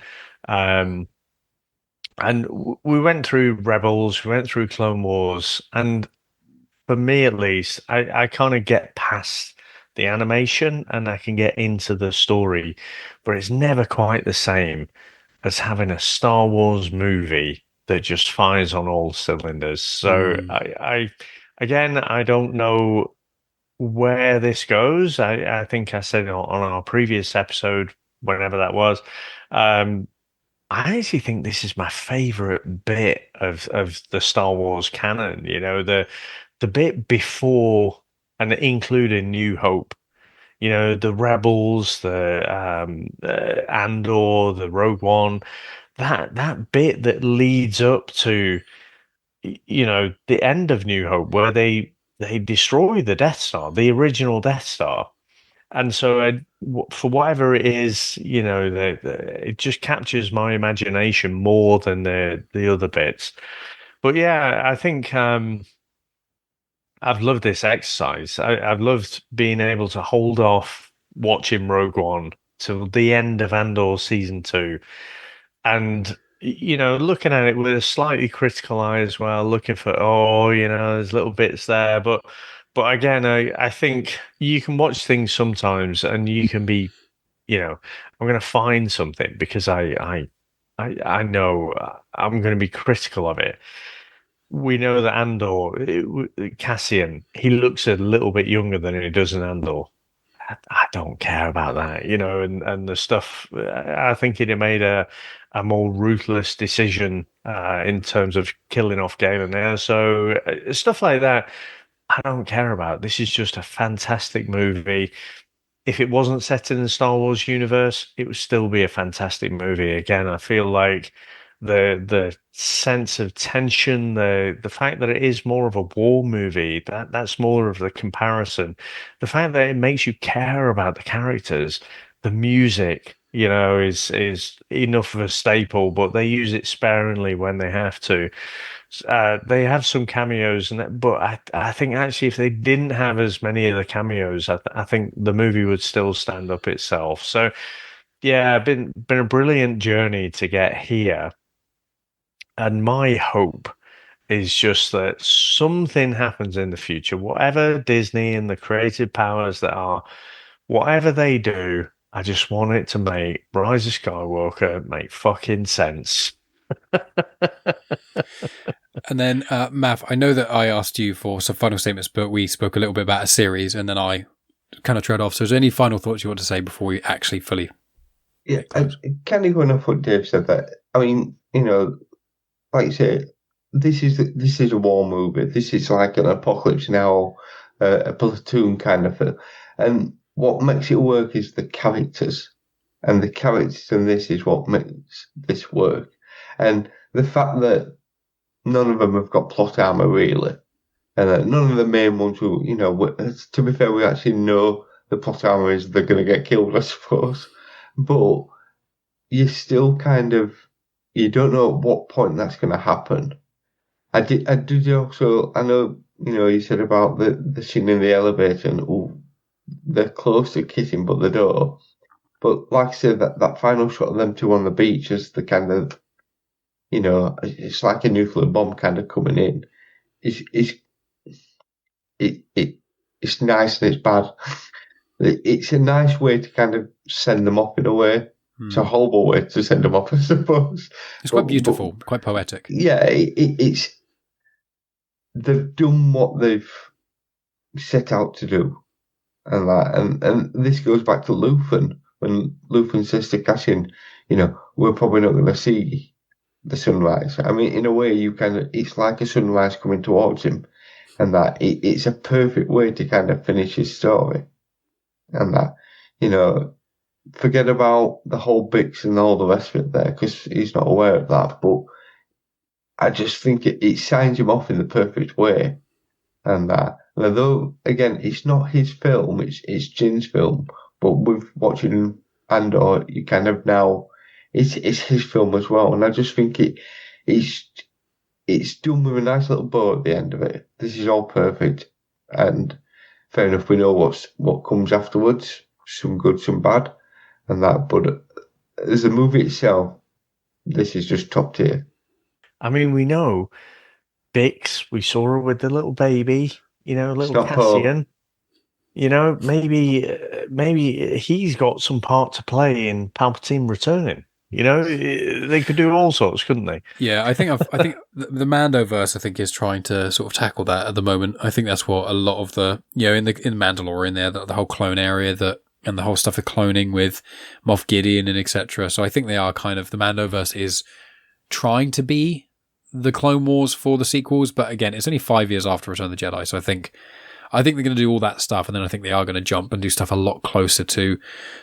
And we went through Rebels, we went through Clone Wars, and for me at least, I kind of get past the animation and I can get into the story, but it's never quite the same as having a Star Wars movie that just fires on all cylinders. So I don't know where this goes. I think I said on our previous episode, whenever that was, I actually think this is my favorite bit of the Star Wars canon. The bit before and including New Hope. The Rebels, the Andor, the Rogue One, that bit that leads up to the end of New Hope, where they destroy the Death Star, the original Death Star. And so, for whatever it is, it just captures my imagination more than the other bits. But yeah, I think I've loved this exercise. I've loved being able to hold off watching Rogue One till the end of Andor season 2, and looking at it with a slightly critical eye as well, looking for there's little bits there, but again, I think you can watch things sometimes, and you can be, I'm going to find something because I know I'm going to be critical of it. We know that Andor, Cassian, he looks a little bit younger than he does in Andor. I don't care about that, and the stuff. I think he'd have made a more ruthless decision in terms of killing off Galen there. So stuff like that, I don't care about. This is just a fantastic movie. If it wasn't set in the Star Wars universe, it would still be a fantastic movie. Again, I feel like the sense of tension, the fact that it is more of a war movie, that's more of the comparison. The fact that it makes you care about the characters, the music, is enough of a staple, but they use it sparingly when they have to. They have some cameos, but I think actually if they didn't have as many of the cameos, I think the movie would still stand up itself. So yeah, been a brilliant journey to get here. And my hope is just that something happens in the future, whatever Disney and the creative powers that are, whatever they do, I just want it to make Rise of Skywalker make fucking sense. And then, Maff, I know that I asked you for some final statements, but we spoke a little bit about a series, and then I kind of trailed off. So is there any final thoughts you want to say before we actually fully... Yeah, kind of going off what Dave said, that, I mean, like you say, this is a war movie. This is like an Apocalypse Now, a Platoon kind of film. And what makes it work is the characters. And the characters in this is what makes this work. And the fact that none of them have got plot armor, really. And that none of the main ones who, to be fair, we actually know the plot armor is they're going to get killed, I suppose. But you still you don't know at what point that's going to happen. I did also, I know, you said about the scene in the elevator and, they're close to kissing, but they don't. But like I said, that final shot of them two on the beach is the kind of, it's like a nuclear bomb kind of coming in. It's nice and it's bad. It's a nice way to kind of send them off in a way. It's a horrible way to send them off, I suppose. It's quite beautiful, quite poetic. Yeah, it's they've done what they've set out to do, and this goes back to Luthen, when Luthen says to Cassian, we're probably not going to see the sunrise. I mean, in a way, it's like a sunrise coming towards him, and that it's a perfect way to kind of finish his story, and that, forget about the whole Bix and all the rest of it there, because he's not aware of that, but I just think it signs him off in the perfect way, and that. And although, again, it's not his film, it's Jin's film, but with watching Andor, you kind of now, it's his film as well, and I just think it's done with a nice little bow at the end of it. This is all perfect, and fair enough, we know what comes afterwards, some good, some bad, and that, but as a movie itself, this is just top tier. I mean, we know Bix, we saw her with the little baby, little Cassian. Maybe he's got some part to play in Palpatine returning. They could do all sorts, couldn't they? Yeah, I think the Mandoverse, I think, is trying to sort of tackle that at the moment. I think that's what a lot of the, in Mandalorian there, the whole clone area and the whole stuff of cloning with Moff Gideon and etc. So I think they are kind of, the Mandoverse is trying to be the Clone Wars for the sequels, but again, it's only 5 years after Return of the Jedi, so I think they're going to do all that stuff, and then I think they are going to jump and do stuff a lot closer to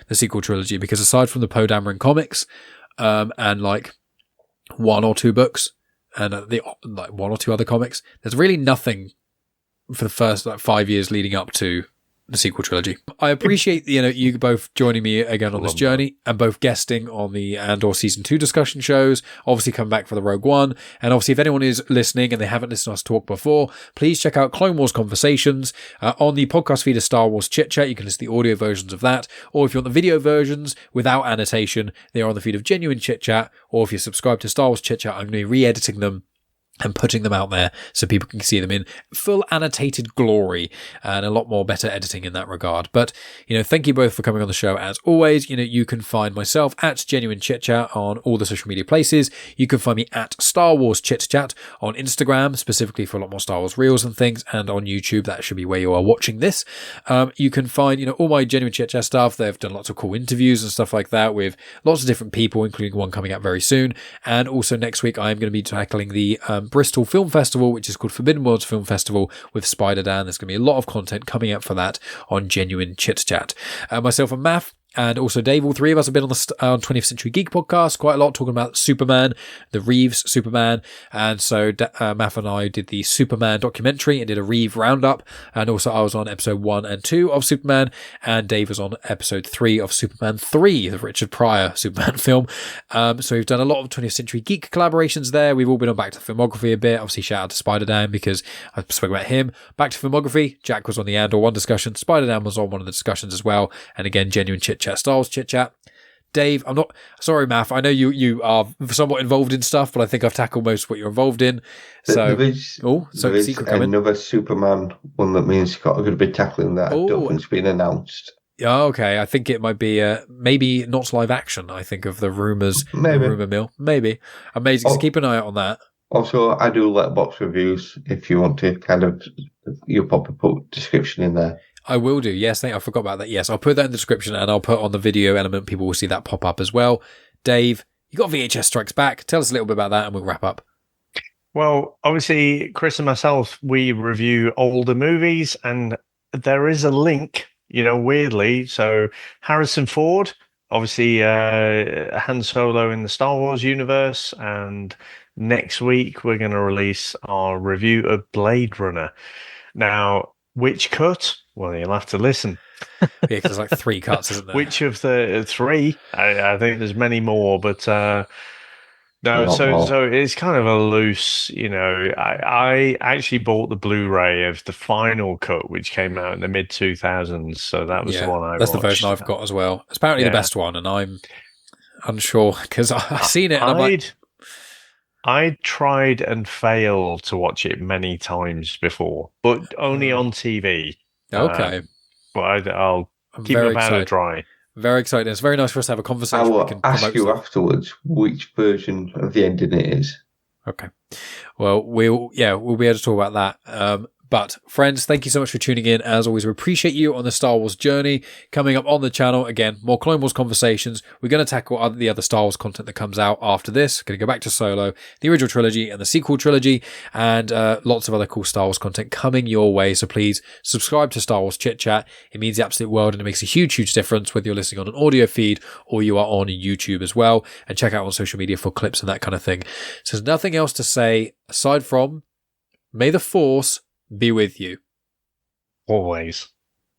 the sequel trilogy, because aside from the Poe Dameron comics, and like one or two books, and like one or two other comics, there's really nothing for the first 5 years leading up to the sequel trilogy. I appreciate you both joining me again on this journey, and both guesting on the Andor Season 2 discussion shows, obviously coming back for the Rogue One, and obviously if anyone is listening and they haven't listened to us talk before, please check out Clone Wars Conversations on the podcast feed of Star Wars Chit-Chat. You can listen to the audio versions of that, or if you want the video versions without annotation, they are on the feed of Genuine Chit-Chat, or if you're subscribed to Star Wars Chit-Chat, I'm going to be re-editing them and putting them out there so people can see them in full annotated glory, and a lot more better editing in that regard. But, thank you both for coming on the show. As always, you can find myself at Genuine Chit Chat on all the social media places. You can find me at Star Wars Chit Chat on Instagram, specifically for a lot more Star Wars reels and things, and on YouTube. That should be where you are watching this. You can find, all my Genuine Chit Chat stuff. They've done lots of cool interviews and stuff like that with lots of different people, including one coming out very soon. And also next week, I'm going to be tackling the Bristol Film Festival, which is called Forbidden Worlds Film Festival, with Spider Dan. There's going to be a lot of content coming out for that on Genuine Chit Chat. Myself and Maff, and also Dave, all three of us have been on the 20th Century Geek podcast quite a lot, talking about Superman, the Reeves Superman. And so Maff and I did the Superman documentary and did a Reeve roundup. And also I was on episode 1 and 2 of Superman, and Dave was on episode 3 of Superman 3, the Richard Pryor Superman film. So we've done a lot of 20th Century Geek collaborations there. We've all been on Back to Filmography a bit. Obviously, shout out to Spider-Dan because I spoke about him. Back to Filmography, Jack was on the Andor 1 discussion. Spider-Dan was on one of the discussions as well. And again, Genuine Chit Chat, Star Wars Chit Chat. Dave, I'm not sorry, Maff. I know you are somewhat involved in stuff, but I think I've tackled most of what you're involved in. So, there is secret coming. another Superman one that me and Scott are going to be tackling that. I don't think it's been announced. Yeah, okay. I think it might be maybe not live action. I think of the rumors, Maybe. the rumor mill, maybe. Amazing. So keep an eye out on that. Also, I do letterbox reviews. If you want to, you'll probably put description in there. I will do. Yes, I forgot about that. Yes, I'll put that in the description, and I'll put on the video element. People will see that pop up as well. Dave, you got VHS Strikes Back. Tell us a little bit about that, and we'll wrap up. Well, obviously, Chris and myself, we review older movies, and there is a link, weirdly. So Harrison Ford, obviously Han Solo in the Star Wars universe, and next week we're going to release our review of Blade Runner. Now, which cut? Well, you'll have to listen. Yeah, because there's like 3 cuts, isn't there? Which of the 3? I think there's many more, but no. So it's kind of a loose. I actually bought the Blu-ray of the final cut, which came out in the mid 2000s. So that was the one I watched. That's the version I've got as well. It's apparently the best one, and I'm unsure because I've seen it. And I tried and failed to watch it many times before, but only on TV. Okay. But I'll keep my powder dry. Very excited. It's very nice for us to have a conversation. I will ask you afterwards which version of the ending it is. Okay. Well, we'll be able to talk about that. But friends, thank you so much for tuning in. As always, we appreciate you on the Star Wars journey. Coming up on the channel, again, more Clone Wars conversations. We're going to tackle the other Star Wars content that comes out after this. Going to go back to Solo, the original trilogy and the sequel trilogy, and lots of other cool Star Wars content coming your way. So please subscribe to Star Wars Chit-Chat. It means the absolute world, and it makes a huge, huge difference whether you're listening on an audio feed or you are on YouTube as well. And check out on social media for clips and that kind of thing. So there's nothing else to say aside from may the Force be with you. Always.